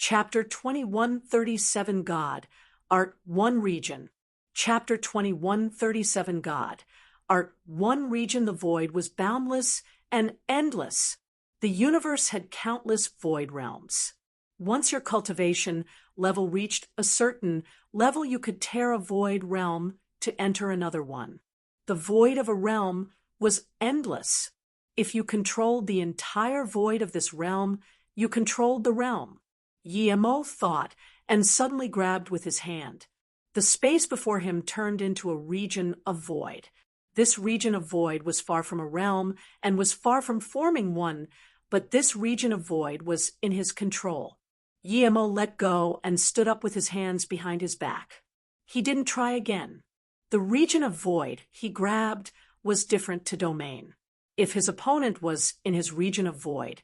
Chapter 2137 God, Art 1 Region. Chapter 2137 God, Art 1 Region. The void was boundless and endless. The universe had countless void realms. Once your cultivation level reached a certain level, you could tear a void realm to enter another one. The void of a realm was endless. If you controlled the entire void of this realm, you controlled the realm. Yemo thought and suddenly grabbed with his hand. The space before him turned into a region of void. This region of void was far from a realm and was far from forming one, but this region of void was in his control. Yemo let go and stood up with his hands behind his back. He didn't try again. The region of void he grabbed was different to domain. If his opponent was in his region of void,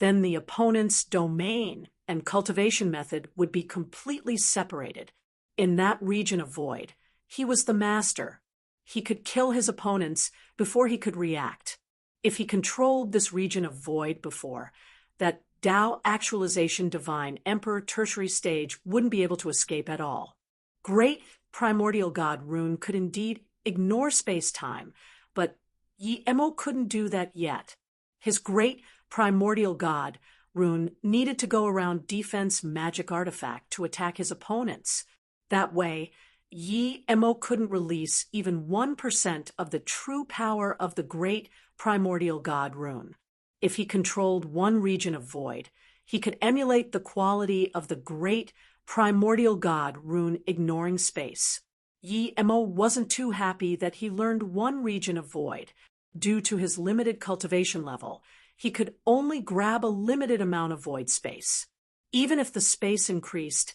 then the opponent's domain and cultivation method would be completely separated. In that region of void, he was the master. He could kill his opponents before he could react. If he controlled this region of void before, that Tao actualization divine emperor tertiary stage wouldn't be able to escape at all. Great primordial god Rune could indeed ignore space-time, but Yemo couldn't do that yet. His great primordial god Rune needed to go around defense magic artifact to attack his opponents. That way, Yemo couldn't release even 1% of the true power of the great primordial god Rune. If he controlled one region of void, he could emulate the quality of the great primordial god Rune ignoring space. Yemo wasn't too happy that he learned one region of void. Due to his limited cultivation level, he could only grab a limited amount of void space. Even if the space increased,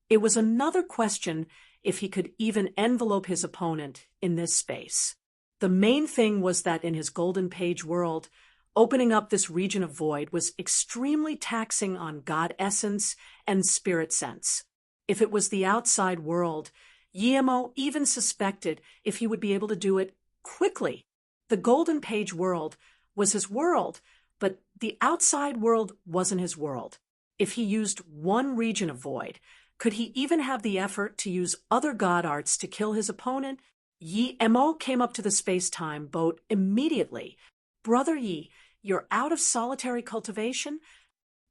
it was another question if he could even envelope his opponent in this space. The main thing was that in his golden page world, opening up this region of void was extremely taxing on God essence and spirit sense. If it was the outside world, Yemo even suspected if he would be able to do it quickly. The golden page world was his world, but the outside world wasn't his world. If he used one region of void, could he even have the effort to use other god arts to kill his opponent? Yemo came up to the space-time boat immediately. "Brother Yi, you're out of solitary cultivation?"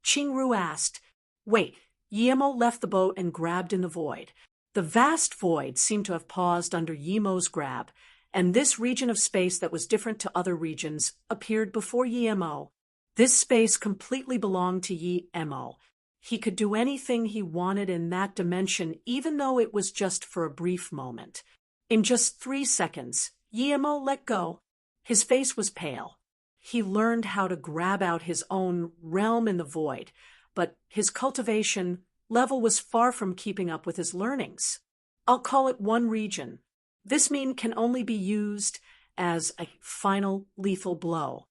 Qingru asked. "Wait." Yemo left the boat and grabbed in the void. The vast void seemed to have paused under Yemo's grab, and this region of space that was different to other regions appeared before Yemo. This space completely belonged to Yemo. He could do anything he wanted in that dimension, even though it was just for a brief moment. In just 3 seconds, Yemo let go. His face was pale. He learned how to grab out his own realm in the void, but his cultivation level was far from keeping up with his learnings. I'll call it one region. This mean can only be used as a final lethal blow.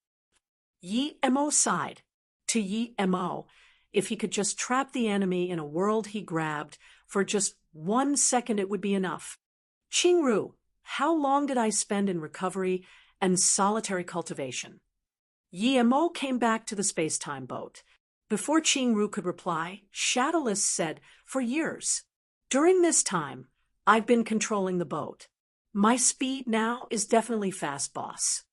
Yemo sighed. To Yemo, if he could just trap the enemy in a world he grabbed, for just 1 second it would be enough. "Qingru, how long did I spend in recovery and solitary cultivation?" Yemo came back to the space-time boat. Before Qingru could reply, Shadowless said, "For years. During this time, I've been controlling the boat. My speed now is definitely fast, boss."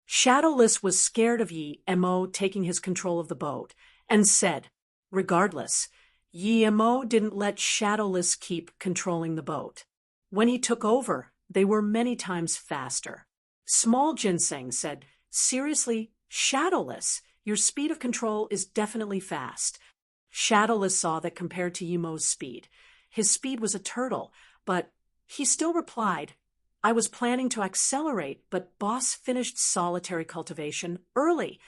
Shadowless was scared of Yemo taking his control of the boat, and said, regardless, Yemo didn't let Shadowless keep controlling the boat. When he took over, they were many times faster. Small Ginseng said, "Seriously, Shadowless, your speed of control is definitely fast." Shadowless saw that compared to Yemo's speed, his speed was a turtle, but he still replied, "I was planning to accelerate, but boss finished solitary cultivation early."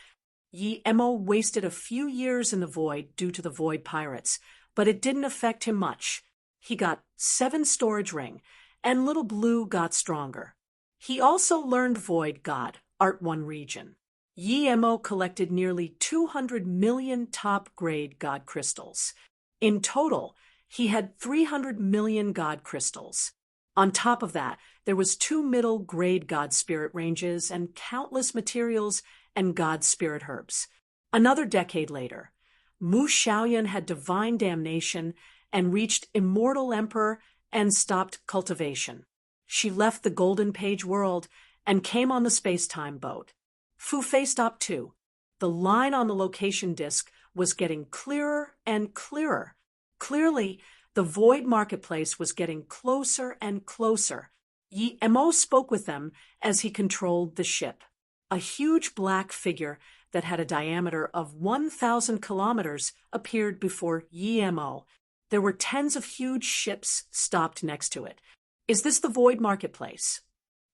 Yemo wasted a few years in the void due to the void pirates, but it didn't affect him much. He got 7 storage ring, and Little Blue got stronger. He also learned Void God, Art 1 region. Yemo collected nearly 200 million top-grade God crystals. In total, he had 300 million God crystals. On top of that, there was 2 middle-grade God spirit ranges and countless materials and God spirit herbs. Another decade later, Mu Xiaoyan had divine damnation and reached immortal emperor and stopped cultivation. She left the Golden Page world and came on the space-time boat. Fu Fei stopped too. The line on the location disk was getting clearer and clearer. Clearly, the void marketplace was getting closer and closer. Yi Mo spoke with them as he controlled the ship. A huge black figure that had a diameter of 1,000 kilometers appeared before Yi Mo. There were tens of huge ships stopped next to it. Is this the void marketplace?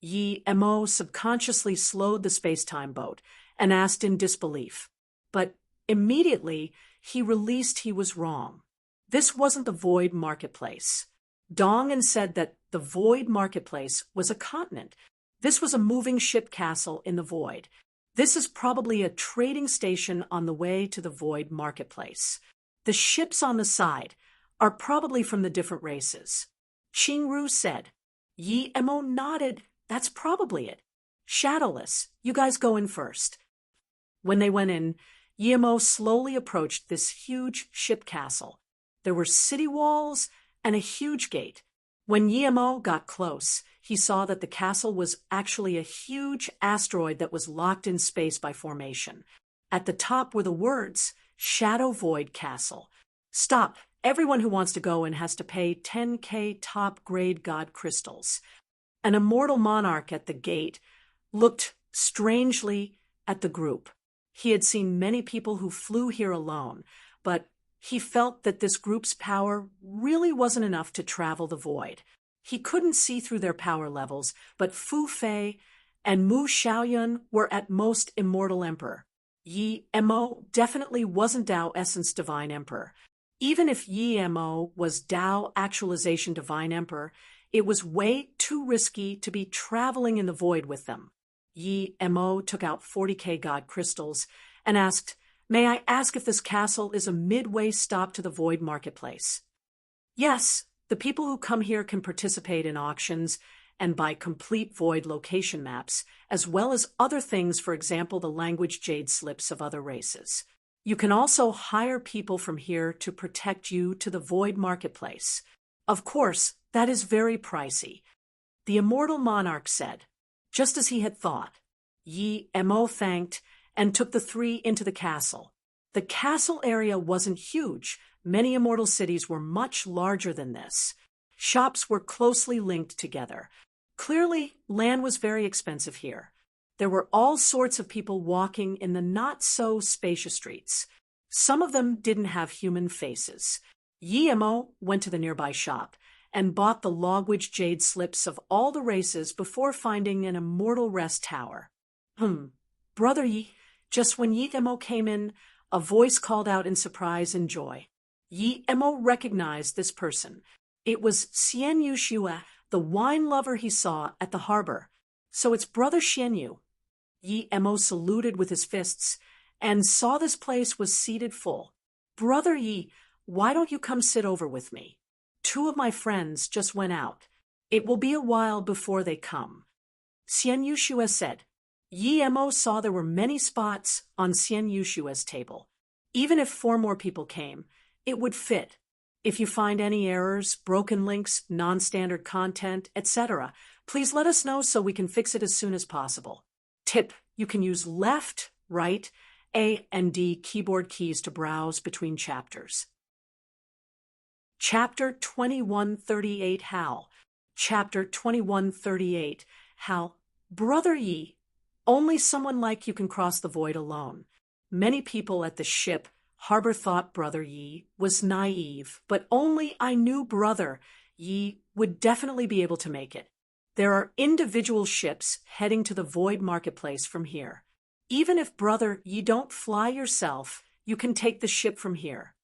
Yi Mo subconsciously slowed the space-time boat and asked in disbelief. But immediately, he released he was wrong. This wasn't the void marketplace. Dong'an said that the void marketplace was a continent. This was a moving ship castle in the void. This is probably a trading station on the way to the void marketplace. The ships on the side are probably from the different races. Qingru said. Yi Mo nodded. That's probably it. Shadowless, you guys go in first. When they went in, Yi Mo slowly approached this huge ship castle. There were city walls and a huge gate. When Yi Mo got close, he saw that the castle was actually a huge asteroid that was locked in space by formation. At the top were the words, Shadow Void Castle. Stop. Everyone who wants to go in has to pay 10K top-grade god crystals. An immortal monarch at the gate looked strangely at the group. He had seen many people who flew here alone, but he felt that this group's power really wasn't enough to travel the void. He couldn't see through their power levels, but Fu Fei and Mu Xiaoyan were at most immortal emperor. Yi Mo definitely wasn't Tao Essence Divine Emperor. Even if Yi Mo was Tao Actualization Divine Emperor, it was way too risky to be traveling in the void with them. Yi Mo took out 40K god crystals and asked, "May I ask if this castle is a midway stop to the void marketplace?" Yes, the people who come here can participate in auctions and buy complete void location maps, as well as other things, for example, the language jade slips of other races. You can also hire people from here to protect you to the void marketplace. Of course, that is very pricey. The immortal monarch said, just as he had thought. Yi Mo thanked and took the three into the castle. The castle area wasn't huge. Many immortal cities were much larger than this. Shops were closely linked together. Clearly, land was very expensive here. There were all sorts of people walking in the not-so-spacious streets. Some of them didn't have human faces. Yi Mo went to the nearby shop and bought the logwage jade slips of all the races before finding an immortal rest tower. Brother Yi, just when Yi Mo came in, a voice called out in surprise and joy. Yi Mo recognized this person. It was Xian Yu Xue, the wine lover he saw at the harbor. So it's Brother Xian Yu. Yi Mo saluted with his fists and saw this place was seated full. Brother Yi, why don't you come sit over with me? 2 of my friends just went out. It will be a while before they come. Xian Yu Xue said. Yi Mo saw there were many spots on Xian Yu Xue's table. Even if 4 more people came, it would fit. If you find any errors, broken links, non-standard content, etc., please let us know so we can fix it as soon as possible. Tip, you can use left, right, A and D keyboard keys to browse between chapters. Chapter 2138 Hal. Chapter 2138 Hal. Brother Yi, only someone like you can cross the void alone. Many people at the ship harbor thought Brother Yi was naive, but only I knew Brother Yi would definitely be able to make it. There are individual ships heading to the void marketplace from here. Even if, Brother, you don't fly yourself, you can take the ship from here.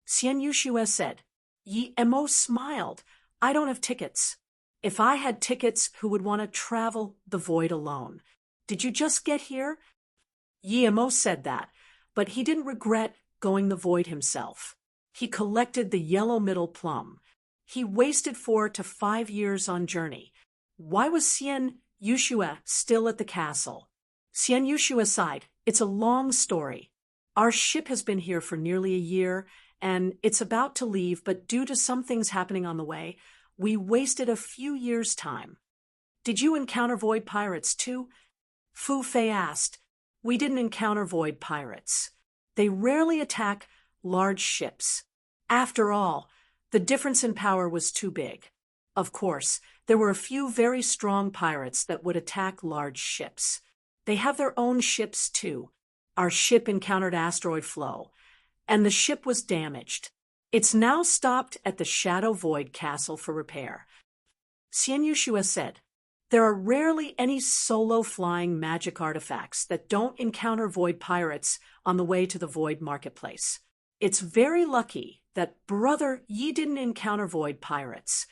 Xian Yu Xue said. Yi Mo smiled. I don't have tickets. If I had tickets, who would want to travel the void alone? Did you just get here? Yi Mo said that, but he didn't regret going the void himself. He collected the yellow middle plum. He wasted 4 to 5 years on journey. Why was Xian Yu Xue still at the castle? Xian Yu Xue sighed. It's a long story. Our ship has been here for nearly a year, and it's about to leave, but due to some things happening on the way, we wasted a few years' time. Did you encounter void pirates too? Fu Fei asked. We didn't encounter void pirates. They rarely attack large ships. After all, the difference in power was too big. Of course, there were a few very strong pirates that would attack large ships. They have their own ships too. Our ship encountered asteroid flow, and the ship was damaged. It's now stopped at the Shadow Void Castle for repair. Xian Yushua said, there are rarely any solo flying magic artifacts that don't encounter void pirates on the way to the void marketplace. It's very lucky that Brother Yi didn't encounter void pirates.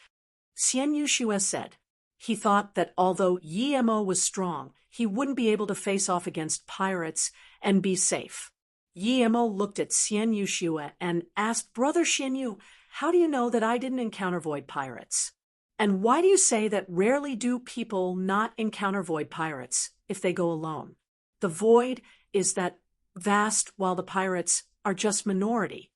Xian Yushua said. He thought that although Yi Mo was strong, he wouldn't be able to face off against pirates and be safe. Yi Mo looked at Xian Yushua and asked, Brother Xian Yu, how do you know that I didn't encounter void pirates? And why do you say that rarely do people not encounter void pirates if they go alone? The void is that vast while the pirates are just minority.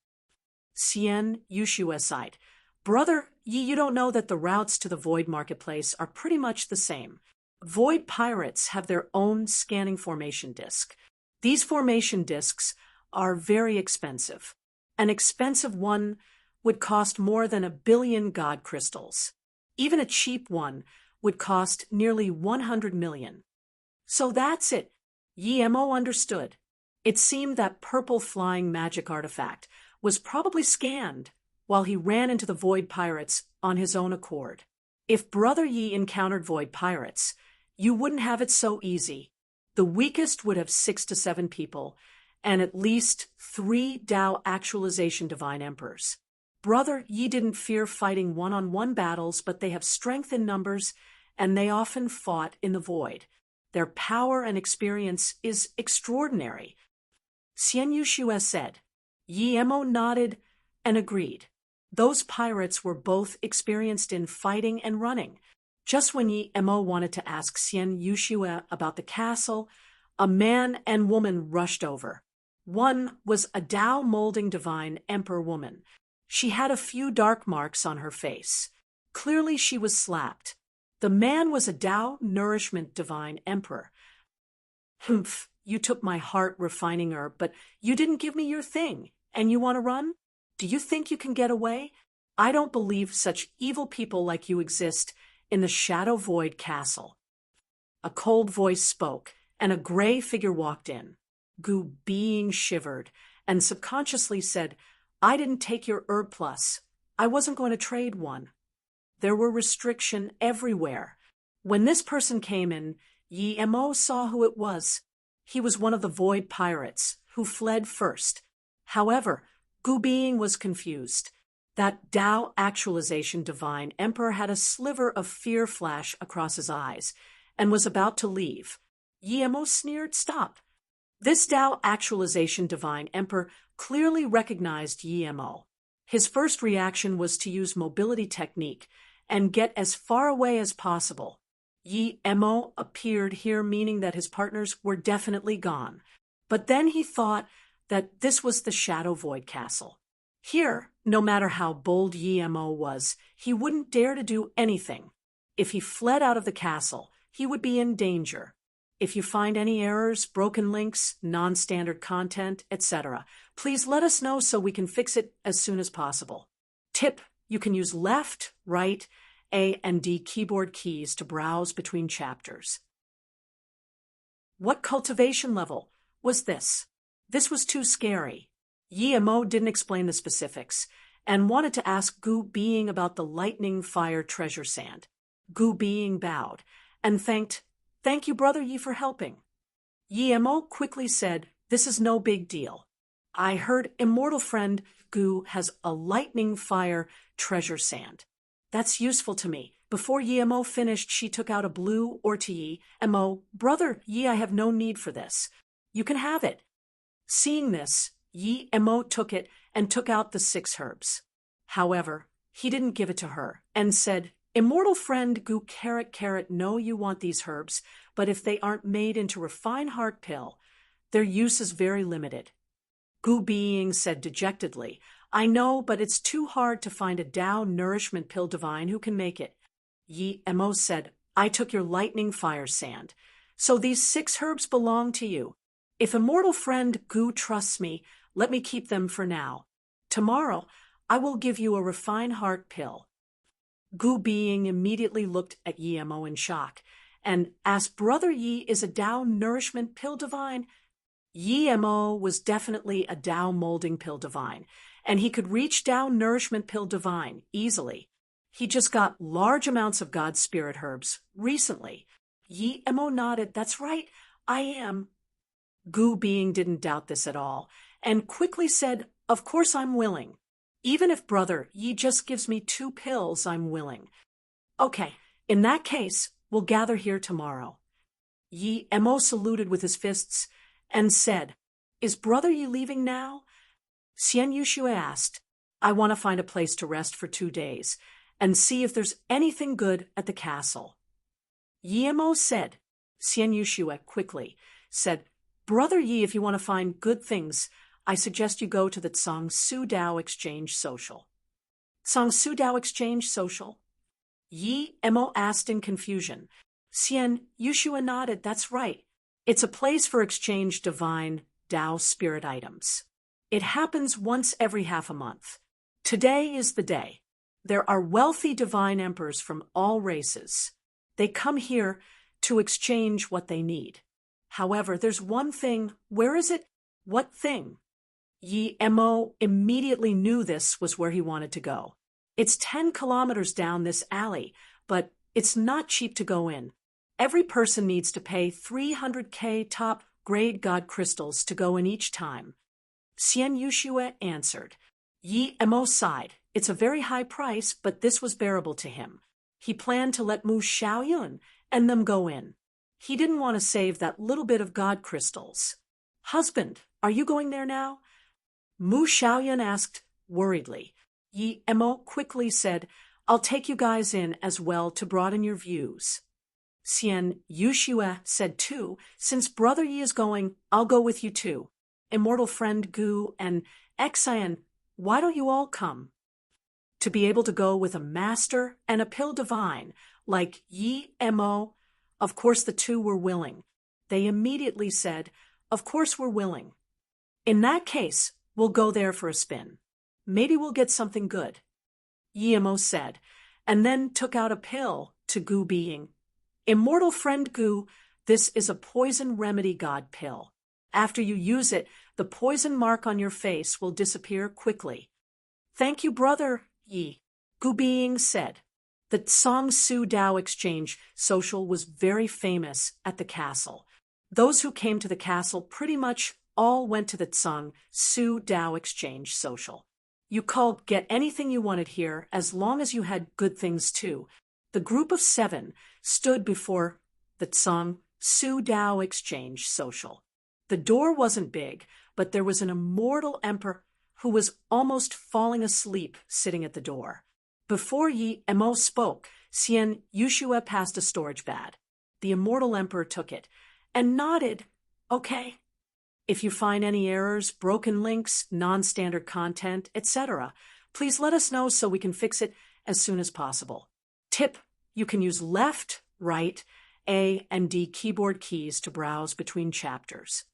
Xian Yushua sighed. Brother Yi, you don't know that the routes to the void marketplace are pretty much the same. Void pirates have their own scanning formation disk. These formation disks are very expensive. An expensive one would cost more than 1 billion god crystals. Even a cheap one would cost nearly 100 million. So that's it. Yi Mo understood. It seemed that purple flying magic artifact was probably scanned while he ran into the void pirates on his own accord. If Brother Yi encountered void pirates, you wouldn't have it so easy. The weakest would have 6 to 7 people, and at least 3 Tao actualization divine emperors. Brother Yi didn't fear fighting one-on-one battles, but they have strength in numbers, and they often fought in the void. Their power and experience is extraordinary. Xian Yushua said. Yi Mo nodded and agreed. Those pirates were both experienced in fighting and running. Just when Yi Mo wanted to ask Xian Yushua about the castle, a man and woman rushed over. One was a Tao molding divine emperor woman. She had a few dark marks on her face. Clearly she was slapped. The man was a Tao nourishment divine emperor. Humph, you took my heart, refining herb, but you didn't give me your thing. And you want to run? Do you think you can get away? I don't believe such evil people like you exist in the Shadow Void Castle. A cold voice spoke, and a gray figure walked in. Gu Being shivered and subconsciously said, I didn't take your herb plus. I wasn't going to trade one. There were restrictions everywhere. When this person came in, Yi Mo saw who it was. He was one of the void pirates who fled first. However, Gu Being was confused. That Tao actualization divine emperor had a sliver of fear flash across his eyes and was about to leave. Yi Mo sneered, Stop. This Tao actualization divine emperor clearly recognized Yi Mo. His first reaction was to use mobility technique and get as far away as possible. Yi Mo appeared here, meaning that his partners were definitely gone. But then he thought that this was the Shadow Void Castle. Here, no matter how bold Yi Mo was, he wouldn't dare to do anything. If he fled out of the castle, he would be in danger. If you find any errors, broken links, non-standard content, etc., please let us know so we can fix it as soon as possible. Tip: you can use left, right, A, and D keyboard keys to browse between chapters. What cultivation level was this? This was too scary. Yi Mo didn't explain the specifics and wanted to ask Gu Being about the lightning fire treasure sand. Gu Being bowed and Thank you, Brother Yi, for helping. Yi Mo quickly said, This is no big deal. I heard immortal friend Gu has a lightning fire treasure sand. That's useful to me. Before Yi Mo finished, she took out a blue or to Yi Mo, Brother Yi, I have no need for this. You can have it. Seeing this, Yi Mo took it and took out the 6 herbs. However, he didn't give it to her and said, Immortal friend Gu know you want these herbs, but if they aren't made into refined heart pill, their use is very limited. Gu Being said dejectedly. I know, but it's too hard to find a Tao nourishment pill divine who can make it. Yi Mo said, I took your lightning fire sand. So these 6 herbs belong to you. If immortal friend Gu trusts me, let me keep them for now. Tomorrow, I will give you a refined heart pill. Gu Being immediately looked at Yi Mo in shock and asked, Brother Yi is a Tao nourishment pill divine? Yi Mo was definitely a Tao molding pill divine, and he could reach Tao nourishment pill divine easily. He just got large amounts of God's spirit herbs recently. Yi Mo nodded. That's right, I am. Gu Being didn't doubt this at all, and quickly said, Of course I'm willing. Even if Brother Yi just gives me 2 pills, I'm willing. Okay, in that case, we'll gather here tomorrow. Yi Mo saluted with his fists and said, Is Brother Yi leaving now? Xian Yushue asked, I want to find a place to rest for 2 days and see if there's anything good at the castle. Yi Mo said, Xian Yushue quickly said, Brother Yi, if you want to find good things, I suggest you go to the Su Dao Exchange Social. Su Dao Exchange Social? Yi Mo asked in confusion. Xian Yushue nodded. That's right. It's a place for exchange divine Dao spirit items. It happens once every half a month. Today is the day. There are wealthy divine emperors from all races. They come here to exchange what they need. However, there's one thing. Where is it? What thing? Yi Mo immediately knew this was where he wanted to go. It's 10 kilometers down this alley, but it's not cheap to go in. Every person needs to pay 300K top-grade God crystals to go in each time. Xian Yushue answered. Yi Mo sighed. It's a very high price, but this was bearable to him. He planned to let Mu Xiaoyun and them go in. He didn't want to save that little bit of God crystals. Husband, are you going there now? Mu Xiaoyun asked worriedly. Yi Mo quickly said, I'll take you guys in as well to broaden your views. Xian Yushue said too, since Brother Yi is going, I'll go with you too. Immortal friend Gu and Xian, why don't you all come? To be able to go with a master and a pill divine like Yi Mo, of course the 2 were willing. They immediately said, Of course we're willing. In that case, we'll go there for a spin. Maybe we'll get something good. Yi Mo said, and then took out a pill to Gu Being. Immortal friend Gu, this is a poison remedy God pill. After you use it, the poison mark on your face will disappear quickly. Thank you, Brother Yi, Gu Being said. The Su Dao Exchange Social was very famous at the castle. Those who came to the castle pretty much all went to the Su Dao Exchange Social. You could get anything you wanted here as long as you had good things too. The group of 7 stood before the Su Dao Exchange Social. The door wasn't big, but there was an immortal emperor who was almost falling asleep sitting at the door. Before Yi Mo spoke, Xian Yushue passed a storage bag. The immortal emperor took it and nodded, Okay. If you find any errors, broken links, non-standard content, etc., please let us know so we can fix it as soon as possible. Tip, you can use left, right, A, and D keyboard keys to browse between chapters.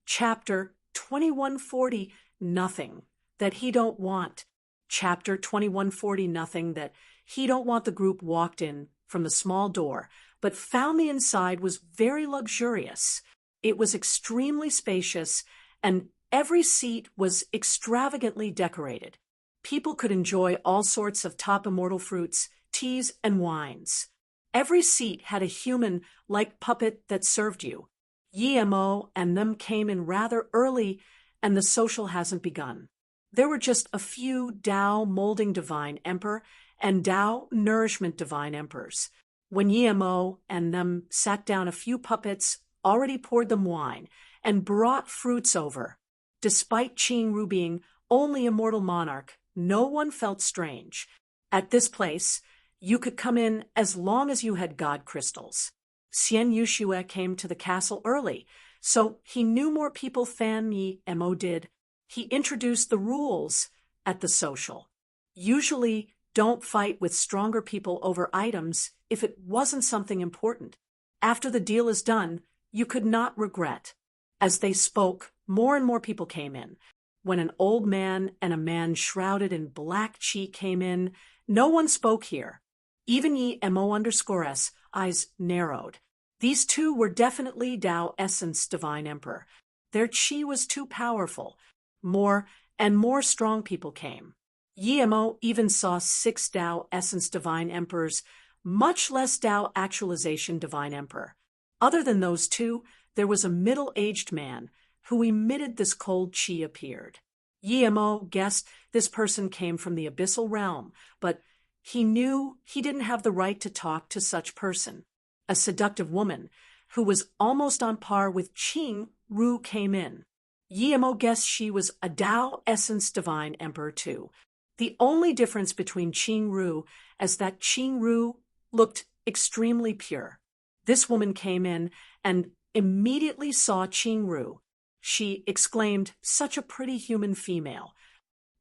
Chapter 2140, Nothing That He Don't Want. Chapter 2140, Nothing That He Don't Want. The group walked in from the small door, but found the inside was very luxurious. It was extremely spacious, and every seat was extravagantly decorated. People could enjoy all sorts of top immortal fruits, teas, and wines. Every seat had a human-like puppet that served you. Yi Mo and them came in rather early, and the social hasn't begun. There were just a few Dao molding divine emperor and Dao nourishment divine emperors. When Yi Mo and them sat down, a few puppets already poured them wine and brought fruits over. Despite Qing Ru being only a mortal monarch, no one felt strange. At this place, you could come in as long as you had God crystals. Xian Yushue came to the castle early, so he knew more people than Yi Mo did. He introduced the rules at the social. Usually, don't fight with stronger people over items if it wasn't something important. After the deal is done, you could not regret. As they spoke, more and more people came in. When an old man and a man shrouded in black chi came in, no one spoke here. Even Yi Mo_S eyes narrowed. These two were definitely Tao Essence Divine Emperor. Their chi was too powerful. More and more strong people came. Yi Mo even saw 6 Tao Essence Divine Emperors, much less Tao Actualization Divine Emperor. Other than those two, there was a middle-aged man who emitted this cold chi appeared. Yi Mo guessed this person came from the abyssal realm, but he knew he didn't have the right to talk to such person. A seductive woman who was almost on par with Qing Ru came in. Yi Mo guessed she was a Tao Essence Divine Emperor too. The only difference between Qing Ru is that Qing Ru looked extremely pure. This woman came in and immediately saw Qing Ru. She exclaimed, "Such a pretty human female."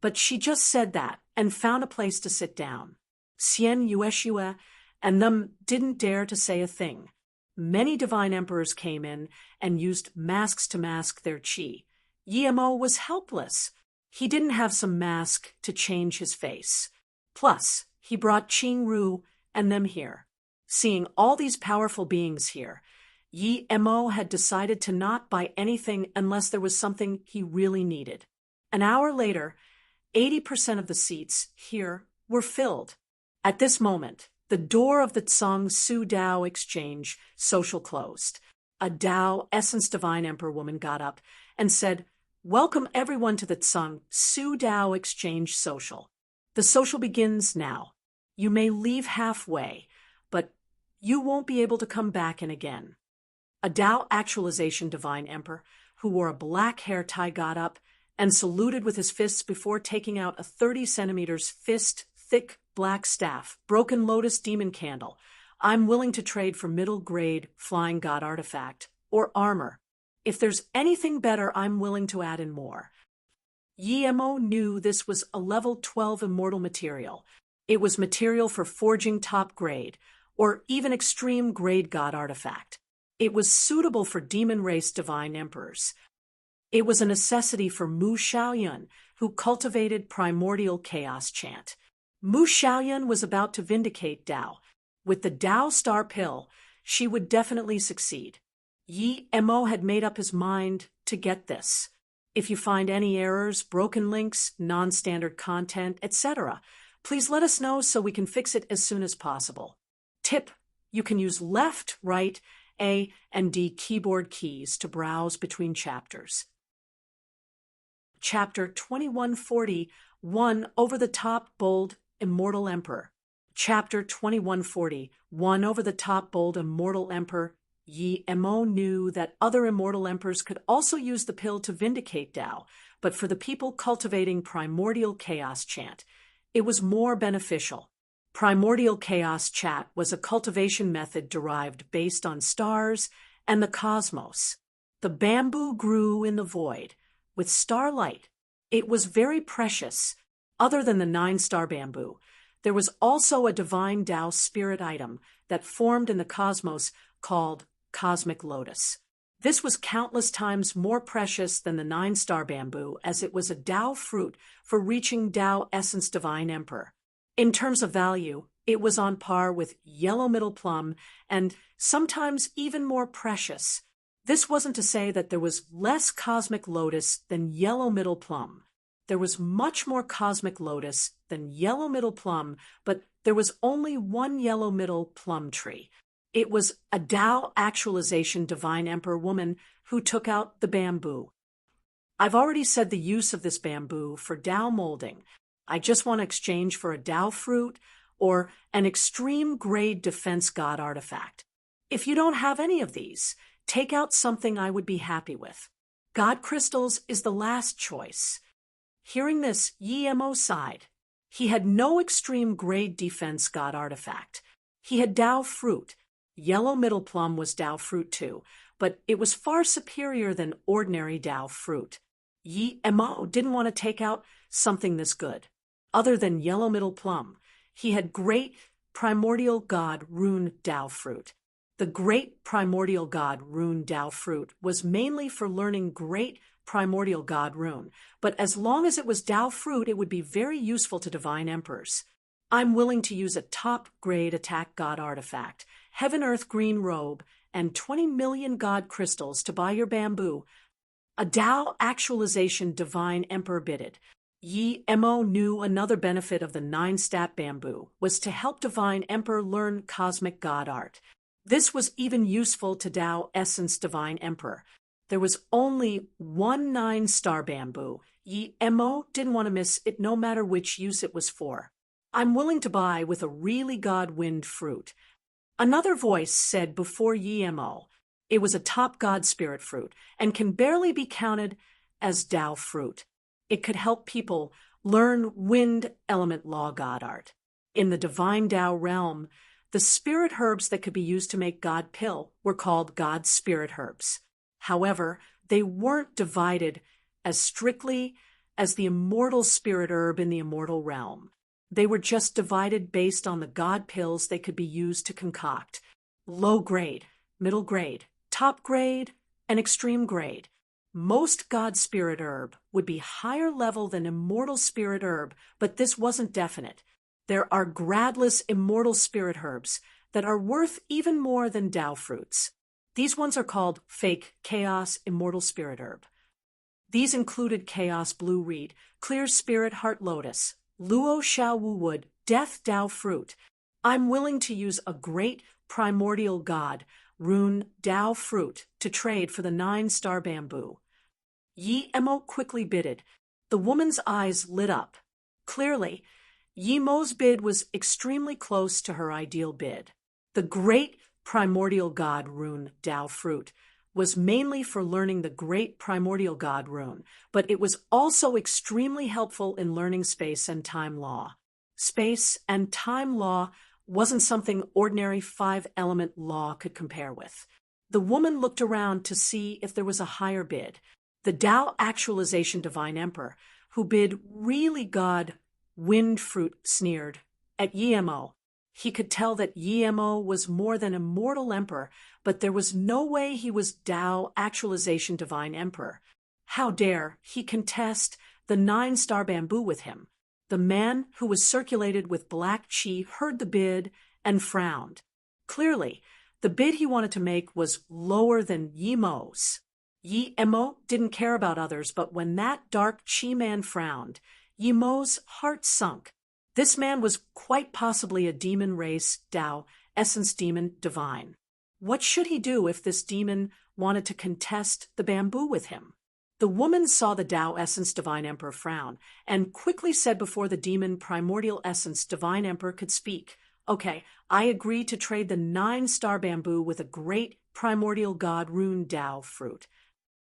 But she just said that and found a place to sit down. Xian Yueshue and them didn't dare to say a thing. Many divine emperors came in and used masks to mask their chi. Yi Mo was helpless. He didn't have some mask to change his face. Plus, he brought Qing Ru and them here. Seeing all these powerful beings here, Yi Mo had decided to not buy anything unless there was something he really needed. An hour later, 80% of the seats here were filled. At this moment, the door of the Tsang Su Dao Exchange social closed. A Tao Essence Divine Emperor woman got up and said, "Welcome everyone to the Tsang Su Dao Exchange social. The social begins now. You may leave halfway, but you won't be able to come back in again." A Tao Actualization Divine Emperor who wore a black hair tie got up and saluted with his fists before taking out a 30 centimeters fist thick black staff, broken lotus demon candle. "I'm willing to trade for middle grade flying god artifact or armor. If there's anything better, I'm willing to add in more." Yi Mo knew this was a level 12 immortal material. It was material for forging top grade or even extreme grade god artifact. It was suitable for demon race divine emperors. It was a necessity for Mu Xiaoyun, who cultivated primordial chaos chant. Mu Xiaoyun was about to vindicate Tao. With the Tao Star Pill, she would definitely succeed. Yi Mo had made up his mind to get this. If you find any errors, broken links, non-standard content, etc., please let us know so we can fix it as soon as possible. Tip: you can use left, right, A, and D keyboard keys to browse between chapters. Chapter 2140, 1 Over the Top Bold Immortal Emperor. Chapter 2140, 1 Over the Top Bold Immortal Emperor. Yi Mo knew that other immortal emperors could also use the pill to vindicate Tao, but for the people cultivating primordial chaos chant, it was more beneficial. Primordial chaos chant was a cultivation method derived based on stars and the cosmos. The bamboo grew in the void with starlight. It was very precious. Other than the 9-star bamboo, there was also a divine Tao spirit item that formed in the cosmos called Cosmic Lotus. This was countless times more precious than the 9-star bamboo, as it was a Tao fruit for reaching Tao Essence Divine Emperor. In terms of value, it was on par with yellow middle plum and sometimes even more precious. This wasn't to say that there was less Cosmic Lotus than yellow middle plum. There was much more Cosmic Lotus than yellow middle plum, but there was only one yellow middle plum tree. It was a Tao Actualization Divine Emperor woman who took out the bamboo. I've already said the use of this bamboo for Tao molding. I just want to exchange for a Tao fruit or an extreme grade defense god artifact. If you don't have any of these, take out something I would be happy with. God crystals is the last choice. Hearing this, Yi Mo sighed. He had no extreme grade defense god artifact. He had Tao fruit. Yellow middle plum was Tao fruit too, but it was far superior than ordinary Dao fruit. Yi Mo didn't want to take out something this good. Other than yellow middle plum, he had great primordial god rune Dao fruit. The great primordial god rune Dao fruit was mainly for learning great primordial god rune, but as long as it was Dao fruit, it would be very useful to divine emperors. I'm willing to use a top-grade attack god artifact, heaven earth green robe, and 20 million god crystals to buy your bamboo. A Dao actualization divine emperor bidded. Yi Mo knew another benefit of the 9-stat bamboo was to help divine emperor learn cosmic god art. This was even useful to Dao essence divine emperor. There was only one 9-star bamboo. Yi Mo didn't want to miss it no matter which use it was for. I'm willing to buy with a really god wind fruit. Another voice said before Yi Mo, it was a top god spirit fruit and can barely be counted as Dao fruit. It could help people learn wind element law god art. In the divine Dao realm, the spirit herbs that could be used to make god pill were called god spirit herbs. However, they weren't divided as strictly as the immortal spirit herb in the immortal realm. They were just divided based on the god pills they could be used to concoct. Low grade, middle grade, top grade, and extreme grade. Most god spirit herb would be higher level than immortal spirit herb, but this wasn't definite. There are gradless immortal spirit herbs that are worth even more than Dao fruits. These ones are called fake chaos immortal spirit herb. These included chaos blue reed, clear spirit heart lotus, luo shao wu wood, death Dao fruit. I'm willing to use a great primordial god, rune Dao fruit, to trade for the 9-star bamboo. Yi Mo quickly bidded. The woman's eyes lit up. Clearly, Yi Mo's bid was extremely close to her ideal bid. The great primordial god rune Dao fruit was mainly for learning the great primordial god rune, but it was also extremely helpful in learning space and time law. Space and time law wasn't something ordinary 5-element law could compare with. The woman looked around to see if there was a higher bid. The Dao actualization divine emperor, who bid really god wind fruit, sneered at Yi Mo. He could tell that Yi Mo was more than immortal emperor, but there was no way he was Dao actualization divine emperor. How dare he contest the 9-star bamboo with him? The man who was circulated with black chi heard the bid and frowned. Clearly, the bid he wanted to make was lower than Yi Mo's. Yi Mo didn't care about others, but when that dark chi man frowned, Yi Mo's heart sunk. This man was quite possibly a demon race, Dao, essence demon, divine. What should he do if this demon wanted to contest the bamboo with him? The woman saw the Dao essence divine emperor frown and quickly said before the demon primordial essence divine emperor could speak, "Okay, I agree to trade the 9-star bamboo with a great primordial god rune Dao fruit."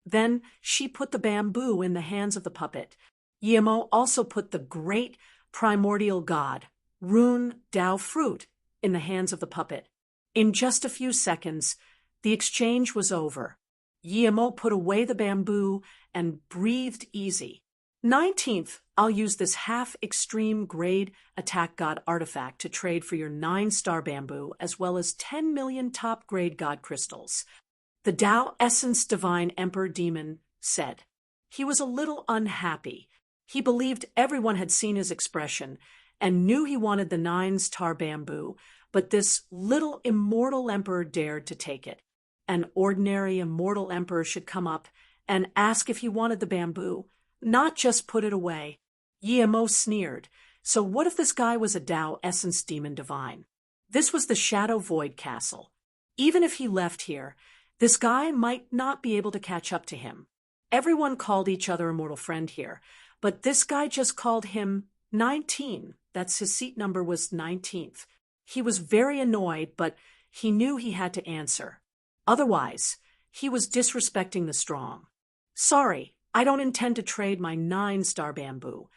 Then she put the bamboo in the hands of the puppet. Yi Mo also put the great primordial god rune Dao fruit in the hands of the puppet. In just a few seconds, the exchange was over. Yi Mo put away the bamboo and breathed easy. 19th, I'll use this half-extreme grade attack god artifact to trade for your 9-star bamboo as well as 10 million top-grade god crystals. The Dao Essence Divine Emperor Demon said. He was a little unhappy. He believed everyone had seen his expression and knew he wanted the 9-star bamboo, but this little immortal emperor dared to take it. An ordinary immortal emperor should come up and ask if he wanted the bamboo, not just put it away. Yi Mo sneered. So what if this guy was a Dao Essence Demon Divine? This was the Shadow Void Castle. Even if he left here, this guy might not be able to catch up to him. Everyone called each other immortal friend here, but this guy just called him 19. That's his seat number was 19th. He was very annoyed, but he knew he had to answer. Otherwise, he was disrespecting the strong. Sorry, I don't intend to trade my 9-star bamboo.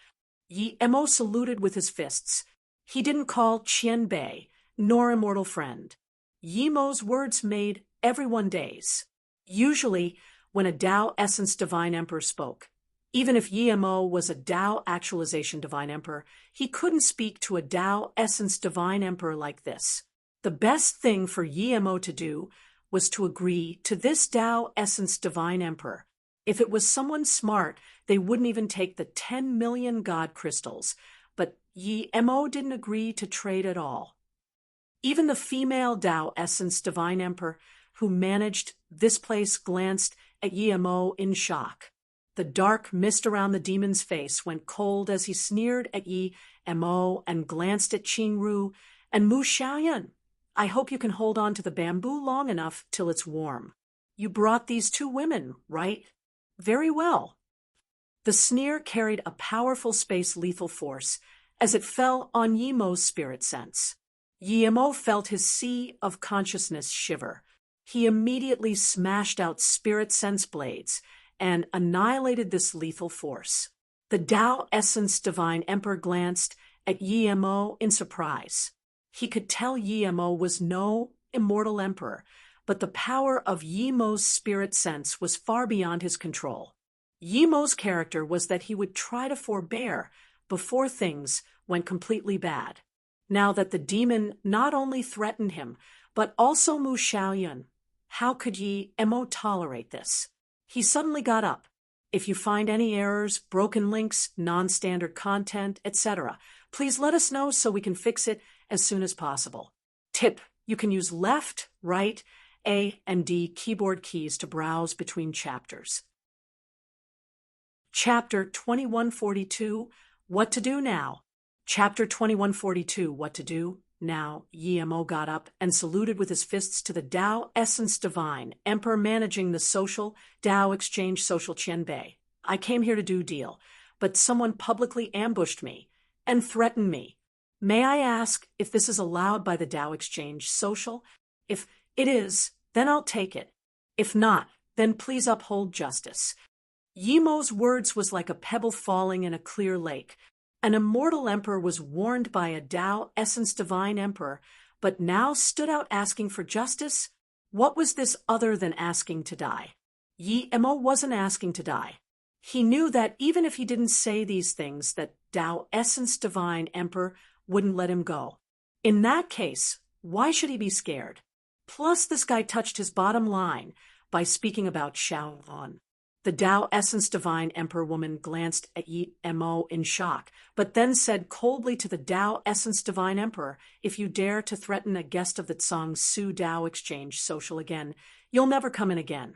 Yi Mo saluted with his fists. He didn't call Qian Bei, nor immortal friend. Yi Mo's words made everyone daze. Usually, when a Tao Essence Divine Emperor spoke, even if Yimo was a Tao Actualization Divine Emperor, he couldn't speak to a Tao Essence Divine Emperor like this. The best thing for Yimo to do was to agree to this Tao Essence Divine Emperor. If it was someone smart, they wouldn't even take the 10 million God crystals, but Yimo didn't agree to trade at all. Even the female Tao Essence Divine Emperor who managed this place glanced at Yimo in shock. The dark mist around the demon's face went cold as he sneered at Yimo and glanced at Qingru and Mu Xiaoyan. I hope you can hold on to the bamboo long enough till it's warm. You brought these two women, right? Very well. The sneer carried a powerful space lethal force as it fell on Yimo's spirit sense. Yimo felt his sea of consciousness shiver. He immediately smashed out spirit sense blades and annihilated this lethal force. The Tao Essence Divine Emperor glanced at Yimo in surprise. He could tell Yimo was no immortal emperor, but the power of Yimo's spirit sense was far beyond his control. Yimo's character was that he would try to forbear before things went completely bad. Now that the demon not only threatened him, but also Mu Xiaoyan, how could Yimo tolerate this? He suddenly got up. If you find any errors, broken links, non-standard content, etc., please let us know so we can fix it as soon as possible. Tip: you can use left, right, A, and D keyboard keys to browse between chapters. Chapter 2142, What to Do Now? Chapter 2142, What to Do Now? Yimo got up and saluted with his fists to the Tao Essence Divine, Emperor managing the social Tao Exchange Social Qianbei. I came here to do deal, but someone publicly ambushed me and threatened me. May I ask if this is allowed by the Tao Exchange Social? If it is, then I'll take it. If not, then please uphold justice. Yimo's words was like a pebble falling in a clear lake. An immortal emperor was warned by a Tao Essence Divine Emperor, but now stood out asking for justice? What was this other than asking to die? Yimo wasn't asking to die. He knew that even if he didn't say these things, that Tao Essence Divine Emperor wouldn't let him go. In that case, why should he be scared? Plus, this guy touched his bottom line by speaking about Xiaolan. The Tao Essence Divine Emperor woman glanced at Yimo in shock, but then said coldly to the Tao Essence Divine Emperor, if you dare to threaten a guest of the Tsang Su Tao Exchange Social again, you'll never come in again.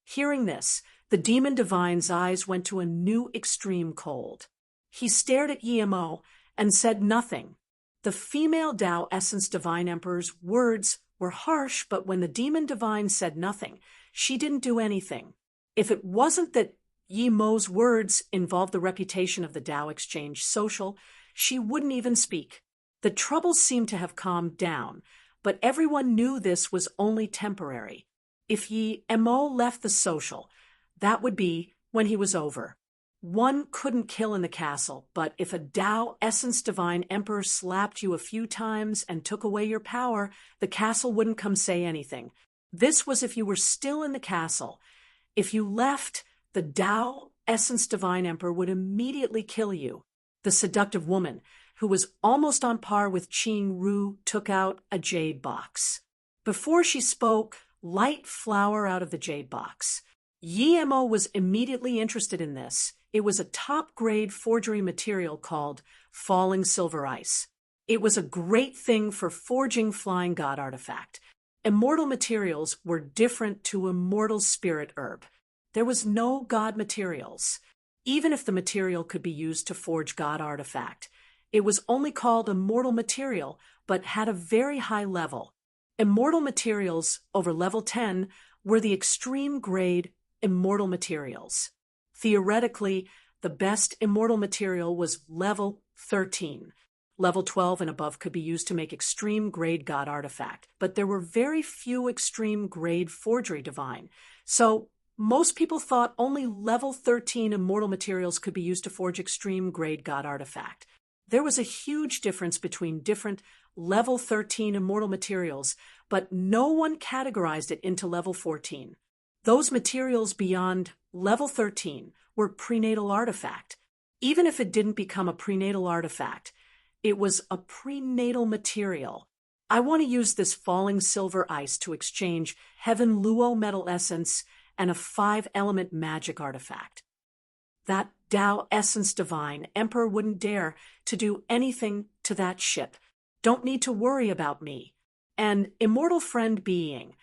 Hearing this, the demon divine's eyes went to a new extreme cold. He stared at Yimo and said nothing. The female Tao Essence Divine Emperor's words were harsh, but when the demon divine said nothing, she didn't do anything. If it wasn't that Yimo's words involved the reputation of the Tao Exchange Social, she wouldn't even speak. The troubles seemed to have calmed down, but everyone knew this was only temporary. If Yimo left the social, that would be when he was over. One couldn't kill in the castle, but if a Tao Essence Divine Emperor slapped you a few times and took away your power, the castle wouldn't come say anything. This was if you were still in the castle. If you left, the Tao Essence Divine Emperor would immediately kill you. The seductive woman, who was almost on par with Qingru, took out a jade box. Before she spoke, light flower out of the jade box. Yimo was immediately interested in this. It was a top-grade forgery material called falling silver ice. It was a great thing for forging flying god artifact. Immortal materials were different to immortal spirit herb. There was no god materials. Even if the material could be used to forge god artifact, it was only called immortal material, but had a very high level. Immortal materials over level 10 were the extreme grade immortal materials. Theoretically, the best immortal material was level 13. Level 12 and above could be used to make extreme grade god artifact, but there were very few extreme grade forgery divine. So most people thought only level 13 immortal materials could be used to forge extreme grade god artifact. There was a huge difference between different level 13 immortal materials, but no one categorized it into level 14. Those materials beyond level 13 were prenatal artifact. Even if it didn't become a prenatal artifact, it was a prenatal material. I want to use this falling silver ice to exchange Heaven Luo metal essence and a 5-element magic artifact. That Tao Essence Divine Emperor wouldn't dare to do anything to that ship. Don't need to worry about me. And immortal friend being,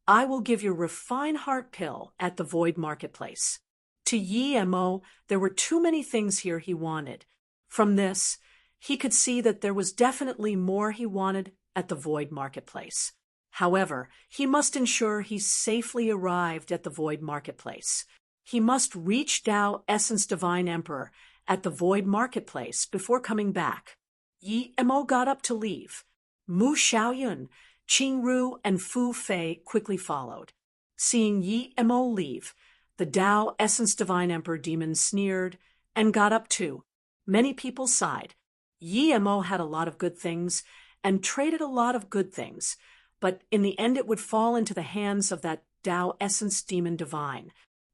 I will give you Refine Heart Pill at the Void Marketplace. To Yi Mo, there were too many things here he wanted. From this, he could see that there was definitely more he wanted at the Void Marketplace. However, he must ensure he safely arrived at the Void Marketplace. He must reach Tao Essence Divine Emperor at the Void Marketplace before coming back. Yi Mo got up to leave. Mu Xiaoyun, Qing Ru, and Fu Fei quickly followed. Seeing Yi Mo leave, the Tao Essence Divine Emperor demon sneered and got up too. Many people sighed. Yi Mo had a lot of good things and traded a lot of good things, but in the end it would fall into the hands of that Tao Essence Demon Divine.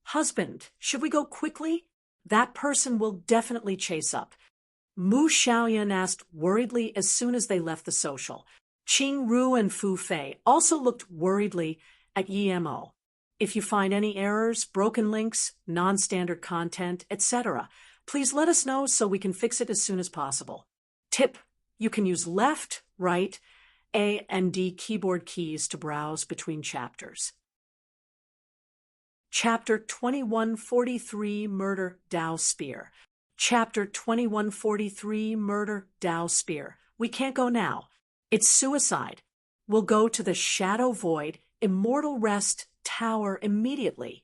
Husband, should we go quickly? That person will definitely chase up. Mu Xiaoyan asked worriedly as soon as they left the social. Qing Ru and Fu Fei also looked worriedly at Yi Mo. If you find any errors, broken links, non-standard content, etc., please let us know so we can fix it as soon as possible. Tip: you can use left, right, A and D keyboard keys to browse between chapters. Chapter 2143 Murder Tao Spear. Chapter 2143 Murder Tao Spear. We can't go now. It's suicide. We'll go to the Shadow Void Immortal Rest Tower immediately.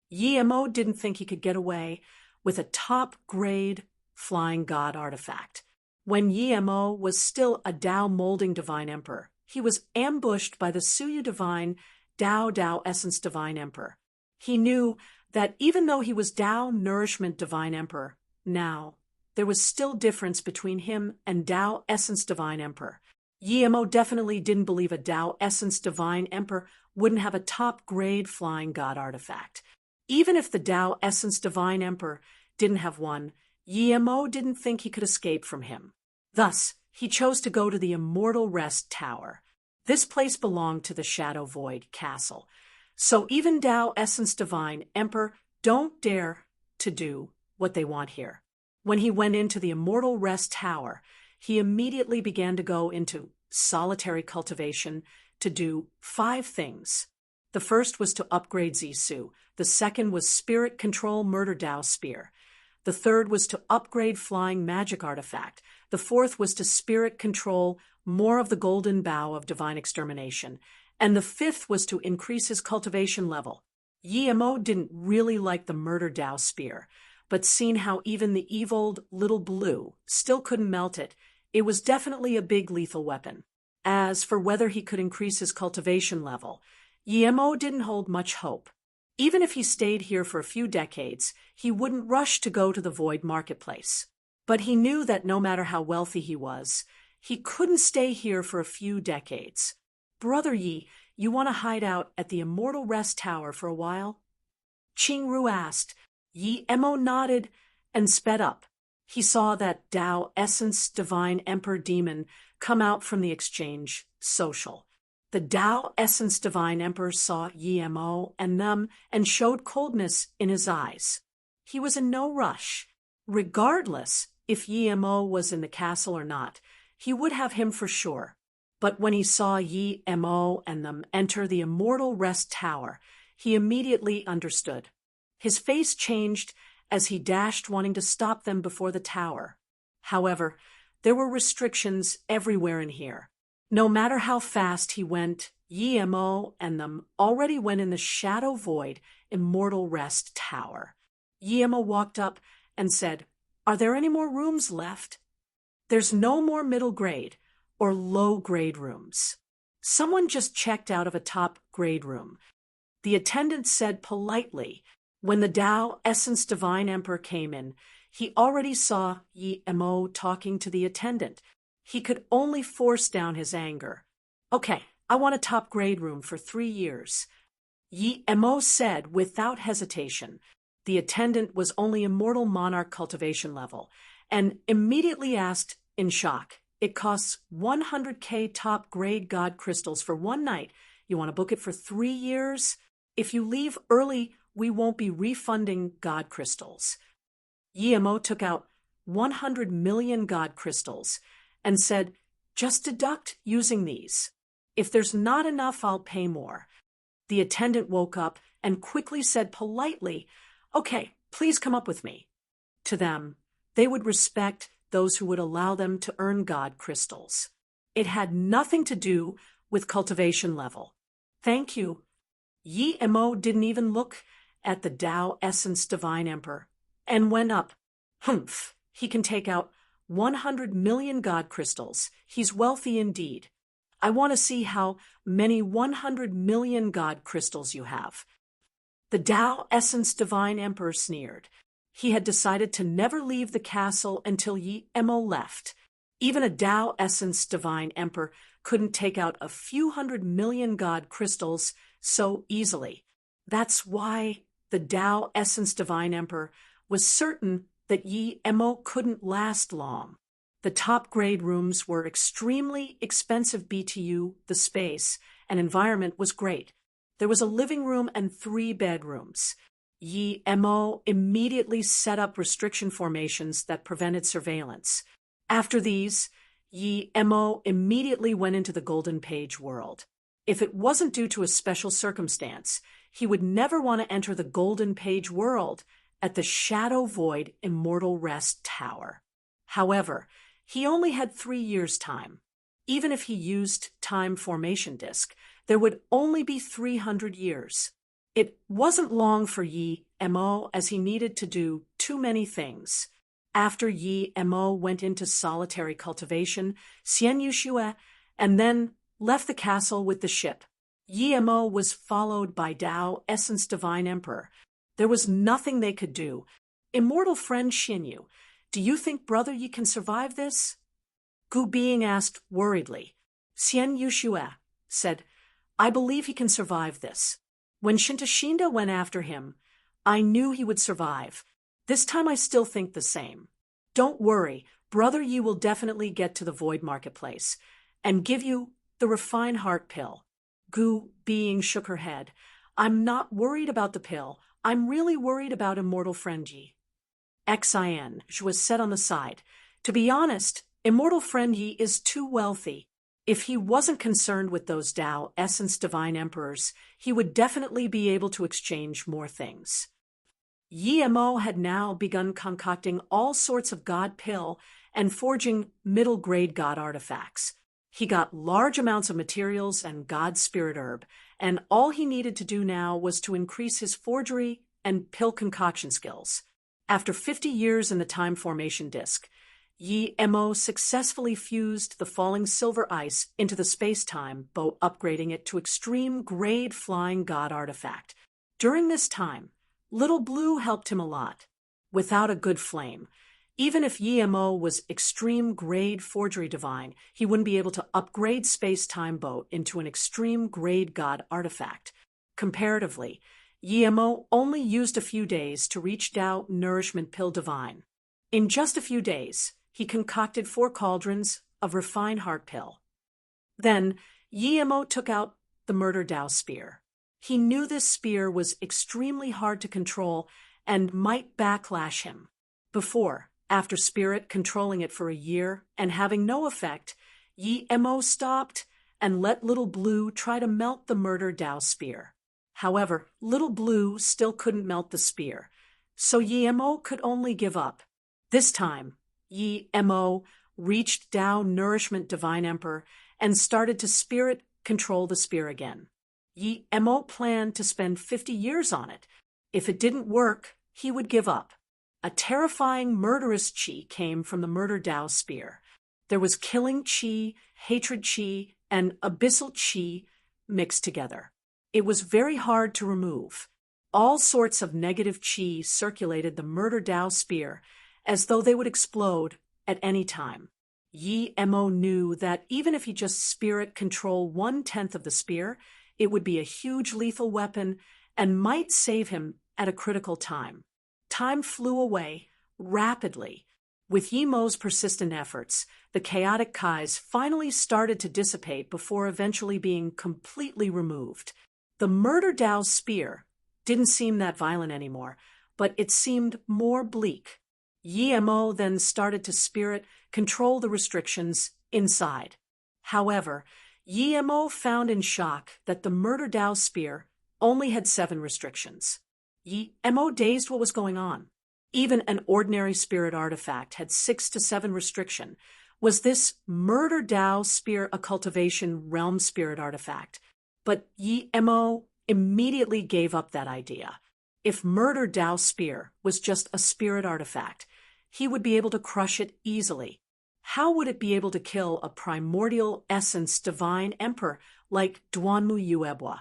Yi Mo didn't think he could get away with a top-grade Flying God artifact. When Yi Mo was still a Tao Molding Divine Emperor, he was ambushed by the Suyu Divine Tao Essence Divine Emperor. He knew that even though he was Tao Nourishment Divine Emperor, now there was still difference between him and Tao Essence Divine Emperor. Yi Mo definitely didn't believe a Tao Essence Divine Emperor wouldn't have a top-grade Flying God artifact. Even if the Tao Essence Divine Emperor didn't have one, Yi Mo didn't think he could escape from him. Thus, he chose to go to the Immortal Rest Tower. This place belonged to the Shadow Void Castle. So even Tao Essence Divine Emperor don't dare to do what they want here. When he went into the Immortal Rest Tower, he immediately began to go into solitary cultivation to do 5 things. The first was to upgrade Zisu. The second was Spirit Control Murder Tao Spear. The third was to upgrade Flying Magic Artifact. The fourth was to Spirit Control more of the Golden Bow of Divine Extermination. And the fifth was to increase his cultivation level. Yi Mo didn't really like the Murder Tao Spear, but seeing how even the evil little blue still couldn't melt it, it was definitely a big lethal weapon. As for whether he could increase his cultivation level, Yi Mo didn't hold much hope. Even if he stayed here for a few decades, he wouldn't rush to go to the Void Marketplace. But he knew that no matter how wealthy he was, he couldn't stay here for a few decades. Brother Yi, you want to hide out at the Immortal Rest Tower for a while? Qing Ru asked. Yi Mo nodded and sped up. He saw that Tao Essence Divine Emperor Demon come out from the exchange social. The Tao Essence Divine Emperor saw Yi Mo and them and showed coldness in his eyes. He was in no rush. Regardless if Yi Mo was in the castle or not, he would have him for sure. But when he saw Yi Mo and them enter the Immortal Rest Tower, he immediately understood. His face changed as he dashed, wanting to stop them before the tower. However, there were restrictions everywhere in here. No matter how fast he went, Yi Mo and them already went in the Shadow Void Immortal Rest Tower. Yi Mo walked up and said, "Are there any more rooms left?" "There's no more middle grade or low grade rooms. Someone just checked out of a top grade room." The attendant said politely. When the Tao Essence Divine Emperor came in, he already saw Yi Mo talking to the attendant. He could only force down his anger. "Okay, I want a top grade room for 3 years." Yi Mo said without hesitation. The attendant was only immortal monarch cultivation level, and immediately asked in shock, "It costs 100K top-grade god crystals for one night. You want to book it for 3 years? If you leave early, we won't be refunding god crystals." Yi Mo took out 100 million god crystals and said, "Just deduct using these. If there's not enough, I'll pay more." The attendant woke up and quickly said politely, "Okay, please come up with me." To them, they would respect those who would allow them to earn god crystals. It had nothing to do with cultivation level. "Thank you." Yi Mo didn't even look at the Tao Essence Divine Emperor and went up. "Humph, he can take out 100 million god crystals. He's wealthy indeed. I want to see how many 100 million god crystals you have." The Tao Essence Divine Emperor sneered. He had decided to never leave the castle until Yi Mo left. Even a Tao Essence Divine Emperor couldn't take out a few 100 million god crystals so easily. That's why the Tao Essence Divine Emperor was certain that Yi Mo couldn't last long. The top-grade rooms were extremely expensive BTU, the space and environment was great. There was a living room and 3 bedrooms. Yi Mo immediately set up restriction formations that prevented surveillance. After these, Yi Mo immediately went into the Golden Page world. If it wasn't due to a special circumstance, he would never want to enter the Golden Page world at the Shadow Void Immortal Rest Tower. However, he only had 3 years' time. Even if he used Time Formation Disk, there would only be 300 years. It wasn't long for Yi Mo as he needed to do too many things. After Yi Mo went into solitary cultivation, Xian Yuxue, and then left the castle with the ship. Yi Mo was followed by Tao Essence Divine Emperor. There was nothing they could do. "Immortal friend Xinyu, do you think Brother Yi can survive this?" Gu Bing asked worriedly. Xian Yuxue said, "I believe he can survive this. When Shintashinda went after him, I knew he would survive. This time I still think the same. Don't worry, Brother Yi will definitely get to the Void Marketplace and give you the Refined Heart pill." Gu Bing shook her head. "I'm not worried about the pill. I'm really worried about Immortal Friend Yi." Xin was set on the side. "To be honest, Immortal Friend Yi is too wealthy. If he wasn't concerned with those Tao Essence Divine Emperors, he would definitely be able to exchange more things." Yi Mo had now begun concocting all sorts of god pill and forging middle-grade god artifacts. He got large amounts of materials and god spirit herb, and all he needed to do now was to increase his forgery and pill concoction skills. After 50 years in the Time Formation Disk, Yi Mo successfully fused the falling silver ice into the space-time, upgrading it to extreme-grade flying god artifact. During this time, Little Blue helped him a lot. Without a good flame, even if Yi Mo was extreme-grade forgery divine, he wouldn't be able to upgrade space-time boat into an extreme-grade god artifact. Comparatively, Yi Mo only used a few days to reach Tao Nourishment Pill Divine. In just a few days, he concocted 4 cauldrons of Refined Heart Pill. Then, Yi Mo took out the Murder Tao Spear. He knew this spear was extremely hard to control and might backlash him. After Spirit controlling it for a year and having no effect, Yi Mo stopped and let Little Blue try to melt the Murder Tao Spear. However, Little Blue still couldn't melt the spear, so Yi Mo could only give up. This time, Yi Mo reached Tao Nourishment Divine Emperor and started to spirit control the spear again. Yi Mo planned to spend 50 years on it. If it didn't work, he would give up. A terrifying murderous chi came from the Murder Tao Spear. There was killing chi, hatred chi, and abyssal chi mixed together. It was very hard to remove. All sorts of negative chi circulated the Murder Tao Spear as though they would explode at any time. Yi Mo knew that even if he just spirit control 1/10 of the spear, It would be a huge lethal weapon and might save him at a critical time. Time flew away rapidly. With Yimo's persistent efforts, the chaotic Kais finally started to dissipate before eventually being completely removed. The murder Dao's spear didn't seem that violent anymore, but it seemed more bleak. Yimo then started to spirit control the restrictions inside. However, Yimo found in shock that the murder Dao spear only had 7 restrictions. Yimo dazed what was going on. Even an ordinary spirit artifact had 6 to 7 restriction. Was this murder Dao spear a cultivation realm spirit artifact? But Yimo immediately gave up that idea. If murder Dao spear was just a spirit artifact, he would be able to crush it easily. How would it be able to kill a primordial essence divine emperor like Duanmu Yuebwa?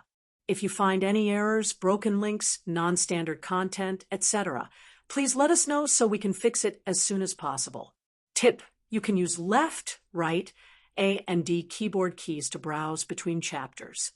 If you find any errors, broken links, non-standard content, etc., please let us know so we can fix it as soon as possible. Tip: you can use left, right, A and D keyboard keys to browse between chapters.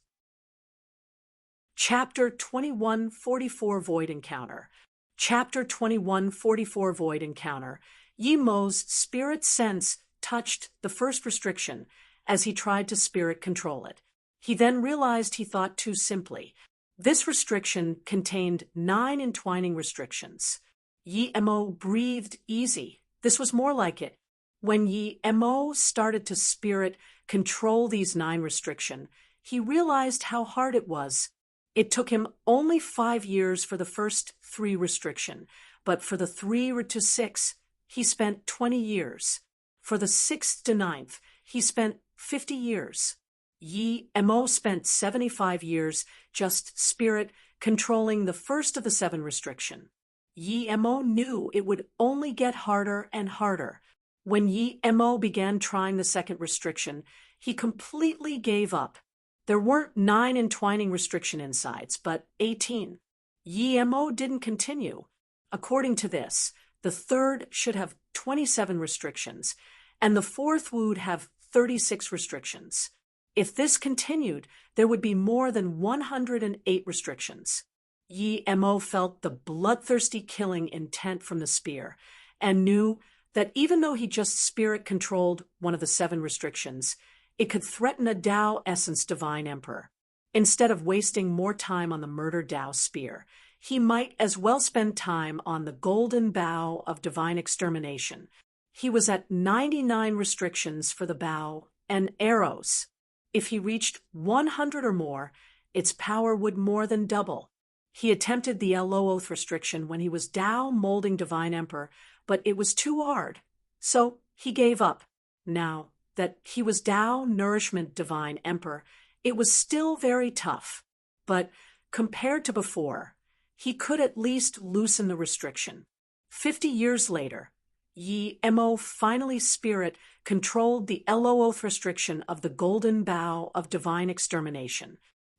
Chapter 2144 Void Encounter. Chapter 2144 Void Encounter. Yimo's spirit sense touched the first restriction as he tried to spirit control it. He then realized he thought too simply. This restriction contained 9 entwining restrictions. Yimo breathed easy. This was more like it. When Yimo started to spirit control these 9 restrictions, he realized how hard it was. It took him only 5 years for the first 3 restriction, but for the 3 to 6, he spent 20 years. For the 6th to 9th, he spent 50 years. Yimo spent 75 years just spirit controlling the first of the 7 restriction. Yimo knew it would only get harder and harder. When Yimo began trying the 2nd restriction, he completely gave up. There weren't 9 entwining restriction insides, but 18. Yimo didn't continue. According to this, the 3rd should have 27 restrictions, and the 4th would have 36 restrictions. If this continued, there would be more than 108 restrictions. Yimo felt the bloodthirsty killing intent from the spear, and knew that even though he just spirit-controlled one of the 7 restrictions, it could threaten a Dao Essence Divine Emperor. Instead of wasting more time on the murder Dao spear, he might as well spend time on the golden bow of divine extermination. He was at 99 restrictions for the bow and arrows. If he reached 100 or more, its power would more than double. He attempted the Eloth restriction when he was Dao molding Divine Emperor, but it was too hard, so he gave up. Now that he was Dao Nourishment Divine Emperor, it was still very tough, but compared to before, he could at least loosen the restriction. 50 years later, Yimo finally spirit controlled the Eloth restriction of the golden bow of divine extermination.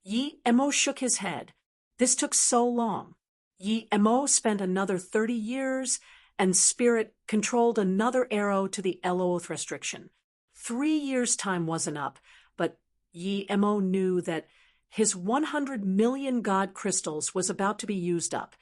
Yimo shook his head. This took so long. Yimo spent another 30 years and spirit controlled another arrow to the Eloth restriction. 3 years' time wasn't up, but Yimo knew that his 100 million god crystals was about to be used up.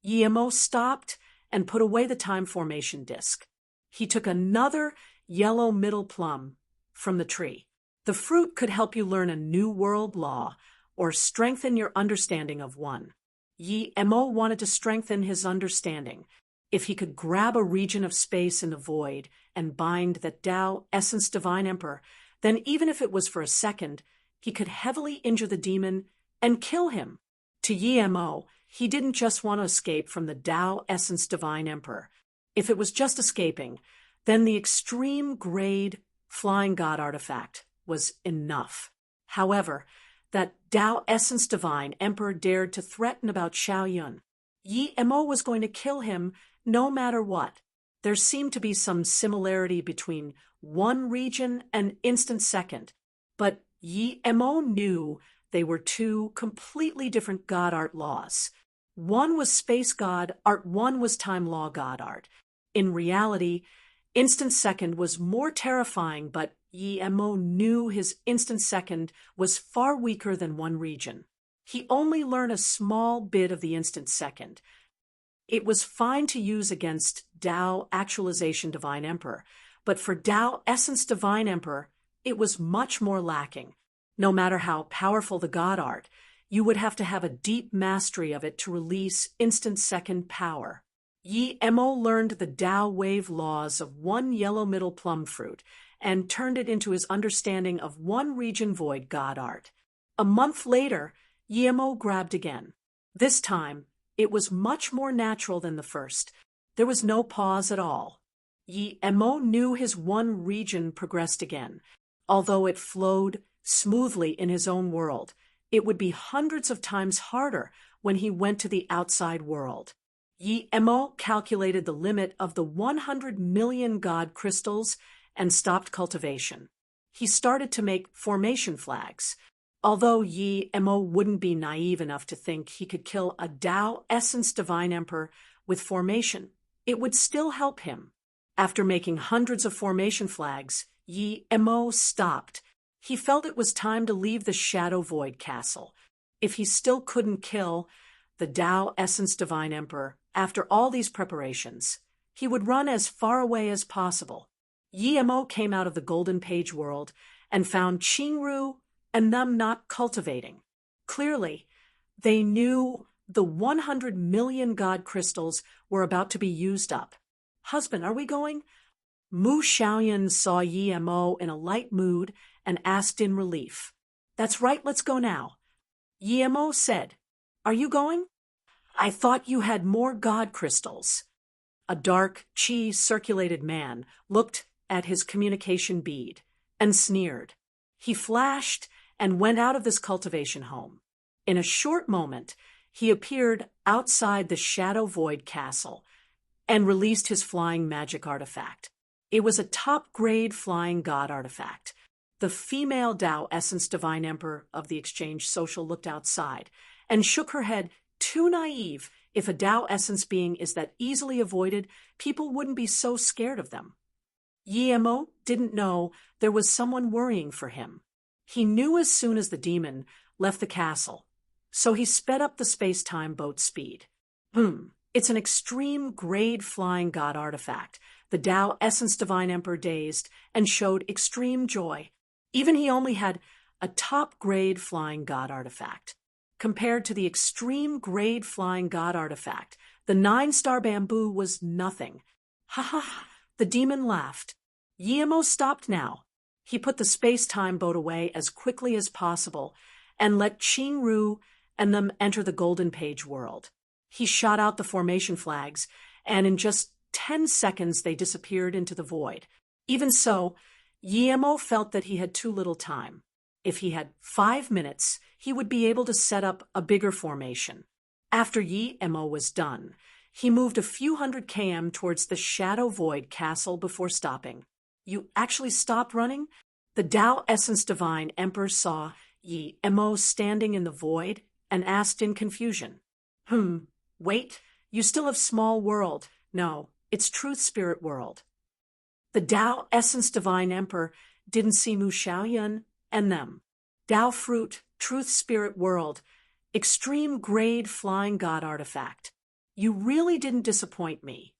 Yimo stopped and put away the time formation disc. He took another yellow middle plum from the tree. The fruit could help you learn a new world law or strengthen your understanding of one. Yimo wanted to strengthen his understanding. If he could grab a region of space in the void and bind that Dao Essence Divine Emperor, then even if it was for a second, he could heavily injure the demon and kill him. To Yimo, he didn't just want to escape from the Dao Essence Divine Emperor. If it was just escaping, then the extreme grade Flying God artifact was enough. However, that Dao Essence Divine Emperor dared to threaten about Xiaoyun. Yimo was going to kill him no matter what. There seemed to be some similarity between one region and instant second, but Yimo knew they were 2 completely different God art laws. One was space god art, one was time law god art. In reality, instant second was more terrifying, but Yemo knew his instant second was far weaker than one region. He only learned a small bit of the instant second. It was fine to use against Tao Actualization Divine Emperor, but for Tao Essence Divine Emperor, it was much more lacking. No matter how powerful the God art, you would have to have a deep mastery of it to release instant second power. Yemo learned the Tao wave laws of one yellow middle plum fruit and turned it into his understanding of one region void God art. A month later, Yemo grabbed again. This time, it was much more natural than the first. There was no pause at all. Yemo knew his one region progressed again. Although it flowed smoothly in his own world, it would be hundreds of times harder when he went to the outside world. Yemo calculated the limit of the 100 million God crystals and stopped cultivation. He started to make formation flags. Although Yemo wouldn't be naive enough to think he could kill a Tao Essence Divine Emperor with formation, it would still help him. After making hundreds of formation flags, Yemo stopped. He felt it was time to leave the Shadow Void Castle. If he still couldn't kill the Tao Essence Divine Emperor after all these preparations, he would run as far away as possible. Yemo came out of the Golden Page world and found Qingru and them not cultivating. Clearly, they knew the 100 million God crystals were about to be used up. "Husband, are we going?" Mu Xiaoyan saw Yemo in a light mood and asked in relief. "That's right, let's go now." Yemo said, "Are you going?" "I thought you had more God crystals." A dark, chi-circulated man looked at his communication bead and sneered. He flashed and went out of this cultivation home. In a short moment, he appeared outside the Shadow Void Castle and released his flying magic artifact. It was a top-grade flying God artifact. The female Tao Essence Divine Emperor of the Exchange Social looked outside and shook her head. Too naive. If a Tao Essence being is that easily avoided, people wouldn't be so scared of them. Yemo didn't know there was someone worrying for him. He knew as soon as the demon left the castle, so he sped up the space-time boat speed. It's an extreme grade flying God artifact. The Tao Essence Divine Emperor dazed and showed extreme joy. Even he only had a top-grade flying God artifact. Compared to the extreme grade flying God artifact, the 9-star bamboo was nothing. Ha ha! The demon laughed. Yemo stopped now. He put the space-time boat away as quickly as possible and let Qingru and them enter the Golden Page world. He shot out the formation flags, and in just 10 seconds they disappeared into the void. Even so, Yemo felt that he had too little time. If he had 5 minutes, he would be able to set up a bigger formation. After Yemo was done, he moved a few hundred km towards the Shadow Void Castle before stopping. "You actually stopped running?" The Tao Essence Divine Emperor saw Yemo standing in the void and asked in confusion. Wait, you still have small world. No, it's Truth Spirit world." The Tao Essence Divine Emperor didn't see Mu Xiaoyan and them. Tao Fruit, Truth Spirit world, extreme grade flying God artifact. You really didn't disappoint me.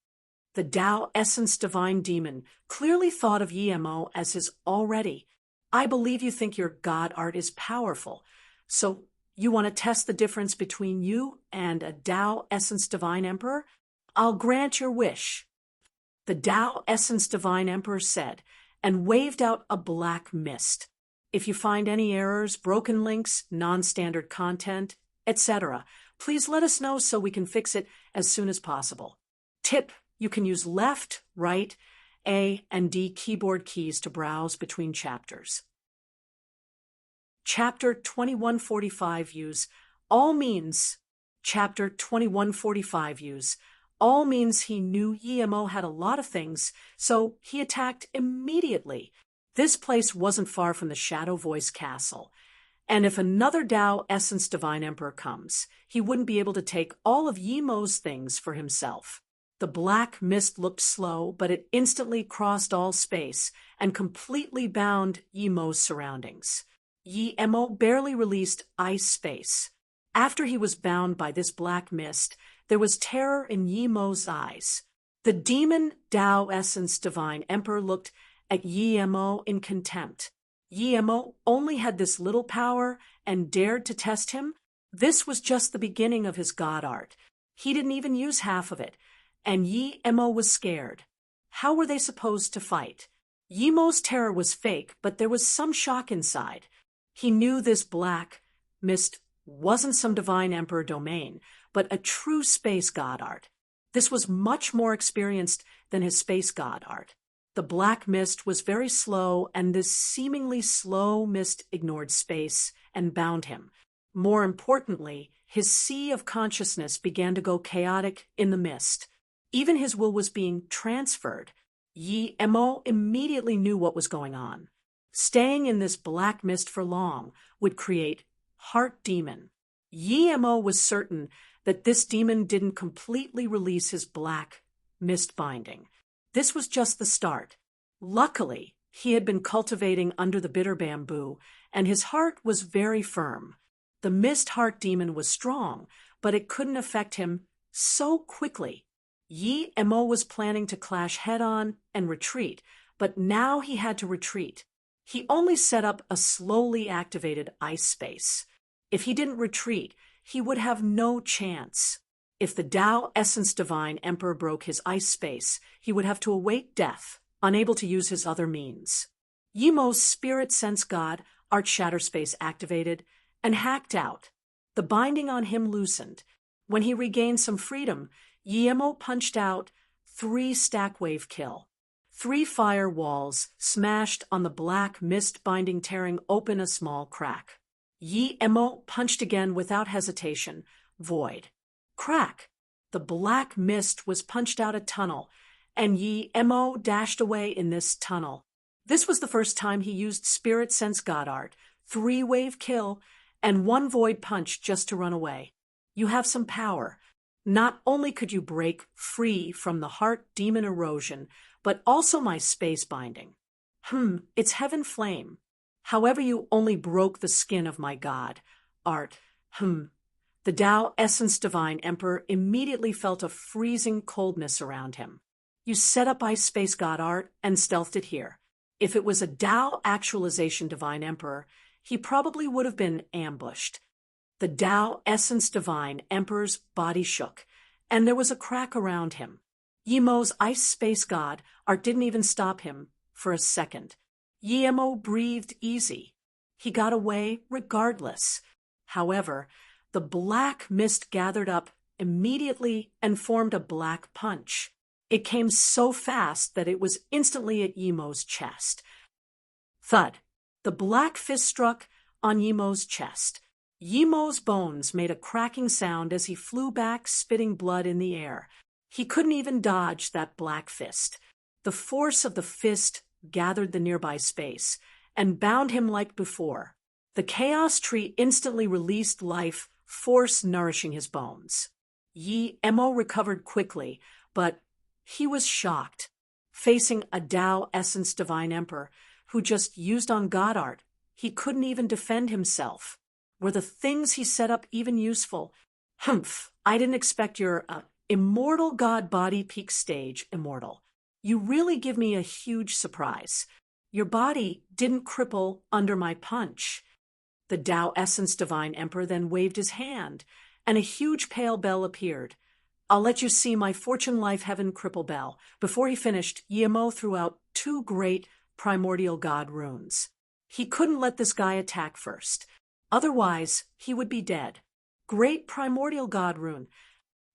The Tao Essence Divine Demon clearly thought of Yemo as his already. "I believe you think your God art is powerful, so you want to test the difference between you and a Tao Essence Divine Emperor? I'll grant your wish." The Tao Essence Divine Emperor said, and waved out a black mist. "If you find any errors, broken links, non-standard content, etc., please let us know so we can fix it as soon as possible. Tip: you can use left, right, A, and D keyboard keys to browse between chapters. Chapter 2145 use all means. Chapter 2145 use all means he knew Yemo had a lot of things, so he attacked immediately. This place wasn't far from the Shadow Voice Castle, and if another Tao Essence Divine Emperor comes, he wouldn't be able to take all of Yemo's things for himself. The black mist looked slow, but it instantly crossed all space and completely bound Yimo's surroundings. Yimo barely released ice space. After he was bound by this black mist, there was terror in Yimo's eyes. The demon Tao Essence Divine Emperor looked at Yimo in contempt. Yimo only had this little power and dared to test him? This was just the beginning of his god art. He didn't even use half of it, and Yimo was scared. How were they supposed to fight? Yimo's terror was fake, but there was some shock inside. He knew this black mist wasn't some divine emperor domain, but a true space god art. This was much more experienced than his space god art. The black mist was very slow, and this seemingly slow mist ignored space and bound him. More importantly, his sea of consciousness began to go chaotic in the mist. Even his will was being transferred. Yimo immediately knew what was going on. Staying in this black mist for long would create heart demon. Yimo was certain that this demon didn't completely release his black mist binding. This was just the start. Luckily, he had been cultivating under the bitter bamboo, and his heart was very firm. The mist heart demon was strong, but it couldn't affect him so quickly. Yimo was planning to clash head-on and retreat, but now he had to retreat. He only set up a slowly activated ice space. If he didn't retreat, he would have no chance. If the Tao Essence Divine Emperor broke his ice space, he would have to await death, unable to use his other means. Yimo's Spirit Sense God, Art Shatter Space activated and hacked out. The binding on him loosened. When he regained some freedom, Yimo punched out 3 stack wave kill. 3 fire walls smashed on the black mist binding, tearing open a small crack. Yimo punched again without hesitation. Void. Crack. The black mist was punched out a tunnel, and Yimo dashed away in this tunnel. This was the first time he used Spirit Sense God Art, 3 wave kill, and 1 void punch just to run away. You have some power. Not only could you break free from the heart demon erosion, but also my space binding. It's heaven flame. However, you only broke the skin of my god, Art. The Tao Essence Divine Emperor immediately felt a freezing coldness around him. You set up Ice Space God Art and stealthed it here. If it was a Tao Actualization Divine Emperor, he probably would have been ambushed. The Tao Essence Divine Emperor's body shook, and there was a crack around him. Yimo's Ice Space God Art didn't even stop him for a second. Yimo breathed easy. He got away regardless. However, the black mist gathered up immediately and formed a black punch. It came so fast that it was instantly at Yimo's chest. Thud. The black fist struck on Yimo's chest. Yimo's bones made a cracking sound as he flew back, spitting blood in the air. He couldn't even dodge that black fist. The force of the fist gathered the nearby space and bound him like before. The chaos tree instantly released life force, nourishing his bones. Yimo recovered quickly, but he was shocked. Facing a Tao Essence Divine Emperor who just used on God Art, he couldn't even defend himself. Were the things he set up even useful? I didn't expect your immortal god body peak stage immortal. You really give me a huge surprise. Your body didn't cripple under my punch. The Tao Essence Divine Emperor then waved his hand, and a huge pale bell appeared. I'll let you see my Fortune Life Heaven cripple bell. Before he finished, Yimo threw out 2 great primordial god runes. He couldn't let this guy attack first. Otherwise, he would be dead. Great primordial god rune.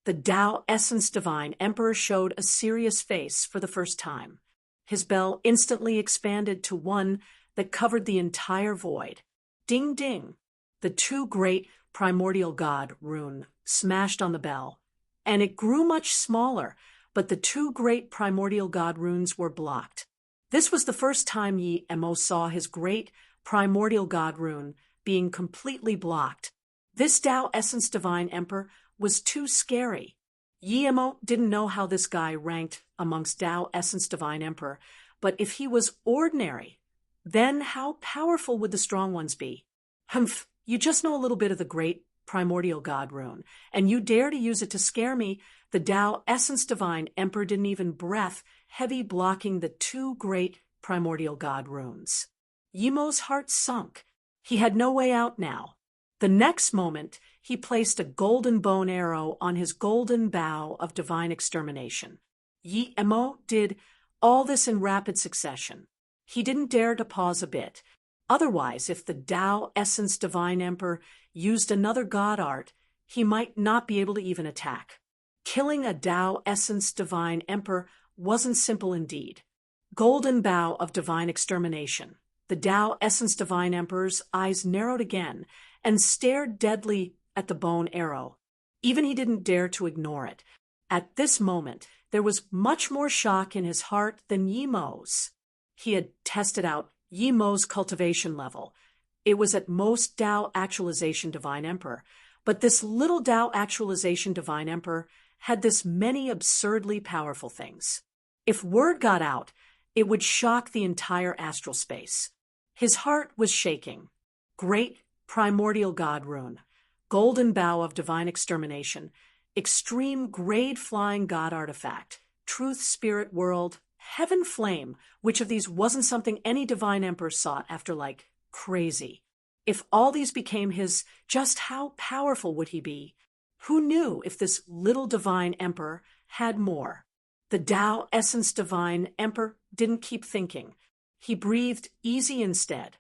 The Tao Essence Divine Emperor showed a serious face for the first time. His bell instantly expanded to one that covered the entire void. Ding ding. The 2 great primordial god rune smashed on the bell, and it grew much smaller, but the 2 great primordial god runes were blocked. This was the first time Yimo saw his great primordial god rune being completely blocked. This Tao Essence Divine Emperor was too scary. Yimo didn't know how this guy ranked amongst Tao Essence Divine Emperor, but if he was ordinary, then how powerful would the strong ones be? Humph, you just know a little bit of the great primordial god rune, and you dare to use it to scare me. The Tao Essence Divine Emperor didn't even breath, heavy blocking the two great primordial god runes. Yimo's heart sunk. He had no way out now. The next moment, he placed a golden bone arrow on his golden bow of divine extermination. Yimo did all this in rapid succession. He didn't dare to pause a bit. Otherwise, if the Tao Essence Divine Emperor used another god art, he might not be able to even attack. Killing a Tao Essence Divine Emperor wasn't simple indeed. Golden bow of divine extermination. The Tao Essence Divine Emperor's eyes narrowed again and stared deadly at the bone arrow. Even he didn't dare to ignore it. At this moment, there was much more shock in his heart than Yimo's. He had tested out Yimo's cultivation level. It was at most Tao Actualization Divine Emperor, but this little Tao Actualization Divine Emperor had this many absurdly powerful things. If word got out, it would shock the entire astral space. His heart was shaking. Great primordial god rune, golden bow of divine extermination, extreme grade flying god artifact, truth spirit world, heaven flame. Which of these wasn't something any divine emperor sought after like crazy? If all these became his, just how powerful would he be? Who knew if this little divine emperor had more? The Tao Essence Divine Emperor didn't keep thinking. He breathed easy instead.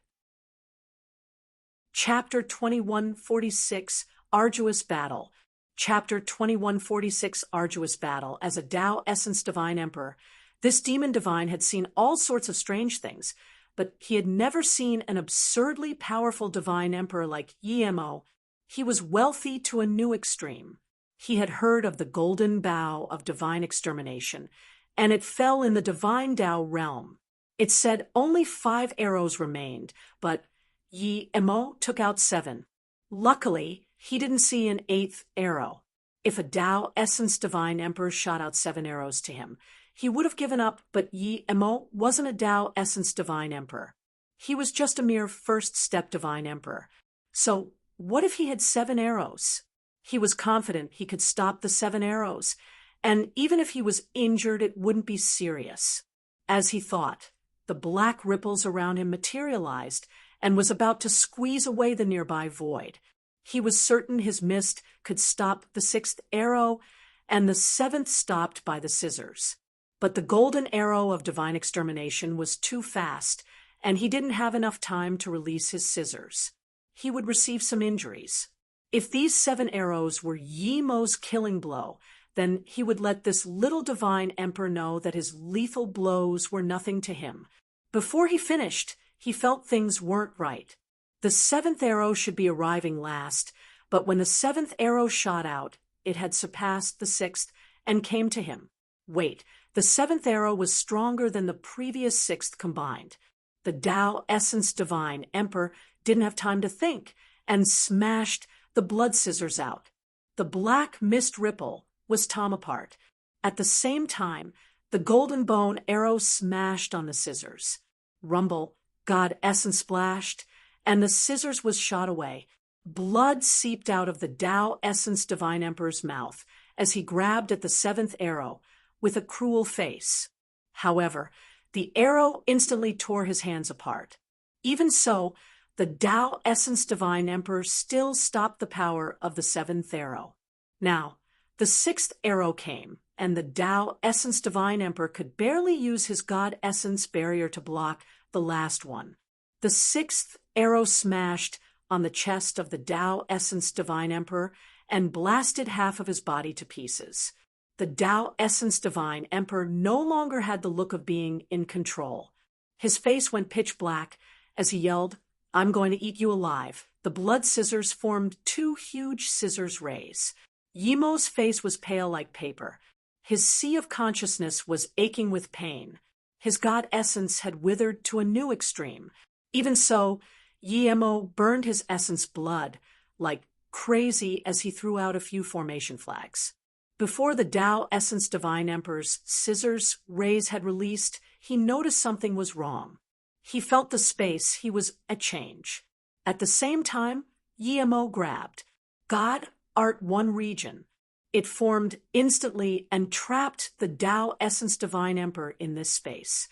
Chapter 2146, Arduous Battle. Chapter 2146, Arduous Battle. As a Tao Essence Divine Emperor, this demon divine had seen all sorts of strange things, but he had never seen an absurdly powerful divine emperor like Yimo. He was wealthy to a new extreme. He had heard of the golden bow of divine extermination, and it fell in the divine Tao realm. It said only 5 arrows remained, but Yimo took out 7. Luckily, he didn't see an 8th arrow. If a Tao Essence Divine Emperor shot out 7 arrows to him, he would have given up, but Yimo wasn't a Tao Essence Divine Emperor. He was just a mere first-step Divine Emperor. So what if he had 7 arrows? He was confident he could stop the 7 arrows, and even if he was injured, it wouldn't be serious. As he thought, the black ripples around him materialized and was about to squeeze away the nearby void. He was certain his mist could stop the 6th arrow, and the 7th stopped by the scissors. But the golden arrow of divine extermination was too fast, and he didn't have enough time to release his scissors. He would receive some injuries. If these 7 arrows were Yimo's killing blow, then he would let this little divine emperor know that his lethal blows were nothing to him. Before he finished, he felt things weren't right. The 7th arrow should be arriving last, but when the 7th arrow shot out, it had surpassed the 6th and came to him. Wait, the 7th arrow was stronger than the previous 6th combined. The Tao Essence Divine Emperor didn't have time to think and smashed the blood scissors out. The black mist ripple was torn apart. At the same time, the golden bone arrow smashed on the scissors. Rumble, God Essence splashed, and the scissors was shot away. Blood seeped out of the Tao Essence Divine Emperor's mouth as he grabbed at the 7th arrow with a cruel face. However, the arrow instantly tore his hands apart. Even so, the Tao Essence Divine Emperor still stopped the power of the 7th arrow. Now, the 6th arrow came, and the Tao Essence Divine Emperor could barely use his God Essence barrier to block the last one. The 6th arrow smashed on the chest of the Tao Essence Divine Emperor and blasted half of his body to pieces. The Tao Essence Divine Emperor no longer had the look of being in control. His face went pitch black as he yelled, "I'm going to eat you alive." The blood scissors formed 2 huge scissors rays. Yimo's face was pale like paper. His sea of consciousness was aching with pain. His God essence had withered to a new extreme. Even so, Yimo burned his essence blood like crazy as he threw out a few formation flags. Before the Tao Essence Divine Emperor's scissors rays had released, he noticed something was wrong. He felt the space he was at change. At the same time, Yemo grabbed. God, Art One region. It formed instantly and trapped the Tao Essence Divine Emperor in this space.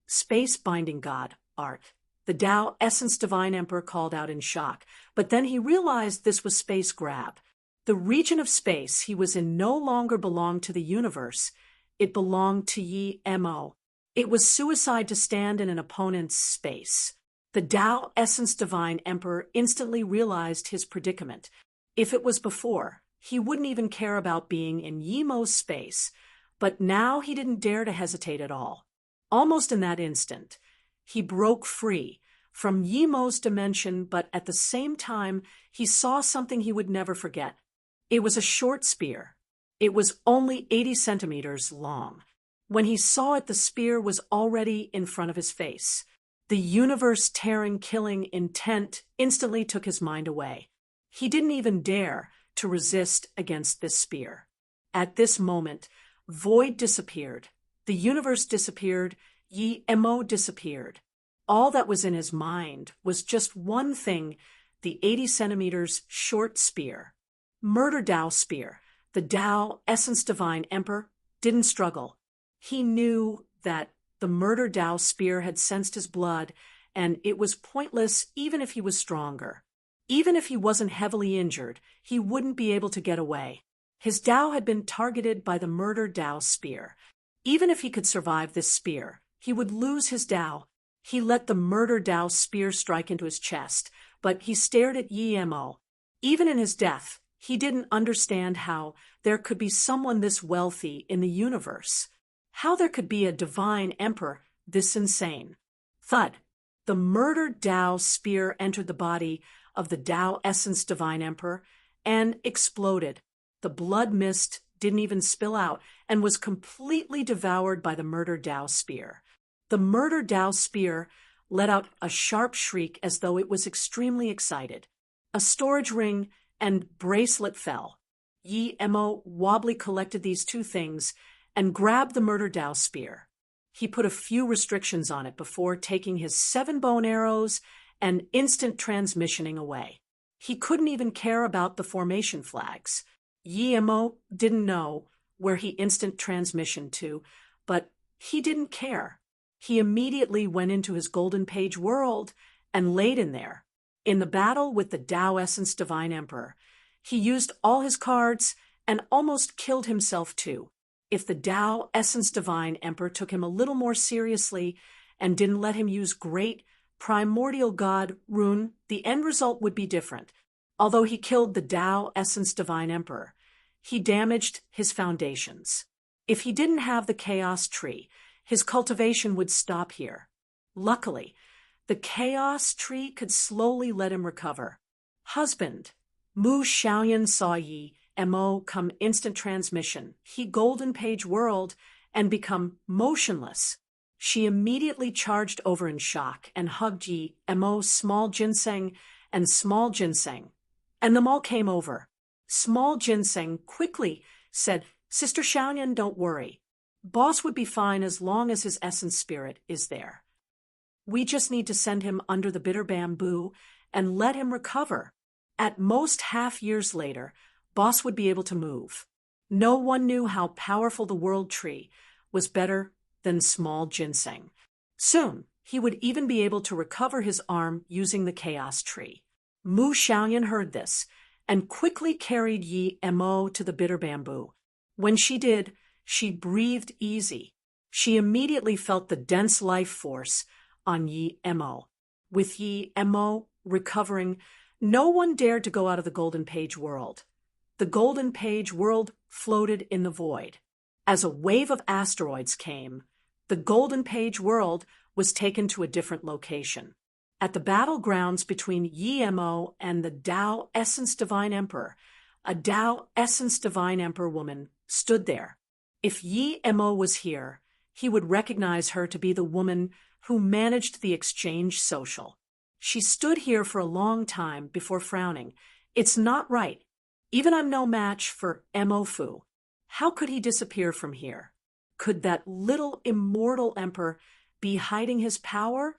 Space binding God, Art. The Tao Essence Divine Emperor called out in shock, but then he realized this was space grab. The region of space he was in no longer belonged to the universe. It belonged to Yemo. It was suicide to stand in an opponent's space. The Tao Essence Divine Emperor instantly realized his predicament. If it was before, he wouldn't even care about being in Yemo's space, but now he didn't dare to hesitate at all. Almost in that instant, he broke free from Yemo's dimension, but at the same time, he saw something he would never forget. It was a short spear. It was only 80 centimeters long. When he saw it, the spear was already in front of his face. The universe-tearing, killing intent instantly took his mind away. He didn't even dare to resist against this spear. At this moment, void disappeared. The universe disappeared. Yemo disappeared. All that was in his mind was just one thing, the 80 centimeters short spear. Murder Tao spear. The Tao Essence Divine Emperor didn't struggle. He knew that the Murder Tao spear had sensed his blood, and it was pointless even if he was stronger. Even if he wasn't heavily injured, he wouldn't be able to get away. His Tao had been targeted by the Murder Tao spear. Even if he could survive this spear, he would lose his Tao. He let the Murder Tao spear strike into his chest, but he stared at Yemo. Even in his death, he didn't understand how there could be someone this wealthy in the universe. How there could be a divine emperor this insane. Thud. The Murder Tao spear entered the body of the Tao Essence Divine Emperor and exploded. The blood mist didn't even spill out and was completely devoured by the Murder Tao spear. The Murder Tao spear let out a sharp shriek as though it was extremely excited. A storage ring and bracelet fell. Yemo wobbly collected these two things and grabbed the Murder Tao spear. He put a few restrictions on it before taking his 7 bone arrows and instant transmissioning away. He couldn't even care about the formation flags. Yemo didn't know where he instant transmissioned to, but he didn't care. He immediately went into his golden page world and laid in there. In the battle with the Tao Essence Divine Emperor, he used all his cards and almost killed himself too. If the Tao Essence Divine Emperor took him a little more seriously and didn't let him use great primordial god rune, the end result would be different. Although he killed the Tao Essence Divine Emperor, he damaged his foundations. If he didn't have the Chaos Tree, his cultivation would stop here. Luckily, the Chaos Tree could slowly let him recover. Husband. Mu Xiaoyan saw Yemo come instant transmission. He golden page world and become motionless. She immediately charged over in shock and hugged Yemo, Small Ginseng, and Small Ginseng. And them all came over. Small Ginseng quickly said, "Sister Xiaoyan, don't worry. Boss would be fine as long as his essence spirit is there. We just need to send him under the bitter bamboo and let him recover. At most half years later, Boss would be able to move." No one knew how powerful the World Tree was better than Small Ginseng. Soon, he would even be able to recover his arm using the Chaos Tree. Mu Xiaoyan heard this and quickly carried Yemo to the bitter bamboo. When she did, she breathed easy. She immediately felt the dense life force on Yemo. With Yemo recovering, no one dared to go out of the Golden Page world. The Golden Page world floated in the void. As a wave of asteroids came, the Golden Page world was taken to a different location. At the battlegrounds between Yemo and the Tao Essence Divine Emperor, a Tao Essence Divine Emperor woman stood there. If Yemo was here, he would recognize her to be the woman who managed the exchange social. She stood here for a long time before frowning. "It's not right. Even I'm no match for Mo Fu." How could he disappear from here? Could that little immortal emperor be hiding his power?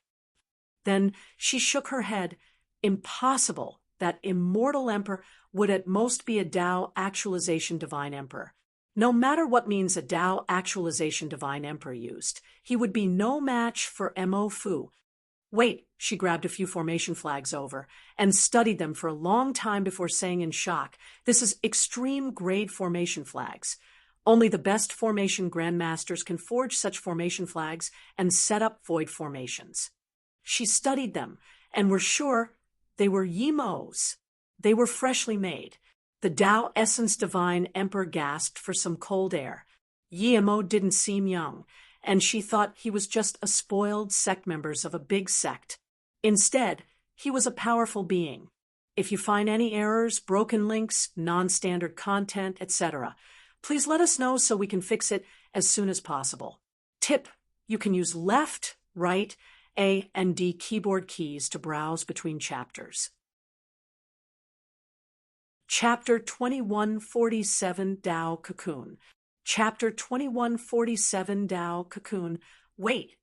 Then she shook her head. Impossible. That immortal emperor would at most be a Tao actualization divine emperor. No matter what means a Tao actualization divine emperor used, he would be no match for Mo Fu. Wait, she grabbed a few formation flags over and studied them for a long time before saying in shock, this is extreme grade formation flags. Only the best formation grandmasters can forge such formation flags and set up void formations. She studied them and were sure they were Yimos. They were freshly made. The Tao Essence Divine Emperor gasped for some cold air. Yimo didn't seem young, and she thought he was just a spoiled sect member of a big sect. Instead, he was a powerful being. If you find any errors, broken links, non-standard content, etc., please let us know so we can fix it as soon as possible. Tip: you can use left, right, A, and D keyboard keys to browse between chapters. Chapter 2147 Tao Cocoon. Chapter 2147 Tao Cocoon. Wait.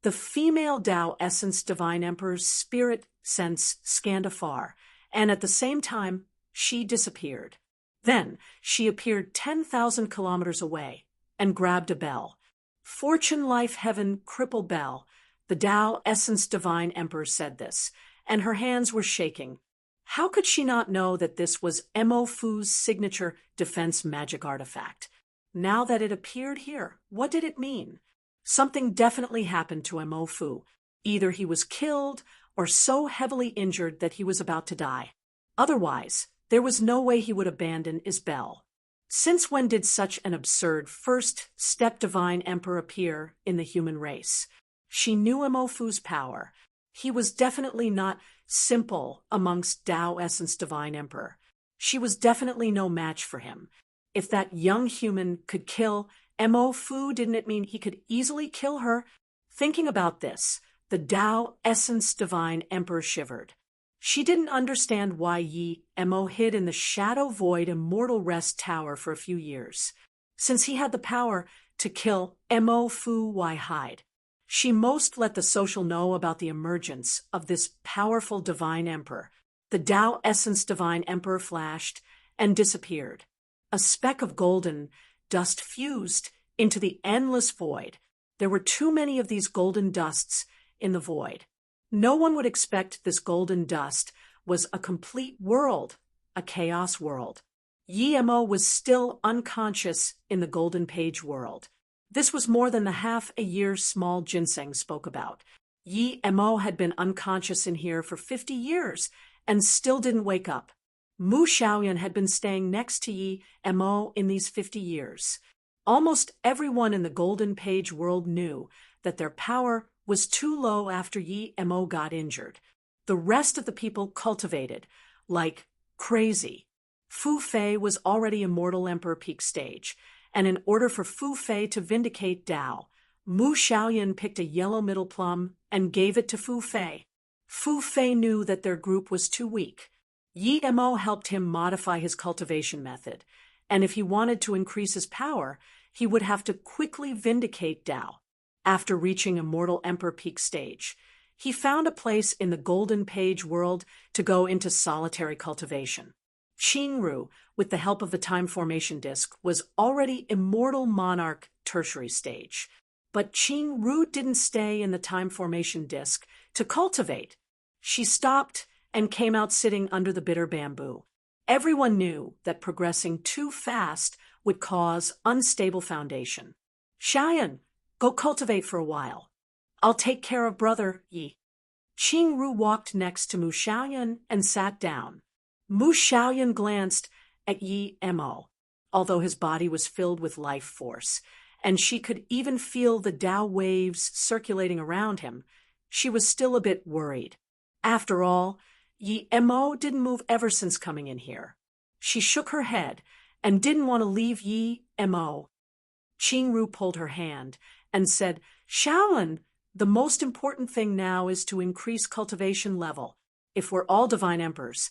The female Tao Essence Divine Emperor's spirit sense scanned afar, and at the same time, she disappeared. Then she appeared 10,000 kilometers away and grabbed a bell. Fortune, life, heaven, cripple bell. The Tao Essence Divine Emperor said this, and her hands were shaking. How could she not know that this was Mo Fu's signature defense magic artifact? Now that it appeared here, what did it mean? Something definitely happened to Mo Fu. Either he was killed or so heavily injured that he was about to die. Otherwise, there was no way he would abandon his bell. Since when did such an absurd first-step divine emperor appear in the human race? She knew Mo Fu's power. He was definitely not simple amongst Tao Essence Divine Emperor. She was definitely no match for him. If that young human could kill Mo Fu, didn't it mean he could easily kill her? Thinking about this, the Tao Essence Divine Emperor shivered. She didn't understand why Mo hid in the Shadow Void Immortal Rest Tower for a few years. Since he had the power to kill Mo Fu, why hide? She most let the social know about the emergence of this powerful divine emperor. The Tao Essence Divine Emperor flashed and disappeared. A speck of golden dust fused into the endless void. There were too many of these golden dusts in the void. No one would expect this golden dust was a complete world, a chaos world. Mo was still unconscious in the golden page world. This was more than the half-a-year small ginseng spoke about. Mo had been unconscious in here for 50 years and still didn't wake up. Mu Xiaoyan had been staying next to Mo in these 50 years. Almost everyone in the golden page world knew that their power was too low after Mo got injured. The rest of the people cultivated like crazy. Fu Fei was already Immortal Emperor peak stage, and in order for Fu Fei to vindicate Tao, Mu Xiaoyan picked a yellow middle plum and gave it to Fu Fei. Fu Fei knew that their group was too weak. Mo helped him modify his cultivation method, and if he wanted to increase his power, he would have to quickly vindicate Tao. After reaching Immortal Emperor peak stage, he found a place in the Golden Page world to go into solitary cultivation. Qingru, with the help of the Time Formation Disc, was already Immortal Monarch tertiary stage. But Qingru didn't stay in the Time Formation Disc to cultivate. She stopped and came out sitting under the bitter bamboo. Everyone knew that progressing too fast would cause unstable foundation. Xiaoyan, go cultivate for a while. I'll take care of brother Yi. Qingru walked next to Mu Xiaoyan and sat down. Mu Xiaoyan glanced at Mo, although his body was filled with life force, and she could even feel the Tao waves circulating around him. She was still a bit worried. After all, Mo didn't move ever since coming in here. She shook her head and didn't want to leave Mo. Qingru pulled her hand and said, Xiaoyan, the most important thing now is to increase cultivation level. If we're all divine emperors,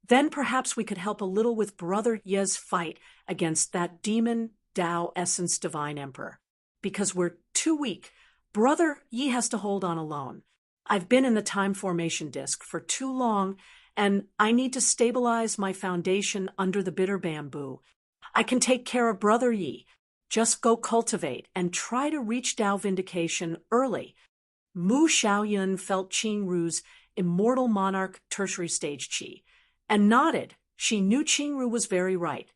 then perhaps we could help a little with Brother Ye's fight against that demon Tao Essence Divine Emperor. Because we're too weak, Brother Yi has to hold on alone. I've been in the time formation disk for too long, and I need to stabilize my foundation under the bitter bamboo. I can take care of Brother Yi. Just go cultivate and try to reach Tao vindication early. Mu Xiaoyun felt Qing Ru's immortal monarch tertiary stage qi, and nodded. She knew Qing Ru was very right.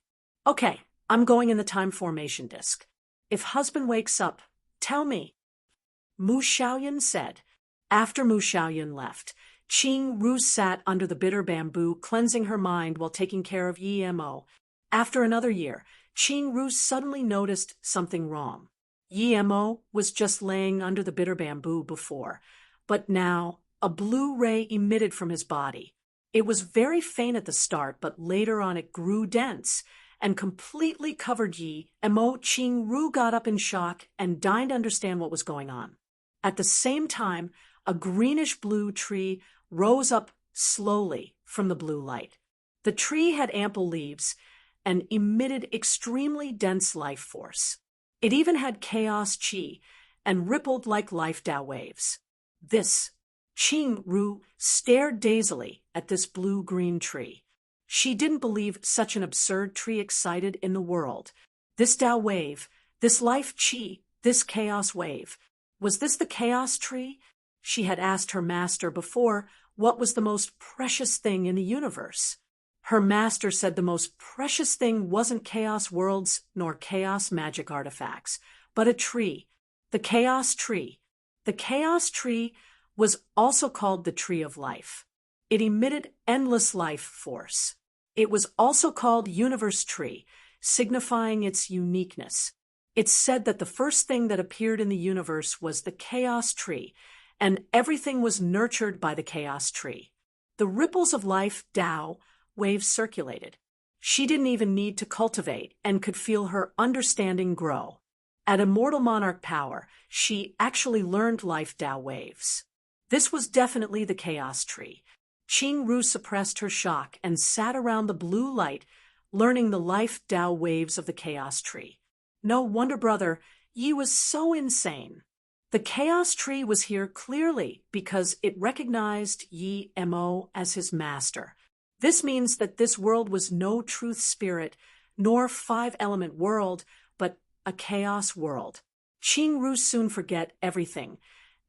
Okay, I'm going in the time formation disk. If husband wakes up, tell me. Mu Xiaoyun said. After Mu Xiaoyun left, Qing Ru sat under the bitter bamboo, cleansing her mind while taking care of Yi Mo. After another year, Qing Ru suddenly noticed something wrong. Yi Mo was just laying under the bitter bamboo before, but now a blue ray emitted from his body. It was very faint at the start, but later on it grew dense and completely covered Yi Mo. Qing Ru got up in shock and dying to understand what was going on. At the same time, a greenish-blue tree rose up slowly from the blue light. The tree had ample leaves and emitted extremely dense life force. It even had chaos qi and rippled like life Tao waves. Qing Ru stared dazedly at this blue-green tree. She didn't believe such an absurd tree existed in the world. This Tao wave, this life qi, this chaos wave. Was this the chaos tree? She had asked her master before what was the most precious thing in the universe. Her master said the most precious thing wasn't chaos worlds nor chaos magic artifacts, but a tree, the chaos tree. The chaos tree was also called the tree of life. It emitted endless life force. It was also called universe tree, signifying its uniqueness. It's said that the first thing that appeared in the universe was the chaos tree, and everything was nurtured by the chaos tree. The ripples of life, Tao, waves circulated. She didn't even need to cultivate and could feel her understanding grow. At Immortal Monarch Power, she actually learned life Tao waves. This was definitely the chaos tree. Qing Ru suppressed her shock and sat around the blue light, learning the life Tao waves of the chaos tree. No wonder Brother Yi was so insane. The chaos tree was here clearly because it recognized Yi Mo as his master. This means that this world was no truth spirit, nor five-element world, but a chaos world. Qing Ru soon forget everything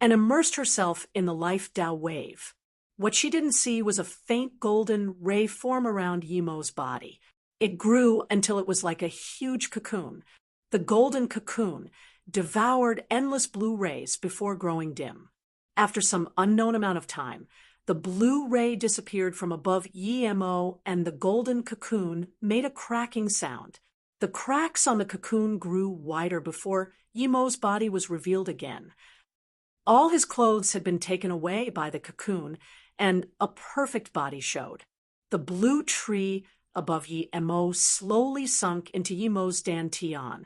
and immersed herself in the life Tao wave. What she didn't see was a faint golden ray form around Yi Mo's body. It grew until it was like a huge cocoon. The golden cocoon devoured endless blue rays before growing dim. After some unknown amount of time, the blue ray disappeared from above Yi Mo, and the golden cocoon made a cracking sound. The cracks on the cocoon grew wider before Yi Mo's body was revealed again. All his clothes had been taken away by the cocoon, and a perfect body showed. The blue tree above Yi Mo slowly sunk into Yi Mo's dantian,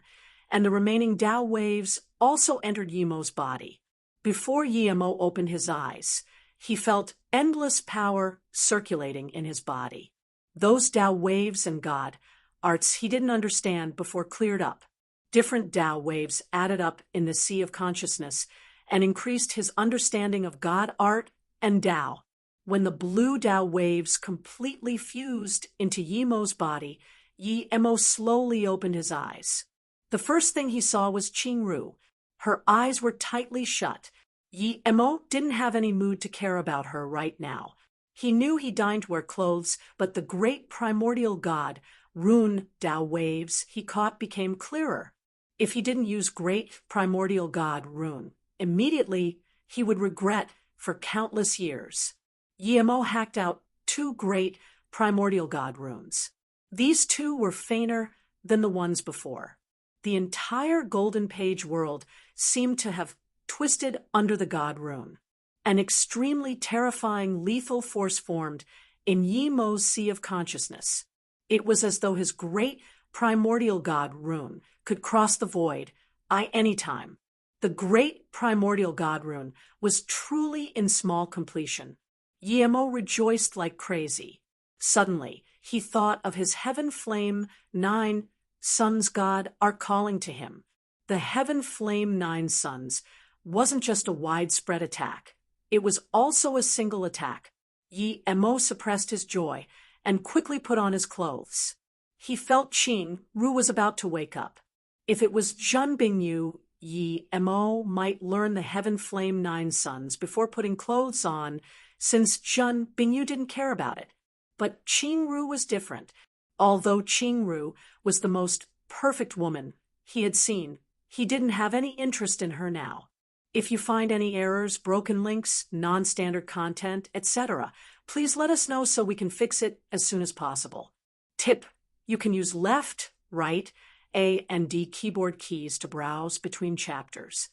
and the remaining Tao waves also entered Yi Mo's body. Before Yi Mo opened his eyes, he felt endless power circulating in his body. Those Tao waves and God arts he didn't understand before cleared up. Different Tao waves added up in the sea of consciousness and increased his understanding of God art and Tao. When the blue Tao waves completely fused into Yi Mo's body, Yi Mo slowly opened his eyes. The first thing he saw was Qing Ru. Her eyes were tightly shut. Yi Mo didn't have any mood to care about her right now. He knew he deigned wear clothes, but the great primordial god, rune Tao waves he caught became clearer. If he didn't use great primordial god rune, immediately he would regret for countless years. Yi Mo hacked out 2 great primordial god runes. These 2 were fainter than the ones before. The entire Golden Page world seemed to have twisted under the god rune. An extremely terrifying lethal force formed in Yi Mo's sea of consciousness. It was as though his great primordial god rune could cross the void anytime. The great primordial god rune was truly in small completion. Yi Mo rejoiced like crazy. Suddenly, he thought of his heaven flame 9 Suns God are calling to him. The heaven flame 9 suns wasn't just a widespread attack. It was also a single attack. Yi Mo suppressed his joy and quickly put on his clothes. He felt Qing Ru was about to wake up. If it was Zhen Bingyu, Yi Mo might learn the heaven flame 9 suns before putting clothes on, since Zhen Bingyu didn't care about it. But Qing Ru was different. Although Qing Ru was the most perfect woman he had seen, he didn't have any interest in her now. If you find any errors, broken links, non-standard content, etc., please let us know so we can fix it as soon as possible. Tip: you can use left, right, A and D keyboard keys to browse between chapters.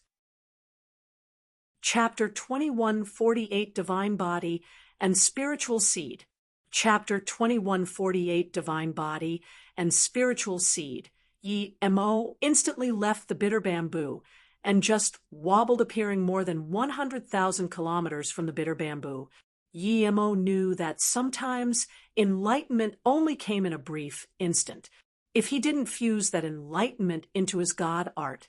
Chapter 2148 Divine Body and Spiritual Seed. Chapter 2148 Divine Body and Spiritual Seed. Yi Mo instantly left the bitter bamboo and just wobbled, appearing more than 100,000 kilometers from the bitter bamboo. Yi Mo knew that sometimes enlightenment only came in a brief instant. If he didn't fuse that enlightenment into his God art,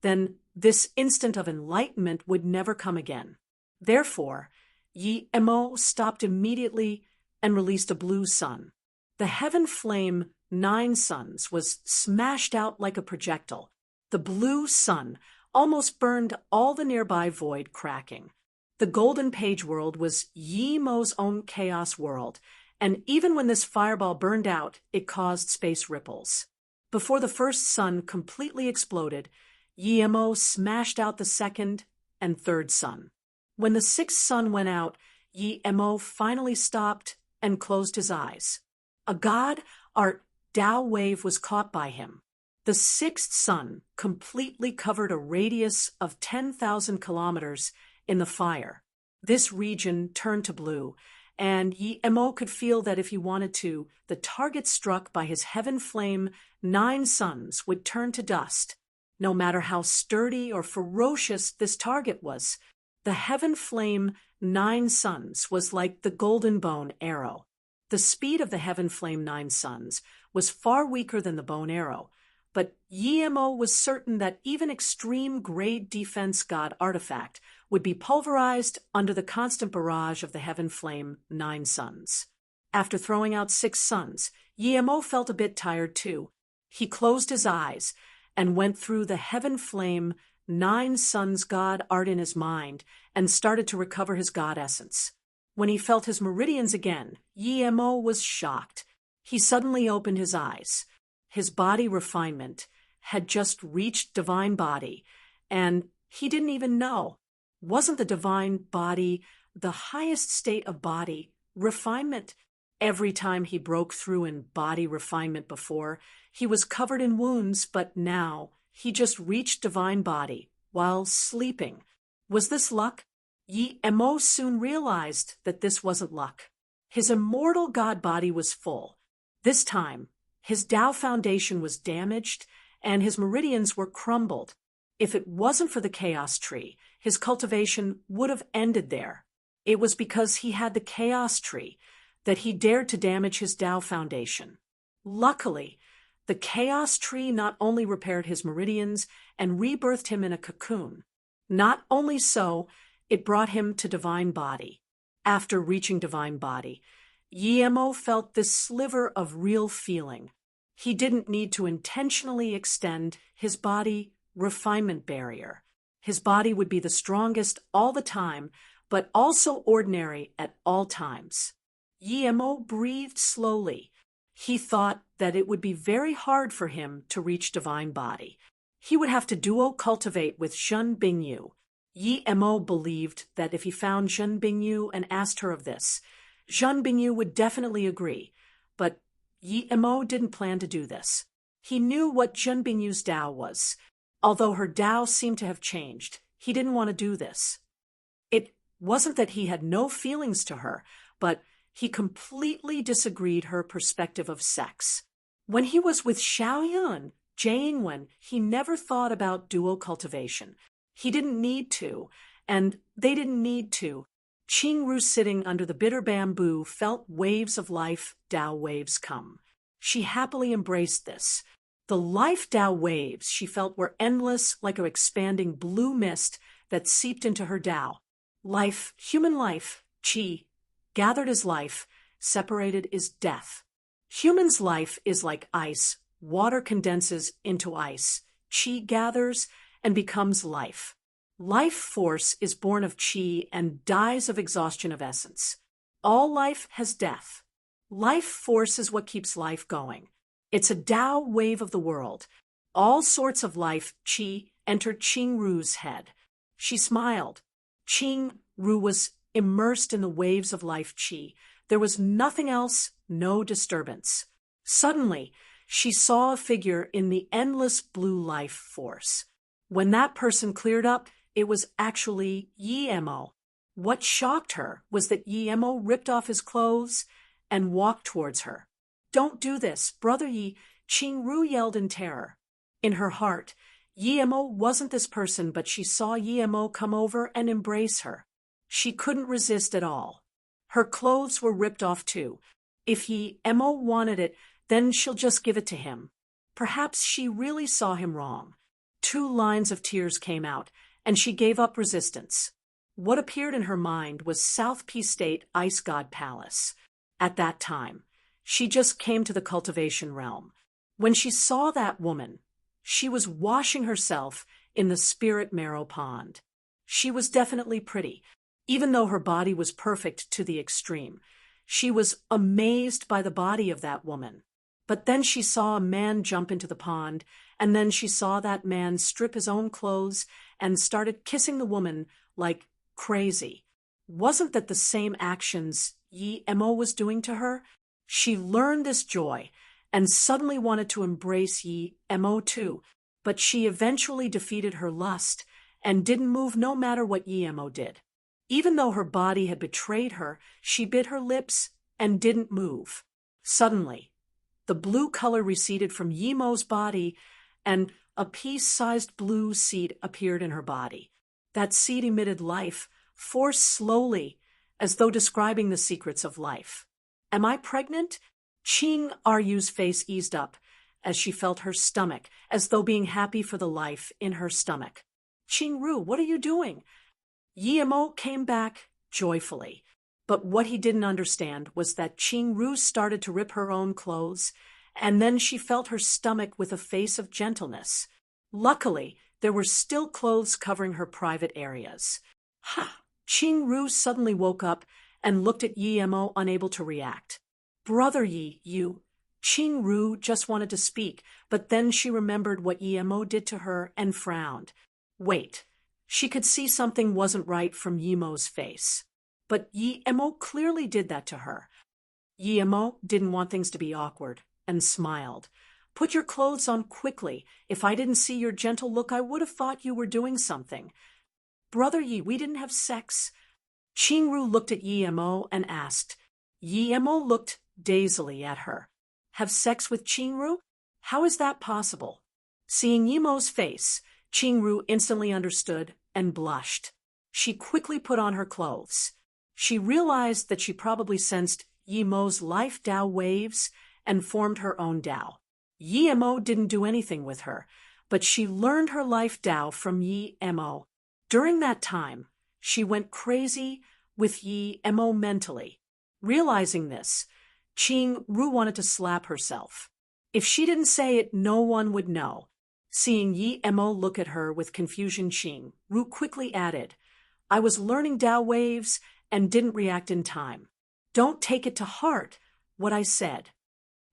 then this instant of enlightenment would never come again. Therefore, Yi Mo stopped immediately and released a blue sun. The heaven flame 9 suns was smashed out like a projectile. The blue sun almost burned all the nearby void, cracking. The golden page world was Yi Mo's own chaos world, and even when this fireball burned out, it caused space ripples. Before the first sun completely exploded, Yi Mo smashed out the second and third sun. When the 6th sun went out, Yi Mo finally stopped and closed his eyes. A God art Tao wave was caught by him. The 6th sun completely covered a radius of 10,000 kilometers in the fire. This region turned to blue, and Yi Mo could feel that if he wanted to, the target struck by his heaven flame 9 suns would turn to dust. No matter how sturdy or ferocious this target was, the heaven flame 9 suns was like the golden bone arrow. The speed of the heaven flame 9 suns was far weaker than the bone arrow, but Yi Mo was certain that even extreme grade defense God artifact would be pulverized under the constant barrage of the heaven flame 9 suns. After throwing out 6 suns, Yi Mo felt a bit tired too. He closed his eyes and went through the heaven flame 9 suns God art in his mind and started to recover his God essence. When he felt his meridians again, Yi Mo was shocked. He suddenly opened his eyes. His body refinement had just reached divine body, and he didn't even know. Wasn't the divine body the highest state of body refinement? Every time he broke through in body refinement before, he was covered in wounds, but now he just reached divine body while sleeping. Was this luck? Yi Mo soon realized that this wasn't luck. His immortal God body was full. This time, his Tao foundation was damaged and his meridians were crumbled. If it wasn't for the chaos tree, his cultivation would have ended there. It was because he had the chaos tree that he dared to damage his Tao foundation. Luckily, the chaos tree not only repaired his meridians and rebirthed him in a cocoon. Not only so, it brought him to divine body. After reaching divine body, Yi Mo felt this sliver of real feeling. He didn't need to intentionally extend his body refinement barrier. His body would be the strongest all the time, but also ordinary at all times. Yi Mo breathed slowly. He thought that it would be very hard for him to reach divine body. He would have to duo cultivate with Zhen Bingyu. Yi Mo believed that if he found Zhen Bingyu and asked her of this, Zhen Bingyu would definitely agree, but Yi Mo didn't plan to do this. He knew what Zhen Bingyu's Tao was. Although her Tao seemed to have changed, he didn't want to do this. It wasn't that he had no feelings to her, but he completely disagreed her perspective of sex. When he was with Xiaoyun, Jingwen, he never thought about dual cultivation. He didn't need to, and they didn't need to. Qingru, sitting under the bitter bamboo, felt waves of life, Tao waves come. She happily embraced this. The life Tao waves she felt were endless, like an expanding blue mist that seeped into her Tao. Life, human life, qi, gathered is life, separated is death. Human's life is like ice. Water condenses into ice. Qi gathers and becomes life. Life force is born of qi and dies of exhaustion of essence. All life has death. Life force is what keeps life going. It's a Tao wave of the world. All sorts of life, qi, entered Qing Ru's head. She smiled. Qing Ru was immersed in the waves of life qi. There was nothing else, no disturbance. Suddenly, she saw a figure in the endless blue life force. When that person cleared up, it was actually Yi Mo. What shocked her was that Yi Mo ripped off his clothes and walked towards her. "Don't do this, Brother Yi," Qing Ru yelled in terror. In her heart, Yi Mo wasn't this person, but she saw Yi Mo come over and embrace her. She couldn't resist at all. Her clothes were ripped off too. If Yi Mo wanted it, then she'll just give it to him. Perhaps she really saw him wrong. 2 lines of tears came out, and she gave up resistance. What appeared in her mind was South Peace State Ice God Palace. At that time, she just came to the cultivation realm. When she saw that woman, she was washing herself in the spirit marrow pond. She was definitely pretty, even though her body was perfect to the extreme. She was amazed by the body of that woman. But then she saw a man jump into the pond, and then she saw that man strip his own clothes and started kissing the woman like crazy. Wasn't that the same actions Yi Mo was doing to her? She learned this joy and suddenly wanted to embrace Yi Mo too, but she eventually defeated her lust and didn't move no matter what Yi Mo did. Even though her body had betrayed her, she bit her lips and didn't move. Suddenly, the blue color receded from Yi Mo's body, and a pea-sized blue seed appeared in her body. That seed emitted life, force slowly, as though describing the secrets of life. "Am I pregnant?" Qing Ru's face eased up as she felt her stomach, as though being happy for the life in her stomach. "Qing Ru, what are you doing?" Yi Mo came back joyfully, but what he didn't understand was that Qing Ru started to rip her own clothes, and then she felt her stomach with a face of gentleness. Luckily, there were still clothes covering her private areas. "Ha!" Qing Ru suddenly woke up and looked at Yi Mo, unable to react. "Brother Yi, you..." Qing Ru just wanted to speak, but then she remembered what Yi Mo did to her and frowned. Wait. She could see something wasn't right from Yi Mo's face. But Yi Mo clearly did that to her. Yi Mo didn't want things to be awkward and smiled. "Put your clothes on quickly. If I didn't see your gentle look, I would have thought you were doing something." "Brother Yi, we didn't have sex." Qing Ru looked at Yi Mo and asked. Yi Mo looked dazedly at her. "Have sex with Qing Ru? How is that possible?" Seeing Yi Mo's face, Qing Ru instantly understood and blushed. She quickly put on her clothes. She realized that she probably sensed Yi Mo's life Tao waves and formed her own Tao. Yi Mo didn't do anything with her, but she learned her life Tao from Yi Mo. During that time, she went crazy with Yi Mo mentally. Realizing this, Qing Ru wanted to slap herself. If she didn't say it, no one would know. Seeing Yi Mo look at her with confusion, Qing Ru quickly added, "I was learning Tao waves and didn't react in time. Don't take it to heart, what I said."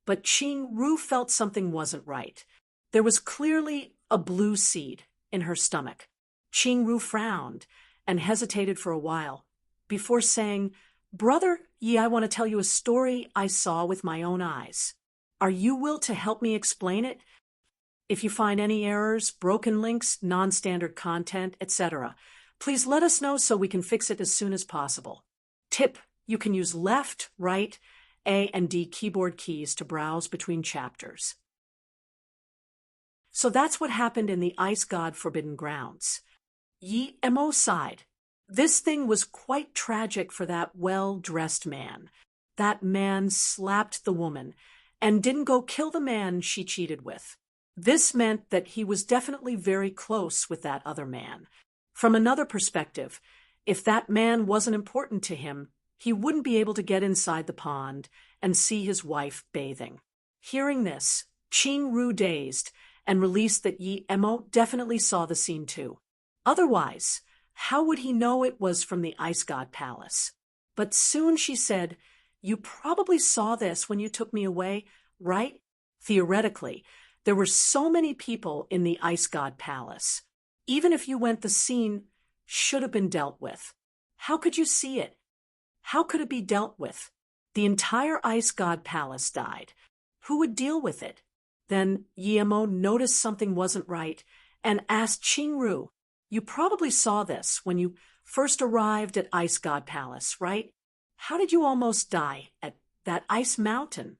But Qing Ru felt something wasn't right. There was clearly a blue seed in her stomach. Qing Ru frowned and hesitated for a while before saying, "Brother Yi, I want to tell you a story I saw with my own eyes. Are you willing to help me explain it? If you find any errors, broken links, non-standard content, etc., please let us know so we can fix it as soon as possible." Tip: you can use left, right, A and D keyboard keys to browse between chapters. So that's what happened in the Ice God Forbidden Grounds. Yi Mo sighed. This thing was quite tragic for that well-dressed man. That man slapped the woman and didn't go kill the man she cheated with. This meant that he was definitely very close with that other man. From another perspective, if that man wasn't important to him, he wouldn't be able to get inside the pond and see his wife bathing. Hearing this, Qing Ru dazed and released that Yi Emo definitely saw the scene too. Otherwise, how would he know it was from the Ice God Palace? But soon she said, "You probably saw this when you took me away, right?" Theoretically, there were so many people in the Ice God Palace. Even if you went, the scene should have been dealt with. How could you see it? How could it be dealt with? The entire Ice God Palace died. Who would deal with it? Then Yiemo noticed something wasn't right and asked Qing Ru, "You probably saw this when you first arrived at Ice God Palace, right? How did you almost die at that ice mountain?"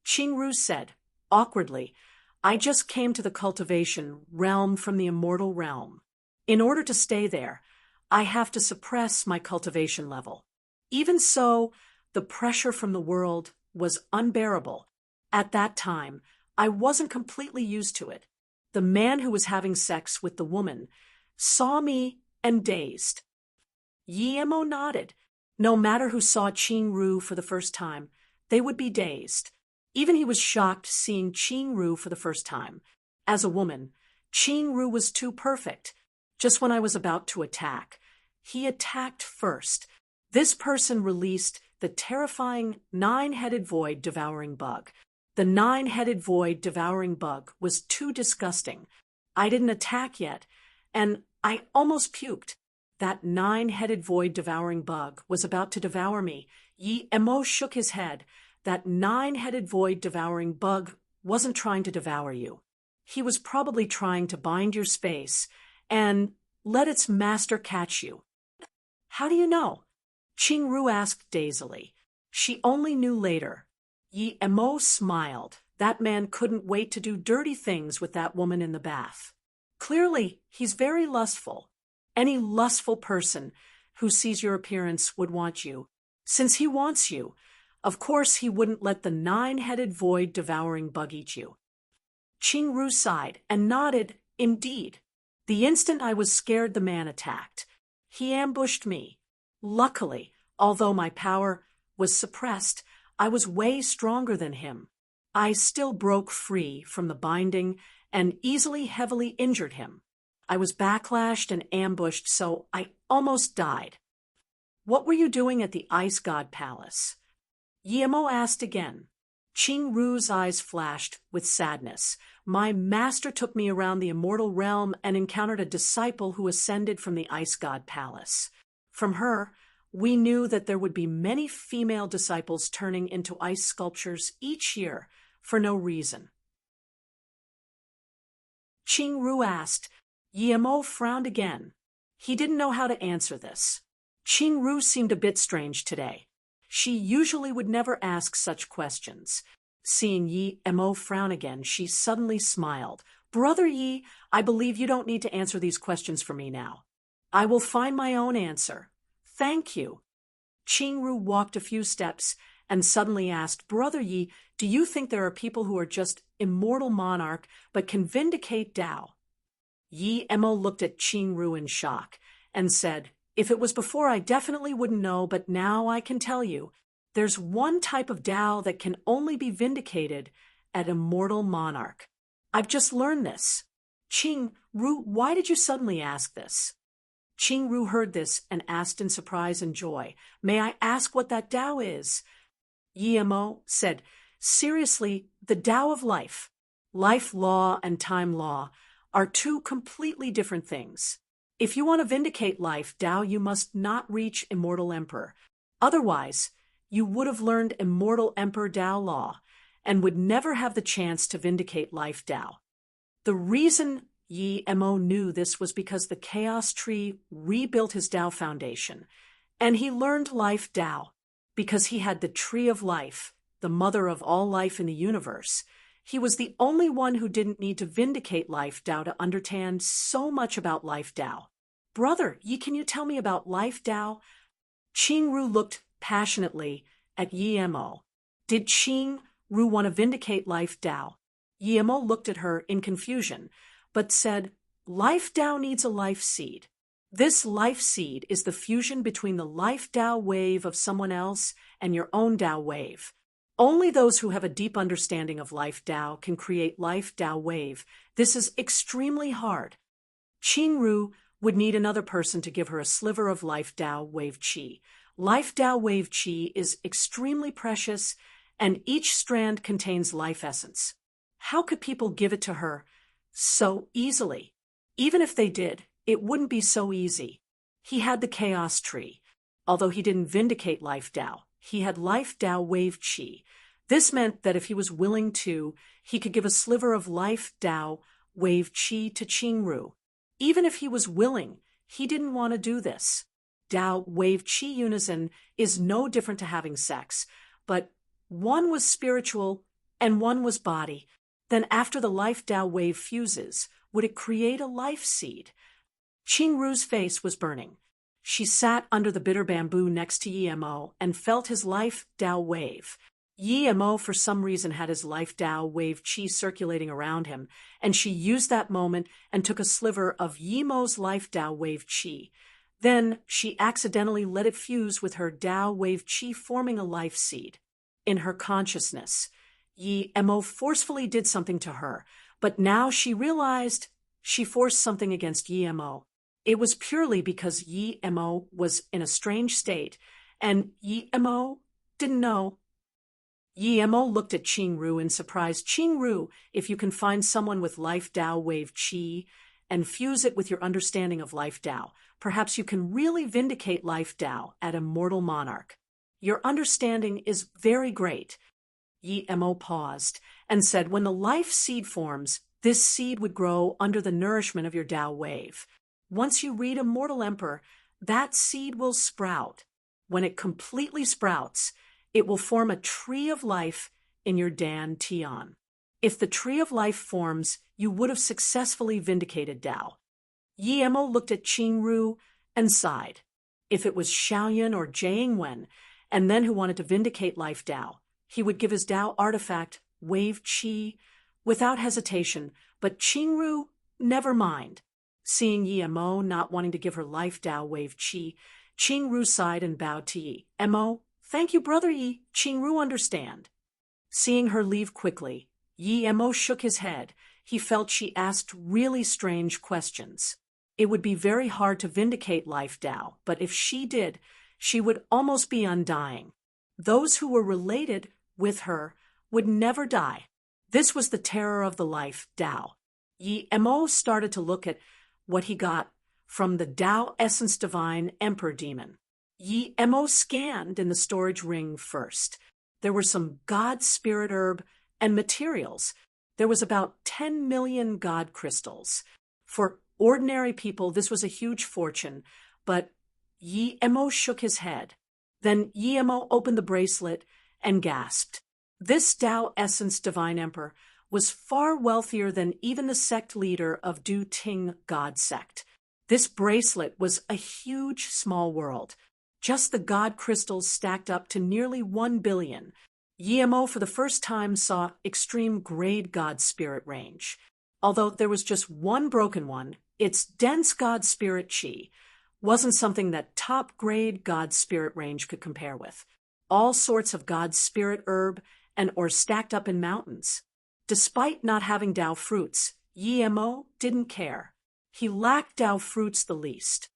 Qing Ru said, awkwardly, "I just came to the cultivation realm from the immortal realm. In order to stay there, I have to suppress my cultivation level. Even so, the pressure from the world was unbearable. At that time, I wasn't completely used to it. The man who was having sex with the woman saw me and dazed." Yiemo nodded. No matter who saw Qing Ru for the first time, they would be dazed. Even he was shocked seeing Qing Ru for the first time. As a woman, Qing Ru was too perfect. Just when I was about to attack, he attacked first. This person released the terrifying nine-headed void devouring bug. The nine-headed void devouring bug was too disgusting. I didn't attack yet, and I almost puked. That nine-headed void devouring bug was about to devour me. Yi Emo shook his head. That nine-headed void devouring bug wasn't trying to devour you. He was probably trying to bind your space and let its master catch you. How do you know? Qing Ru asked dazedly. She only knew later. Yi Emo smiled. That man couldn't wait to do dirty things with that woman in the bath. Clearly, he's very lustful. Any lustful person who sees your appearance would want you. Since he wants you, of course he wouldn't let the nine-headed void devouring bug eat you. Qing Ru sighed and nodded, indeed. The instant I was scared, the man attacked. He ambushed me. Luckily, although my power was suppressed, I was way stronger than him. I still broke free from the binding and easily heavily injured him. I was backlashed and ambushed, so I almost died. What were you doing at the Ice God Palace? Yiemo asked again. Qing Ru's eyes flashed with sadness. My master took me around the immortal realm and encountered a disciple who ascended from the Ice God Palace. From her, we knew that there would be many female disciples turning into ice sculptures each year for no reason. Qing Ru asked. Yiemo frowned again. He didn't know how to answer this. Qing Ru seemed a bit strange today. She usually would never ask such questions. Seeing Yiemo frown again, she suddenly smiled. Brother Yi, I believe you don't need to answer these questions for me now. I will find my own answer. Thank you. Qing Ru walked a few steps and suddenly asked, Brother Yi, do you think there are people who are just immortal monarch but can vindicate Tao? Yiemo looked at Qing Ru in shock and said, If it was before, I definitely wouldn't know, but now I can tell you. There's one type of Tao that can only be vindicated at immortal monarch. I've just learned this. Qing Ru, why did you suddenly ask this? Qing Ru heard this and asked in surprise and joy, May I ask what that Tao is? Yiemo said, Seriously, the Tao of life, life law and time law, are two completely different things. If you want to vindicate life Tao, you must not reach immortal emperor. Otherwise, you would have learned immortal emperor Tao law and would never have the chance to vindicate life Tao. The reason Yiemo knew this was because the Chaos Tree rebuilt his Tao foundation, and he learned life Tao because he had the Tree of Life, the mother of all life in the universe. He was the only one who didn't need to vindicate life Tao to understand so much about life Tao. Brother, can you tell me about life Tao? Qing Ru looked passionately at Yiemo. Did Qing Ru want to vindicate life Tao? Yemo looked at her in confusion, but said, "Life Tao needs a life seed. This life seed is the fusion between the life Tao wave of someone else and your own Tao wave. Only those who have a deep understanding of life Tao can create life Tao wave. This is extremely hard. Qingru would need another person to give her a sliver of life Tao wave qi. Life Tao wave qi is extremely precious, and each strand contains life essence. How could people give it to her so easily? Even if they did, it wouldn't be so easy. He had the chaos tree. Although he didn't vindicate life Tao, he had life Tao wave qi. This meant that if he was willing to, he could give a sliver of life Tao wave qi to Qingru. Even if he was willing, he didn't want to do this. Tao wave qi unison is no different to having sex, but one was spiritual and one was body. Then after the life Tao wave fuses, would it create a life seed? Qingru's face was burning. She sat under the bitter bamboo next to Yemo and felt his life Tao wave. Yemo, for some reason, had his life Tao wave qi circulating around him, and she used that moment and took a sliver of Yemo's life Tao wave qi. Then she accidentally let it fuse with her Tao wave qi, forming a life seed. In her consciousness, Yemo forcefully did something to her, but now she realized she forced something against Yemo. It was purely because Yemo was in a strange state, and Yemo didn't know. Yemo looked at Qingru in surprise. "Qingru, if you can find someone with life Tao wave qi and fuse it with your understanding of life Tao, perhaps you can really vindicate life Tao at Immortal Monarch. Your understanding is very great." Yemo paused and said, "When the life seed forms, this seed would grow under the nourishment of your Tao wave. Once you read Immortal Emperor, that seed will sprout. When it completely sprouts, it will form a tree of life in your Dan Tian. If the tree of life forms, you would have successfully vindicated Tao." Yemo looked at Qingru and sighed. If it was Xiaoyan or Jiangwen, and then who wanted to vindicate life Tao, he would give his Tao artifact, wave qi, without hesitation, but Qingru, never mind. Seeing Yemo not wanting to give her life Tao wave qi, Qingru sighed and bowed to Yemo. "Thank you, Brother Yi. Qingru understand." Seeing her leave quickly, Yemo shook his head. He felt she asked really strange questions. It would be very hard to vindicate life Tao, but if she did, she would almost be undying. Those who were related with her would never die. This was the terror of the life Tao. Yemo started to look at what he got from the Tao Essence Divine Emperor Demon. Yemo scanned in the storage ring first. There were some God Spirit herb and materials. There was about 10 million God crystals. For ordinary people, this was a huge fortune, but Yemo shook his head. Then Yemo opened the bracelet and gasped. This Tao Essence Divine Emperor was far wealthier than even the sect leader of Du Ting God sect. This bracelet was a huge small world. Just the God crystals stacked up to nearly 1 billion. Yemo for the first time saw extreme grade God spirit range. Although there was just one broken one, its dense God spirit chi wasn't something that top grade God spirit range could compare with. All sorts of God spirit herb and or stacked up in mountains. Despite not having Tao fruits, Yemo didn't care. He lacked Tao fruits the least.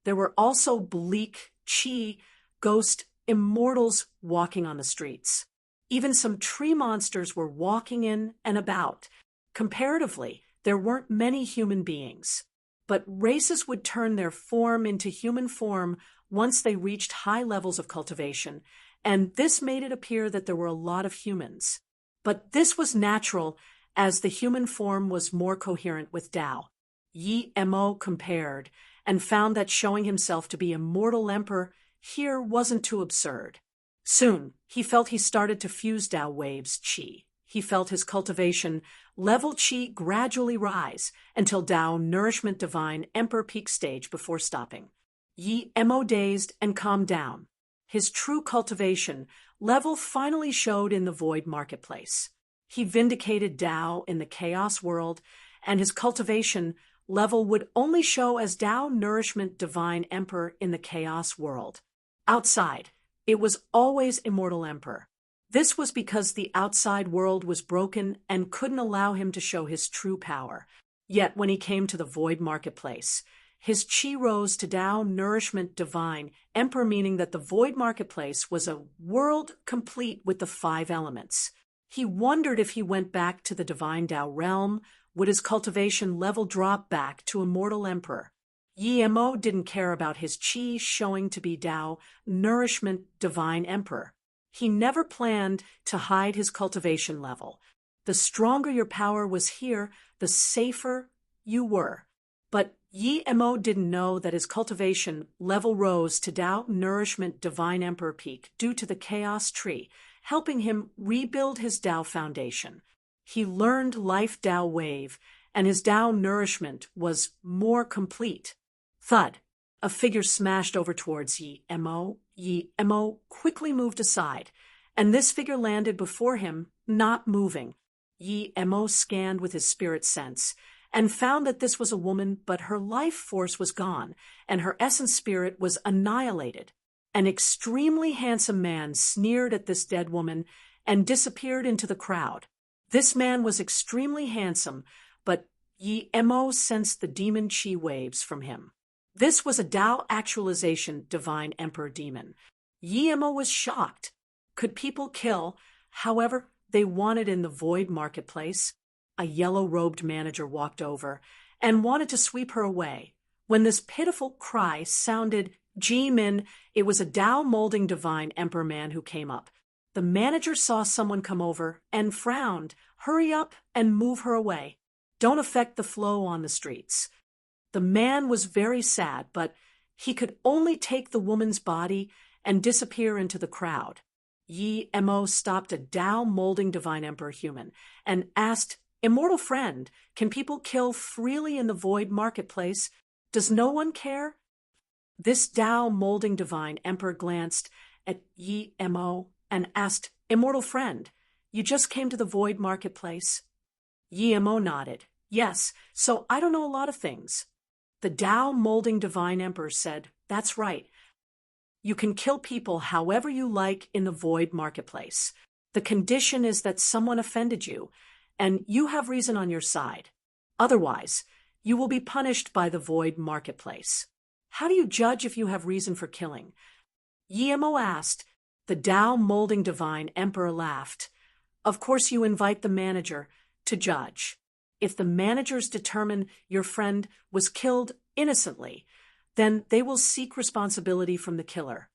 There were also bleak, chi, ghost immortals walking on the streets. Even some tree monsters were walking in and about. Comparatively, there weren't many human beings. But races would turn their form into human form once they reached high levels of cultivation, and this made it appear that there were a lot of humans. But this was natural, as the human form was more coherent with Tao. Yemo compared, and found that showing himself to be Immortal Emperor here wasn't too absurd. Soon, he felt he started to fuse Tao waves qi. He felt his cultivation level qi gradually rise until Tao Nourishment Divine Emperor peak stage before stopping. Yemo dazed and calmed down. His true cultivation level finally showed in the void marketplace. He vindicated Tao in the chaos world, and his cultivation level would only show as Tao Nourishment Divine Emperor in the chaos world. Outside, it was always Immortal Emperor. This was because the outside world was broken and couldn't allow him to show his true power. Yet when he came to the void marketplace, his chi rose to Tao Nourishment Divine Emperor, meaning that the void marketplace was a world complete with the 5 elements. He wondered if he went back to the divine Tao realm, would his cultivation level drop back to Immortal Emperor? Mo didn't care about his chi showing to be Tao Nourishment Divine Emperor. He never planned to hide his cultivation level. The stronger your power was here, the safer you were. But Mo didn't know that his cultivation level rose to Tao Nourishment Divine Emperor peak due to the Chaos Tree, helping him rebuild his Tao foundation. He learned Life Tao Wave, and his Tao Nourishment was more complete. Thud. A figure smashed over towards Mo. Mo quickly moved aside, and this figure landed before him, not moving. Mo scanned with his spirit sense, and found that this was a woman, but her life force was gone, and her essence spirit was annihilated. An extremely handsome man sneered at this dead woman and disappeared into the crowd. This man was extremely handsome, but Mo sensed the demon chi waves from him. This was a Tao Actualization Divine Emperor demon. Mo was shocked. Could people kill however they wanted in the void marketplace? A yellow-robed manager walked over and wanted to sweep her away. When this pitiful cry sounded, Ji-min, it was a Tao Molding Divine Emperor man who came up. The manager saw someone come over and frowned. Hurry up and move her away. Don't affect the flow on the streets. The man was very sad, but he could only take the woman's body and disappear into the crowd. Mo stopped a Tao Molding Divine Emperor human and asked, Immortal friend, can people kill freely in the void marketplace? Does no one care? This Tao Molding Divine Emperor glanced at Mo and asked, Immortal friend, you just came to the void marketplace? Mo nodded. Yes, so I don't know a lot of things. The Tao Molding Divine Emperor said, that's right. You can kill people however you like in the void marketplace. The condition is that someone offended you, and you have reason on your side. Otherwise, you will be punished by the void marketplace. How do you judge if you have reason for killing? Mo asked. The Tao Molding Divine Emperor laughed. Of course you invite the manager to judge. If the managers determine your friend was killed innocently, then they will seek responsibility from the killer.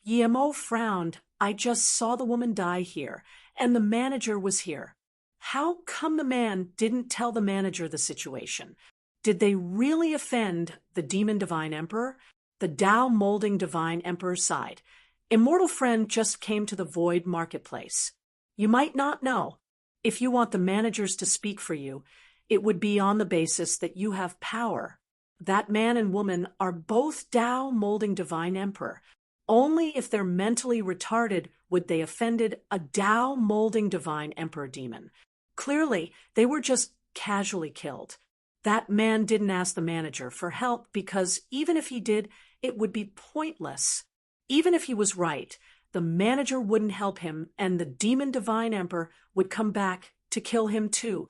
Mo frowned. I just saw the woman die here, and the manager was here. How come the man didn't tell the manager the situation? Did they really offend the Demon Divine Emperor? The Tao Molding Divine Emperor sighed. Immortal friend just came to the void marketplace. You might not know. If you want the managers to speak for you, it would be on the basis that you have power. That man and woman are both Tao Molding Divine Emperor. Only if they're mentally retarded would they offended a Tao Molding Divine Emperor demon. Clearly, they were just casually killed. That man didn't ask the manager for help because even if he did, it would be pointless. Even if he was right, the manager wouldn't help him and the Demon Divine Emperor would come back to kill him too.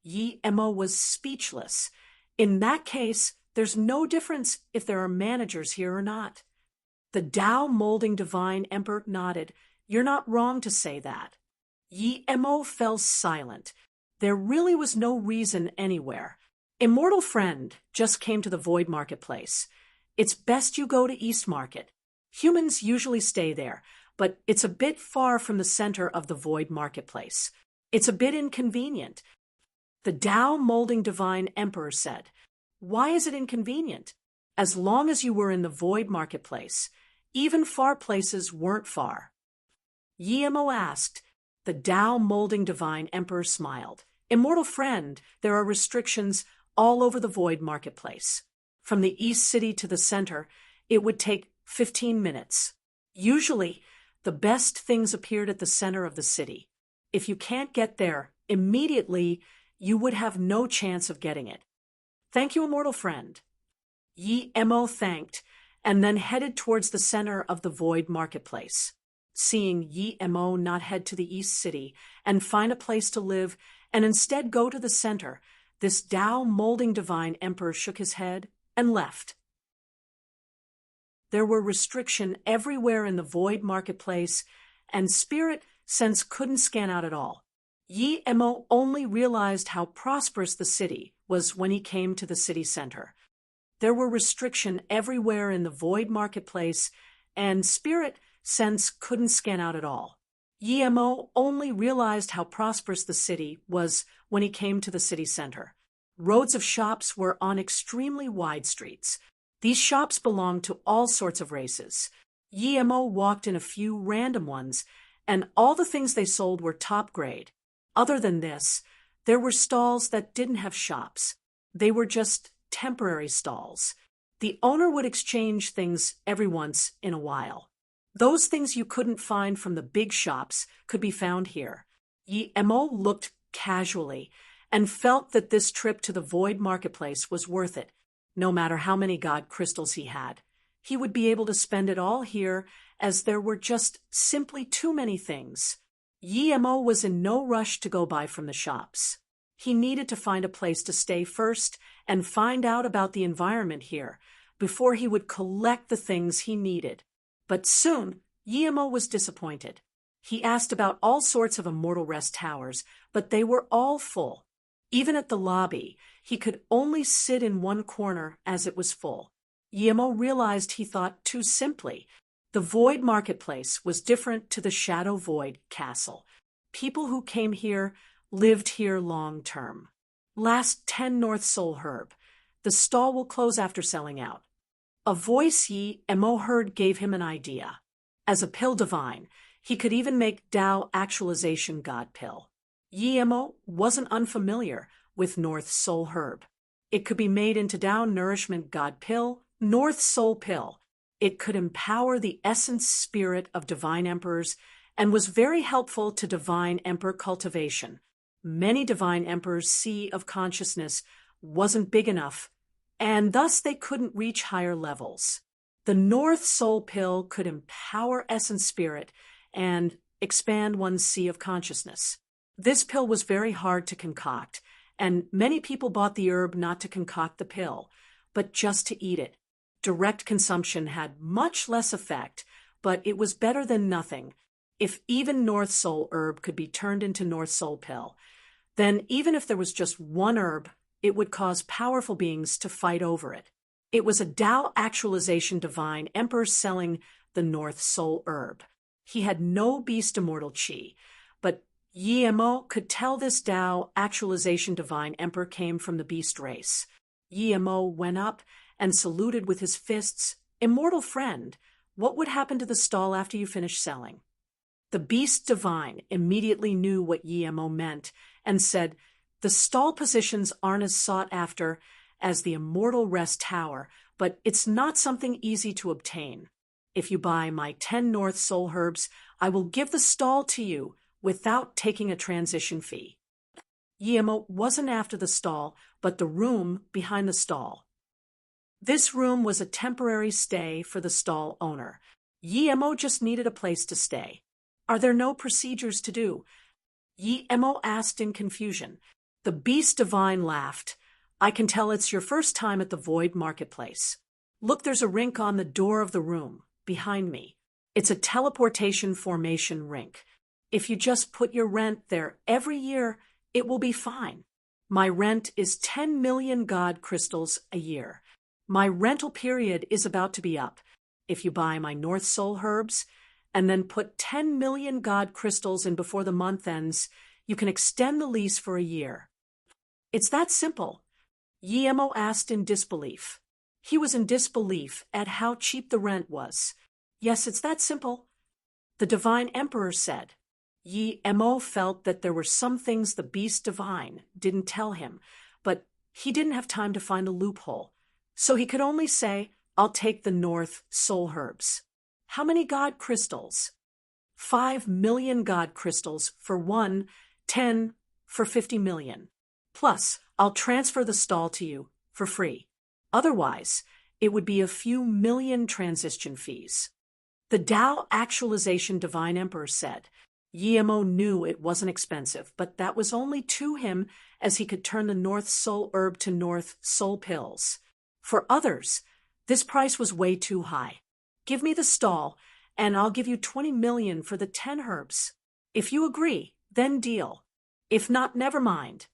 Mo was speechless. In that case, there's no difference if there are managers here or not. The Tao Molding Divine Emperor nodded. You're not wrong to say that. Mo fell silent. There really was no reason anywhere. Immortal friend just came to the void marketplace. It's best you go to East Market. Humans usually stay there, but it's a bit far from the center of the void marketplace. It's a bit inconvenient. The Tao Molding Divine Emperor said, Why is it inconvenient? As long as you were in the void marketplace, even far places weren't far. Mo asked. The Tao Molding Divine Emperor smiled. Immortal friend, there are restrictions all over the void marketplace. From the east city to the center, it would take 15 minutes. Usually, the best things appeared at the center of the city. If you can't get there immediately, you would have no chance of getting it. Thank you, immortal friend. Yi Mo thanked, and then headed towards the center of the void marketplace. Seeing Yi Mo not head to the East City and find a place to live, and instead go to the center, this Tao molding divine emperor shook his head and left. There were restrictions everywhere in the void marketplace, and spirit sense couldn't scan out at all. Yi Mo only realized how prosperous the city was when he came to the city center. There were restrictions everywhere in the void marketplace, and spirit sense couldn't scan out at all. Yi Mo only realized how prosperous the city was when he came to the city center. Roads of shops were on extremely wide streets. These shops belonged to all sorts of races. Yi Mo walked in a few random ones, and all the things they sold were top grade. Other than this, there were stalls that didn't have shops. They were just temporary stalls. The owner would exchange things every once in a while. Those things you couldn't find from the big shops could be found here. Yi Mo looked casually and felt that this trip to the void marketplace was worth it. No matter how many god crystals he had, he would be able to spend it all here, as there were just simply too many things. Yi Mo was in no rush to go buy from the shops. He needed to find a place to stay first and find out about the environment here before he would collect the things he needed. But soon, Yi Mo was disappointed. He asked about all sorts of immortal rest towers, but they were all full. Even at the lobby, he could only sit in one corner as it was full. Yi Mo realized he thought too simply. The void marketplace was different to the shadow void castle. People who came here lived here long term. Last 10 North Soul Herb. The stall will close after selling out. A voice Yi Mo heard gave him an idea. As a pill divine, he could even make Tao actualization god pill. Yi Mo wasn't unfamiliar with North Soul Herb. It could be made into Tao nourishment god pill, North Soul pill. It could empower the essence spirit of divine emperors and was very helpful to divine emperor cultivation. Many divine emperors' sea of consciousness wasn't big enough, and thus they couldn't reach higher levels. The North Soul pill could empower essence spirit and expand one's sea of consciousness. This pill was very hard to concoct, and many people bought the herb not to concoct the pill, but just to eat it. Direct consumption had much less effect, but it was better than nothing. If even North Soul herb could be turned into North Soul pill, then even if there was just one herb, it would cause powerful beings to fight over it. It was a Tao actualization divine emperor selling the North Soul herb. He had no beast immortal chi, but Yi Mo could tell this Tao actualization divine emperor came from the beast race. Yi Mo went up and saluted with his fists. Immortal friend, what would happen to the stall after you finish selling? The beast divine immediately knew what Yi Mo meant and said, the stall positions aren't as sought after as the immortal rest tower, but it's not something easy to obtain. If you buy my 10 North Soul Herbs, I will give the stall to you without taking a transition fee. Yi Mo wasn't after the stall, but the room behind the stall. This room was a temporary stay for the stall owner. Yi Mo just needed a place to stay. Are there no procedures to do? Yi Mo asked in confusion. The beast divine laughed. I can tell it's your first time at the void marketplace. Look, there's a rink on the door of the room, behind me. It's a teleportation formation rink. If you just put your rent there every year, it will be fine. My rent is 10 million god crystals a year. My rental period is about to be up. If you buy my North Soul Herbs and then put 10 million god crystals in before the month ends, you can extend the lease for a year. It's that simple. Yi Mo asked in disbelief. He was in disbelief at how cheap the rent was. Yes, it's that simple. The divine emperor said. Yi Mo felt that there were some things the beast divine didn't tell him, but he didn't have time to find a loophole. So he could only say, I'll take the North Soul Herbs. How many god crystals? 5 million God crystals for 1, 10 for 50 million. Plus, I'll transfer the stall to you for free. Otherwise, it would be a few million transition fees. The Tao Actualization Divine Emperor said. Yemo knew it wasn't expensive, but that was only to him, as he could turn the North Soul herb to North Soul pills. For others, this price was way too high. Give me the stall, and I'll give you 20 million for the 10 herbs. If you agree, then deal. If not, never mind.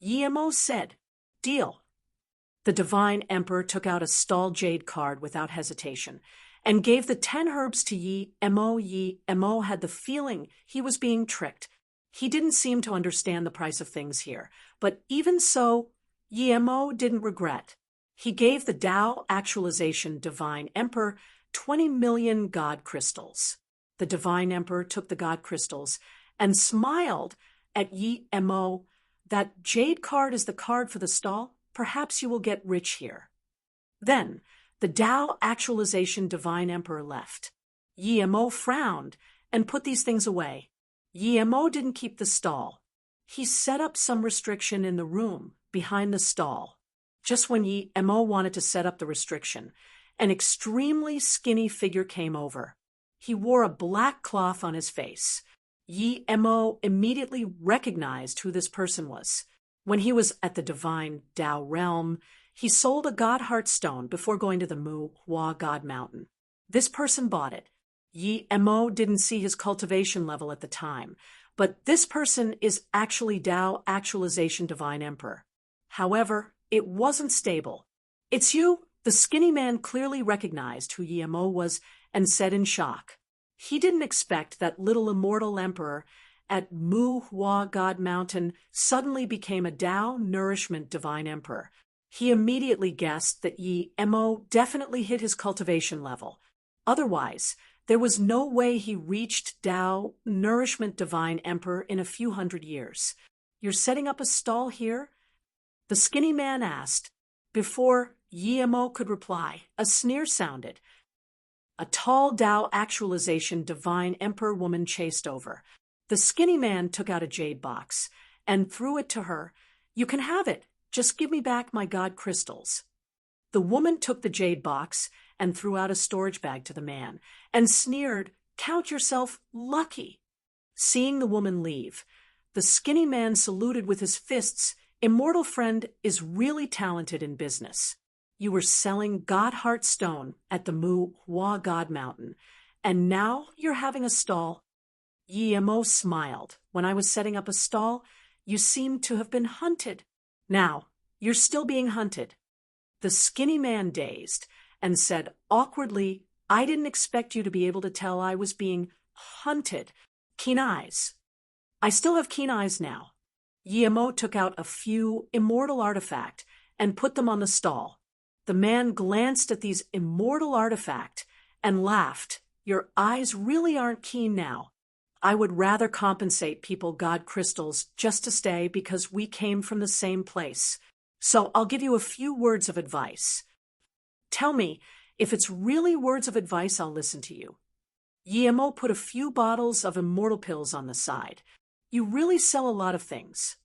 Yemo said, deal. The Divine Emperor took out a stall jade card without hesitation and gave the 10 herbs to Yemo. Yemo had the feeling he was being tricked. He didn't seem to understand the price of things here, but even so, Yemo didn't regret. He gave the Tao Actualization Divine Emperor 20 million God crystals. The Divine Emperor took the God crystals and smiled at Yemo. That jade card is the card for the stall. Perhaps you will get rich here. Then, the Tao Actualization Divine Emperor left. Yemo frowned and put these things away. Yemo didn't keep the stall. He set up some restriction in the room behind the stall. Just when Yemo wanted to set up the restriction, an extremely skinny figure came over. He wore a black cloth on his face. Yemo immediately recognized who this person was. When he was at the Divine Tao realm, he sold a God Heart Stone before going to the Mu Hua God Mountain. This person bought it. Yemo didn't see his cultivation level at the time, but this person is actually Tao Actualization Divine Emperor. However, it wasn't stable. It's you? The skinny man clearly recognized who Yemo was and said in shock. He didn't expect that little immortal emperor at Mu Hua God Mountain suddenly became a Tao Nourishment Divine Emperor. He immediately guessed that Yemo definitely hit his cultivation level. Otherwise, there was no way he reached Tao Nourishment Divine Emperor in a few hundred years. You're setting up a stall here? The skinny man asked. Before Yemo could reply, a sneer sounded. A tall Tao Actualization Divine Emperor woman chased over. The skinny man took out a jade box and threw it to her. You can have it. Just give me back my God crystals. The woman took the jade box and threw out a storage bag to the man and sneered, Count yourself lucky. Seeing the woman leave, the skinny man saluted with his fists. Immortal friend is really talented in business. You were selling God Heart Stone at the Mu Hua God Mountain, and now you're having a stall. Yemo smiled. When I was setting up a stall, you seemed to have been hunted. Now, you're still being hunted. The skinny man dazed and said awkwardly, I didn't expect you to be able to tell I was being hunted. Keen eyes. I still have keen eyes now. Yemo took out a few immortal artifact and put them on the stall. The man glanced at these immortal artifact and laughed. Your eyes really aren't keen now. I would rather compensate people God crystals just to stay because we came from the same place. So I'll give you a few words of advice. Tell me, if it's really words of advice, I'll listen to you. Yemo put a few bottles of immortal pills on the side. You really sell a lot of things.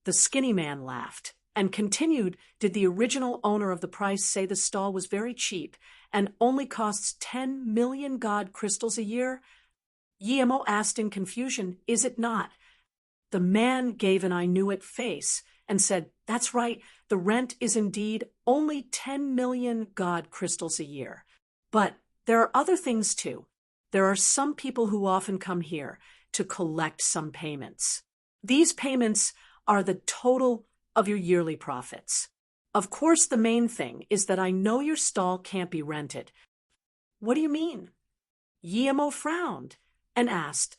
The skinny man laughed and continued, did the original owner of the price say the stall was very cheap and only costs 10 million God crystals a year? Yemo asked in confusion, is it not? The man gave an I knew it face and said, that's right, the rent is indeed only 10 million God crystals a year. But there are other things too. There are some people who often come here to collect some payments. These payments are the total of your yearly profits. Of course, the main thing is that I know your stall can't be rented. What do you mean? Yemo frowned and asked,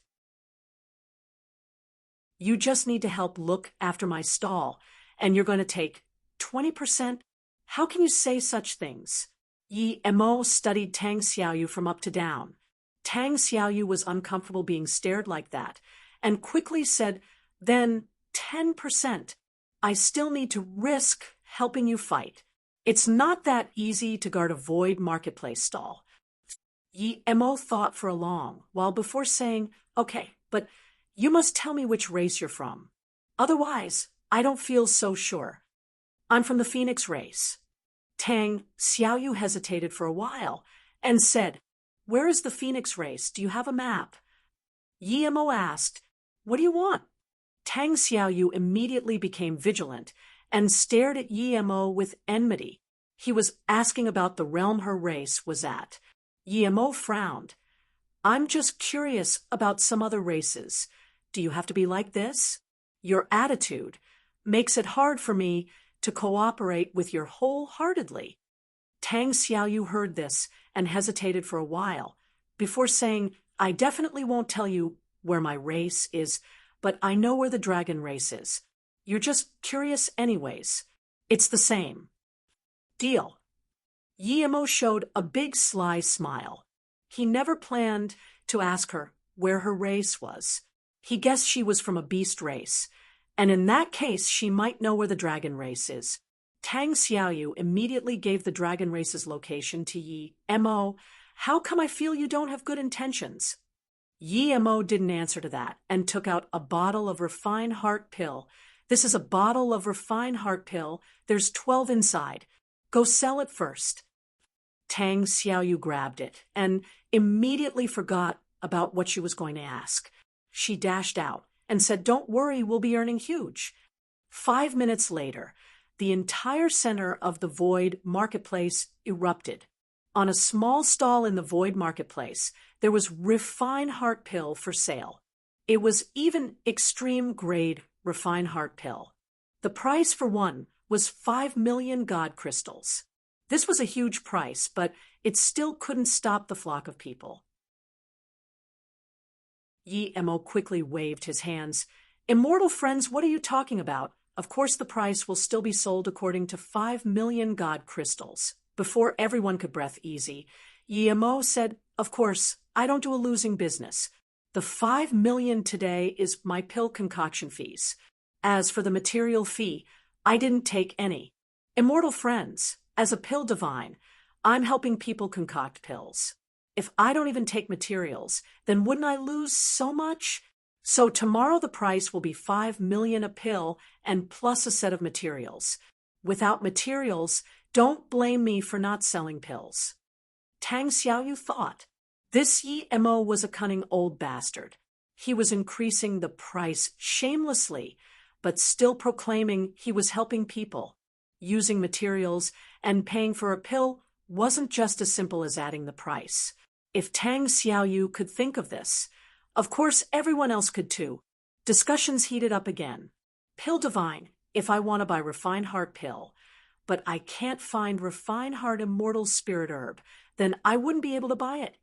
you just need to help look after my stall, and you're going to take 20%? How can you say such things? Yemo studied Tang Xiaoyu from up to down. Tang Xiaoyu was uncomfortable being stared like that, and quickly said, then 10%. I still need to risk helping you fight. It's not that easy to guard a void marketplace stall. Yi Mo thought for a long while before saying, "Okay, but you must tell me which race you're from. Otherwise, I don't feel so sure." "I'm from the Phoenix race." Tang Xiaoyu hesitated for a while and said, "Where is the Phoenix race? Do you have a map?" Yi Mo asked, "What do you want?" Tang Xiaoyu immediately became vigilant and stared at Yi Mo with enmity. He was asking about the realm her race was at. Yi Mo frowned. "I'm just curious about some other races. Do you have to be like this? Your attitude makes it hard for me to cooperate with you wholeheartedly." Tang Xiaoyu heard this and hesitated for a while before saying, "I definitely won't tell you where my race is, but I know where the dragon race is. You're just curious anyways. It's the same." "Deal." Yi Mo showed a big sly smile. He never planned to ask her where her race was. He guessed she was from a beast race, and in that case she might know where the dragon race is. Tang Xiaoyu immediately gave the dragon race's location to Yi Mo. "How come I feel you don't have good intentions?" Yi Mo didn't answer to that and took out a bottle of refined heart pill. "This is a bottle of refined heart pill. There's 12 inside. Go sell it first." Tang Xiaoyu grabbed it and immediately forgot about what she was going to ask. She dashed out and said, "Don't worry, we'll be earning huge." 5 minutes later, the entire center of the Void Marketplace erupted. On a small stall in the Void Marketplace, there was refined heart pill for sale. It was even extreme grade refined heart pill. The price for one was 5 million god crystals. This was a huge price, but it still couldn't stop the flock of people. Yi Mo quickly waved his hands. "Immortal friends, what are you talking about? Of course the price will still be sold according to 5 million god crystals." Before everyone could breathe easy, Yi Mo said, "Of course, I don't do a losing business. The 5 million today is my pill concoction fees. As for the material fee, I didn't take any. Immortal friends, as a pill divine, I'm helping people concoct pills. If I don't even take materials, then wouldn't I lose so much? So tomorrow the price will be 5 million a pill and plus a set of materials. Without materials, don't blame me for not selling pills." Tang Xiaoyu thought. This Yi Mo was a cunning old bastard. He was increasing the price shamelessly, but still proclaiming he was helping people. Using materials and paying for a pill wasn't just as simple as adding the price. If Tang Xiaoyu could think of this, of course everyone else could too. Discussions heated up again. "Pill divine, if I want to buy refined heart pill, but I can't find refined heart immortal spirit herb, then I wouldn't be able to buy it."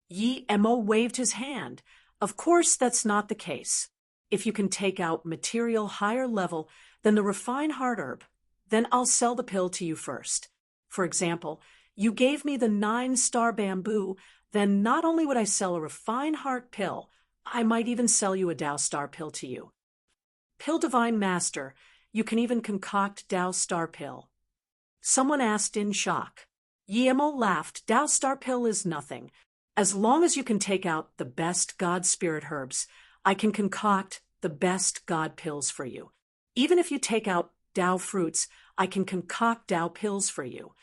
Yi Mo waved his hand. "Of course that's not the case. If you can take out material higher level than the refined heart herb, then I'll sell the pill to you first. For example, you gave me the 9-star bamboo, then not only would I sell a refined heart pill, I might even sell you a Tao Star pill to you. Pill divine master, you can even concoct Tao Star pill." Someone asked in shock. Yi Mo laughed. "Tao Star pill is nothing. As long as you can take out the best god spirit herbs, I can concoct the best god pills for you. Even if you take out Tao fruits, I can concoct Tao pills for you."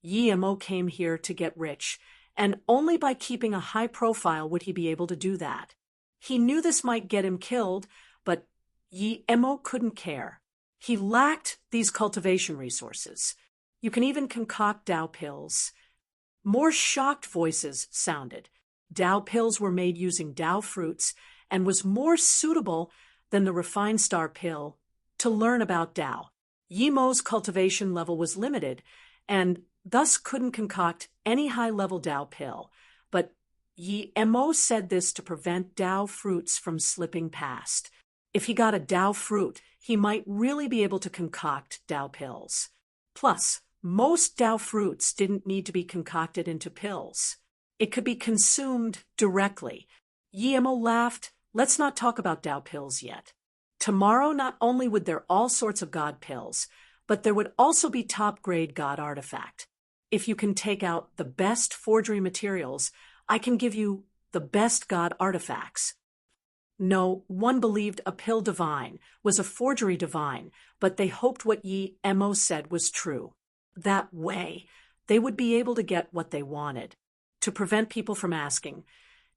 Yi Mo came here to get rich, and only by keeping a high profile would he be able to do that. He knew this might get him killed, but Yi Mo couldn't care. He lacked these cultivation resources. You can even concoct Tao pills. More shocked voices sounded. Tao pills were made using Tao fruits and was more suitable than the refined star pill to learn about Tao. Yi Mo's cultivation level was limited and thus couldn't concoct any high-level Tao pill, but Yi Mo said this to prevent Tao fruits from slipping past. If he got a Tao fruit, he might really be able to concoct Tao pills. Plus, most Tao fruits didn't need to be concocted into pills. It could be consumed directly. Yi Mo laughed. "Let's not talk about Tao pills yet. Tomorrow not only would there all sorts of god pills, but there would also be top-grade god artifact. if you can take out the best forgery materials, I can give you the best god artifacts. No, one believed a pill divine was a forgery divine, but they hoped what Yi Mo said was true. That way, they would be able to get what they wanted. To prevent people from asking,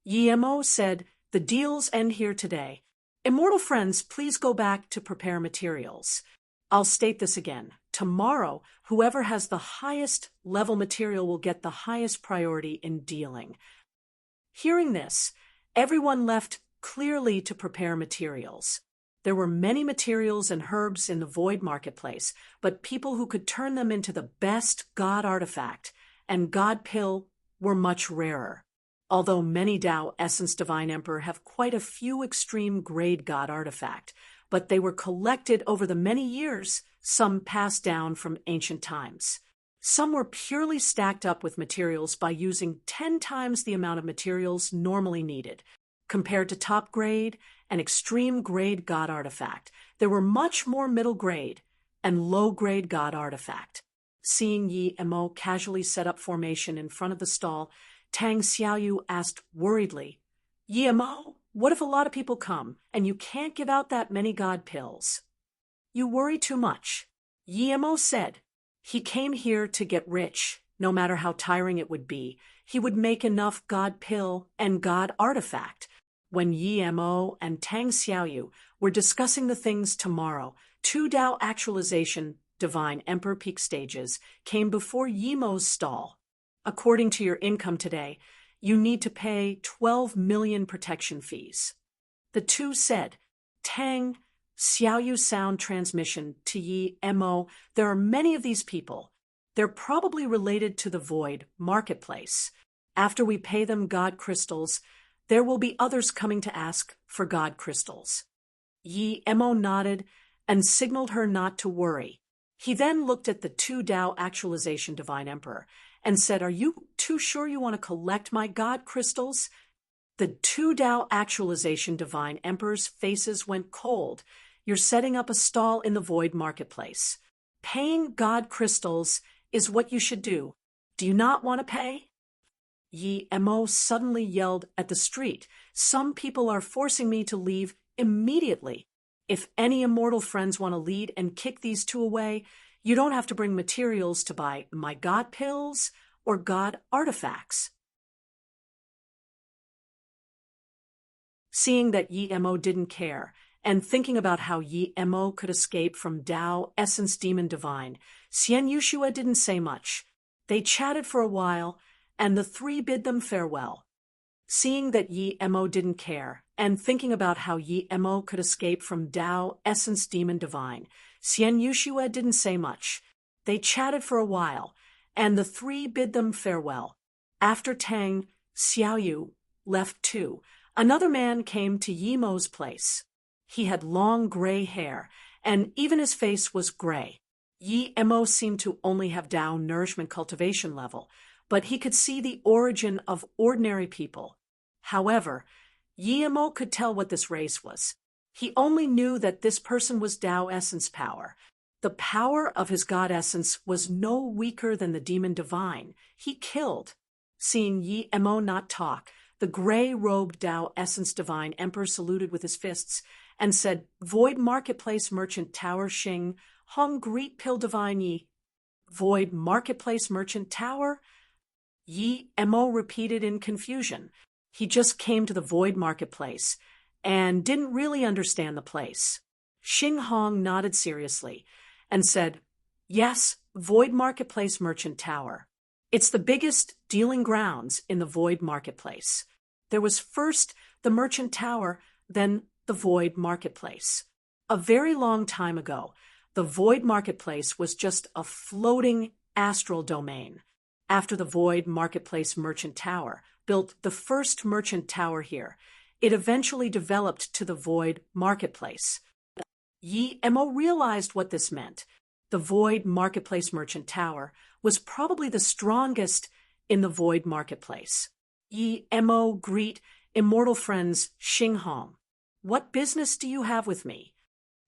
Yi Mo said, "The deals end here today. Immortal friends, please go back to prepare materials." I'll state this again. Tomorrow, whoever has the highest level material will get the highest priority in dealing. Hearing this, everyone left clearly to prepare materials. There were many materials and herbs in the void marketplace, but people who could turn them into the best god artifact and god pill were much rarer. Although many Tao Essence Divine Emperor have quite a few extreme grade god artifact, but they were collected over the many years, some passed down from ancient times. Some were purely stacked up with materials by using 10 times the amount of materials normally needed. Compared to top grade and extreme grade god artifact, there were much more middle grade and low grade god artifact. Seeing Yi Mo casually set up formation in front of the stall, Tang Xiaoyu asked worriedly, "Yi Mo, what if a lot of people come and you can't give out that many god pills?" "You worry too much." Yi Mo said. He came here to get rich. No matter how tiring it would be, he would make enough god pill and god artifact. When Yi Mo and Tang Xiaoyu were discussing the things tomorrow, 2 Tao actualization divine emperor peak stages came before Yi Mo's stall. According to your income today, you need to pay 12 million protection fees. The two said, Tang Xiaoyu sound transmission to Yi Mo. There are many of these people. They're probably related to the void marketplace. After we pay them god crystals, there will be others coming to ask for god crystals. Yi Mo nodded and signaled her not to worry. He then looked at the 2 Tao actualization divine emperor and said, "Are you too sure you want to collect my god crystals?" The 2 Tao actualization divine emperor's faces went cold. "You're setting up a stall in the void marketplace. Paying god crystals is what you should do. Do you not want to pay?" Yi Mo suddenly yelled at the street, "Some people are forcing me to leave immediately. If any immortal friends want to lead and kick these two away, you don't have to bring materials to buy my god pills or god artifacts." Seeing that Yi Mo didn't care, and thinking about how Yi Mo could escape from Tao Essence Demon Divine, Xian Yushua didn't say much. They chatted for a while, and the three bid them farewell. Seeing that Yi Mo didn't care, and thinking about how Yi Mo could escape from Tao Essence Demon Divine, Xian Yushua didn't say much. They chatted for a while, and the three bid them farewell. After Tang Xiaoyu left too, another man came to Yi Mo's place. He had long gray hair, and even his face was gray. Yi Mo seemed to only have Tao nourishment cultivation level, but he could see the origin of ordinary people. However, Yi Mo could tell what this race was. He only knew that this person was Tao essence power. The power of his god essence was no weaker than the demon divine. He killed. Seeing Yi Mo not talk, the gray-robed Tao essence divine emperor saluted with his fists and said, "Void marketplace merchant Tower Xing, Hong greet pill divine Yi." "Void marketplace merchant tower?" Yi Mo repeated in confusion. He just came to the void marketplace and didn't really understand the place. Xing Hong nodded seriously and said, "Yes, void marketplace merchant tower. It's the biggest dealing grounds in the void marketplace. There was first the merchant tower, then the void marketplace. A very long time ago, the void marketplace was just a floating astral domain. After the void marketplace merchant tower built the first merchant tower here, it eventually developed to the void marketplace." Yi Mo realized what this meant. The void marketplace merchant tower was probably the strongest in the void marketplace. Yi Mo greet immortal friends Xing Hong. "What business do you have with me?"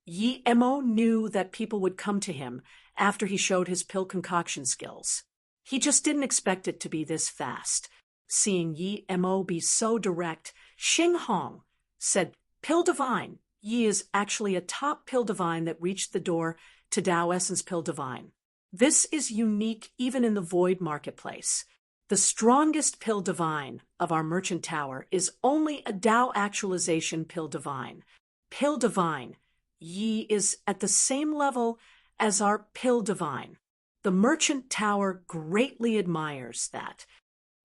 Yi Mo knew that people would come to him after he showed his pill concoction skills. He just didn't expect it to be this fast. Seeing Yi Mo be so direct, Xing Hong said, "Pill Divine. Yi is actually a top pill divine that reached the door to Tao Essence Pill Divine. This is unique even in the void marketplace. The strongest pill divine of our merchant tower is only a Tao actualization pill divine. Pill divine. Yi is at the same level as our pill divine. The merchant tower greatly admires that."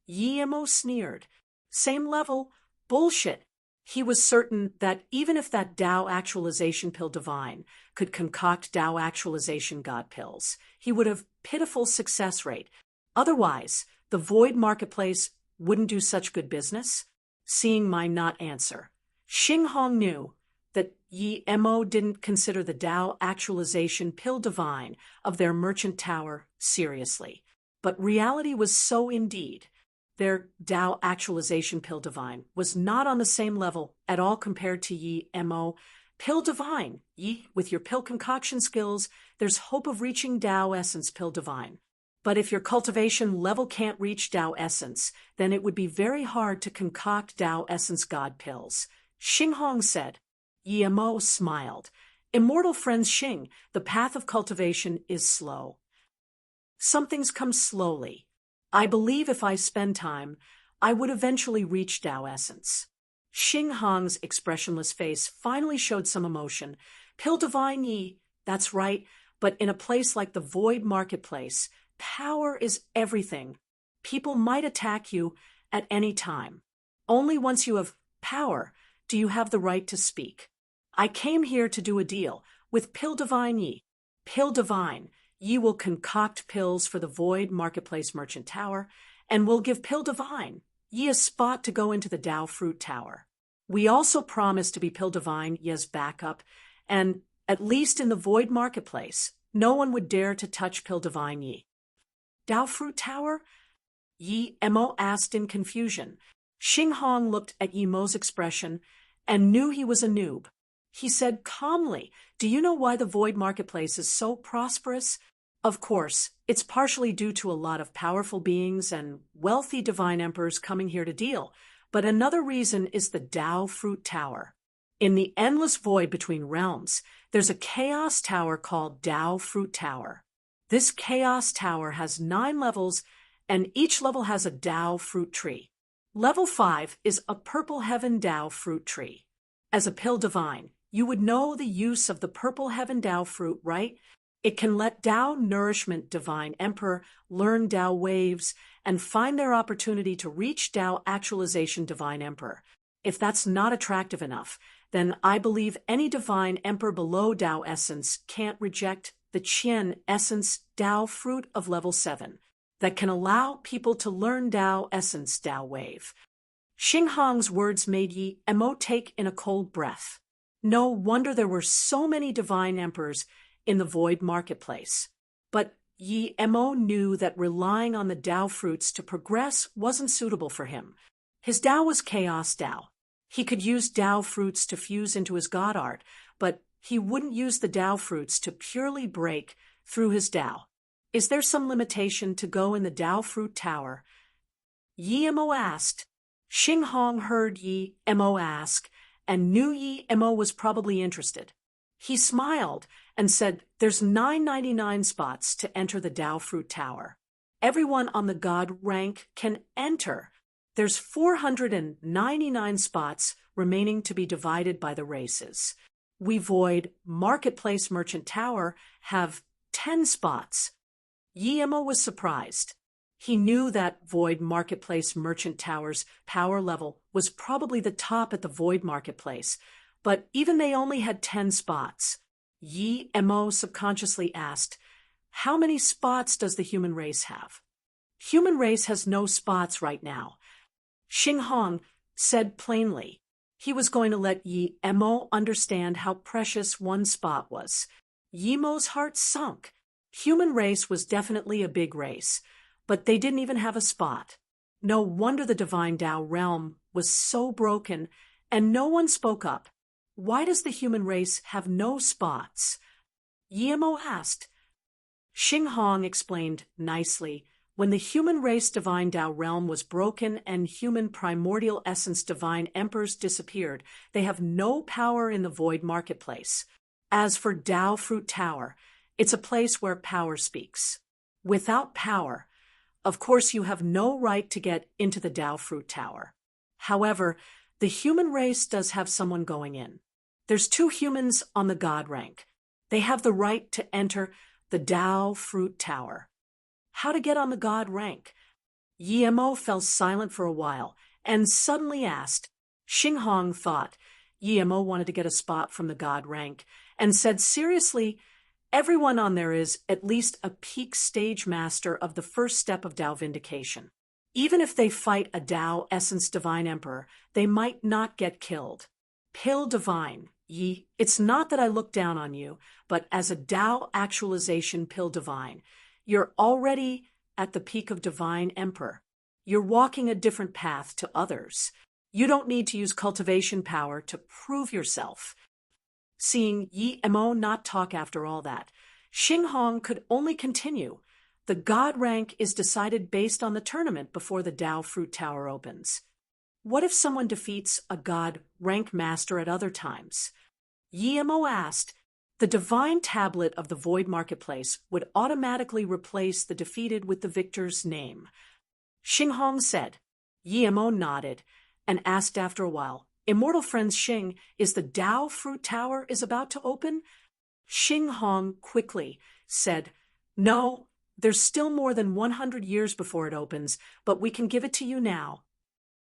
Yi Mo sneered. "Same level? Bullshit." He was certain that even if that Tao actualization pill divine could concoct Tao actualization god pills, he would have pitiful success rate. Otherwise, the void marketplace wouldn't do such good business. Seeing my not answer, Xing Hong knew that Yi Mo didn't consider the Tao actualization pill divine of their merchant tower seriously. But reality was so indeed. Their Tao actualization pill divine was not on the same level at all compared to Yi Mo. Pill divine, Yi, with your pill concoction skills, there's hope of reaching Tao essence pill divine. But if your cultivation level can't reach Tao essence, then it would be very hard to concoct Tao essence god pills. Xing Hong said. Yi Mo smiled. Immortal friend Xing, the path of cultivation is slow. Some things come slowly. I believe if I spend time, I would eventually reach Tao essence. Xing Hong's expressionless face finally showed some emotion. Pill divine Yi, that's right, but in a place like the void marketplace, power is everything. People might attack you at any time. Only once you have power do you have the right to speak. I came here to do a deal with Pill divine Yi. Pill divine, Yi will concoct pills for the void marketplace merchant tower, and will give Pill divine Yi a spot to go into the Tao fruit tower. We also promise to be Pill divine Yi's backup, and at least in the void marketplace, no one would dare to touch Pill divine Yi. Tao fruit tower? Yi Mo asked in confusion. Xing Hong looked at Yi Mo's expression and knew he was a noob. He said calmly, "Do you know why the void marketplace is so prosperous? Of course, it's partially due to a lot of powerful beings and wealthy divine emperors coming here to deal, but another reason is the Tao fruit tower. In the endless void between realms, there's a chaos tower called Tao fruit tower. This chaos tower has 9 levels, and each level has a Tao fruit tree. Level 5 is a purple heaven Tao fruit tree. As a pill divine, you would know the use of the purple heaven Tao fruit, right? It can let Tao nourishment divine emperor learn Tao waves and find their opportunity to reach Tao actualization divine emperor. If that's not attractive enough, then I believe any divine emperor below Tao essence can't reject the Qian essence Tao fruit of level 7 that can allow people to learn Tao essence Tao wave." Xing Hong's words made Yi Mo take in a cold breath. No wonder there were so many divine emperors in the void marketplace. But Yi Mo knew that relying on the Tao fruits to progress wasn't suitable for him. His Tao was chaos Tao. He could use Tao fruits to fuse into his god art, but he wouldn't use the Tao fruits to purely break through his Tao. Is there some limitation to go in the Tao fruit tower? Yi Mo asked. Xing Hong heard Yi Mo ask and knew Yi Mo was probably interested. He smiled and said, "There's 999 spots to enter the Tao fruit tower. Everyone on the god rank can enter. There's 499 spots remaining to be divided by the races. We void marketplace merchant tower have 10 spots." Yi Mo was surprised. He knew that void marketplace merchant tower's power level was probably the top at the void marketplace, but even they only had 10 spots. Yi Mo subconsciously asked, "How many spots does the human race have?" "Human race has no spots right now," Xing Hong said plainly. He was going to let Yi Mo understand how precious one spot was. Yi Mo's heart sunk. Human race was definitely a big race, but they didn't even have a spot. No wonder the divine Tao realm was so broken, and no one spoke up. Why does the human race have no spots? Yi Mo asked. Xing Hong explained nicely. When the human race divine Tao realm was broken and human primordial essence divine emperors disappeared, they have no power in the void marketplace. As for Tao Fruit Tower, it's a place where power speaks. Without power, of course you have no right to get into the Tao Fruit Tower. However, the human race does have someone going in. There's 2 humans on the God rank. They have the right to enter the Tao Fruit Tower. How to get on the God rank? Yimo fell silent for a while and suddenly asked. Xinghong thought Yimo wanted to get a spot from the God rank and said seriously, everyone on there is at least a peak stage master of the first step of Tao vindication. Even if they fight a Tao essence divine emperor, they might not get killed. Pill divine, Yi, it's not that I look down on you, but as a Tao actualization pill divine, you're already at the peak of divine emperor. You're walking a different path to others. You don't need to use cultivation power to prove yourself. Seeing Yi Mo not talk after all that, Xinghong could only continue. The God rank is decided based on the tournament before the Tao Fruit Tower opens. What if someone defeats a God rank master at other times? Yi Mo asked. The divine tablet of the void marketplace would automatically replace the defeated with the victor's name. Xinghong said. Yi Mo nodded and asked after a while, Immortal friends Xing, is the Tao Fruit Tower is about to open? Xinghong quickly said, No, there's still more than 100 years before it opens, but we can give it to you now.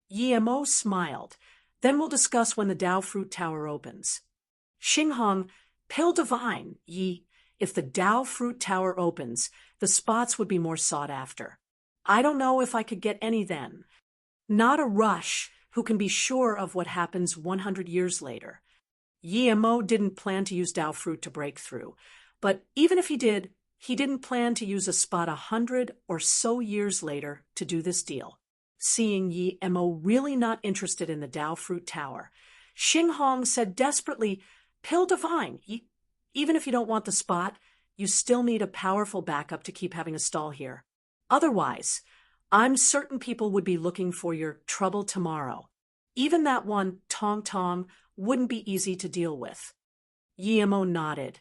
Yi Mo smiled. Then we'll discuss when the Tao Fruit Tower opens. Xinghong, Pill divine, Yi, if the Tao Fruit Tower opens, the spots would be more sought after. I don't know if I could get any then. Not a rush who can be sure of what happens 100 years later. Yi Mo didn't plan to use Tao Fruit to break through, but even if he didn't plan to use a spot 100 or so years later to do this deal. Seeing Yi Mo really not interested in the Tao Fruit Tower, Xinghong said desperately, Pill divine, even if you don't want the spot, you still need a powerful backup to keep having a stall here. Otherwise, I'm certain people would be looking for your trouble tomorrow. Even that one, Tong Tong, wouldn't be easy to deal with. Yi Mo nodded.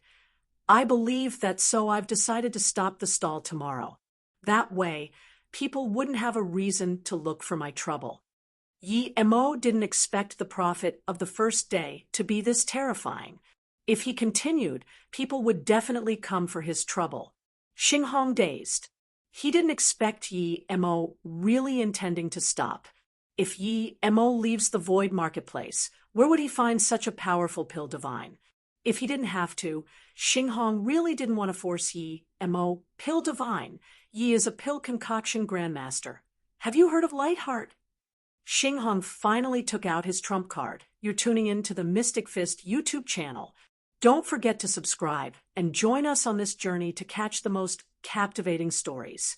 I believe that, so I've decided to stop the stall tomorrow. That way, people wouldn't have a reason to look for my trouble. Yi Mo didn't expect the prophet of the first day to be this terrifying. If he continued, people would definitely come for his trouble. Xinghong dazed. He didn't expect Yi Mo really intending to stop. If Yi Mo leaves the void marketplace, where would he find such a powerful pill divine? If he didn't have to, Xinghong really didn't want to force Yi Mo. Pill divine. Yi is a pill concoction grandmaster. Have you heard of Lightheart? Xinghong finally took out his trump card. You're tuning in to the Mystic Fist YouTube channel. Don't forget to subscribe and join us on this journey to catch the most captivating stories.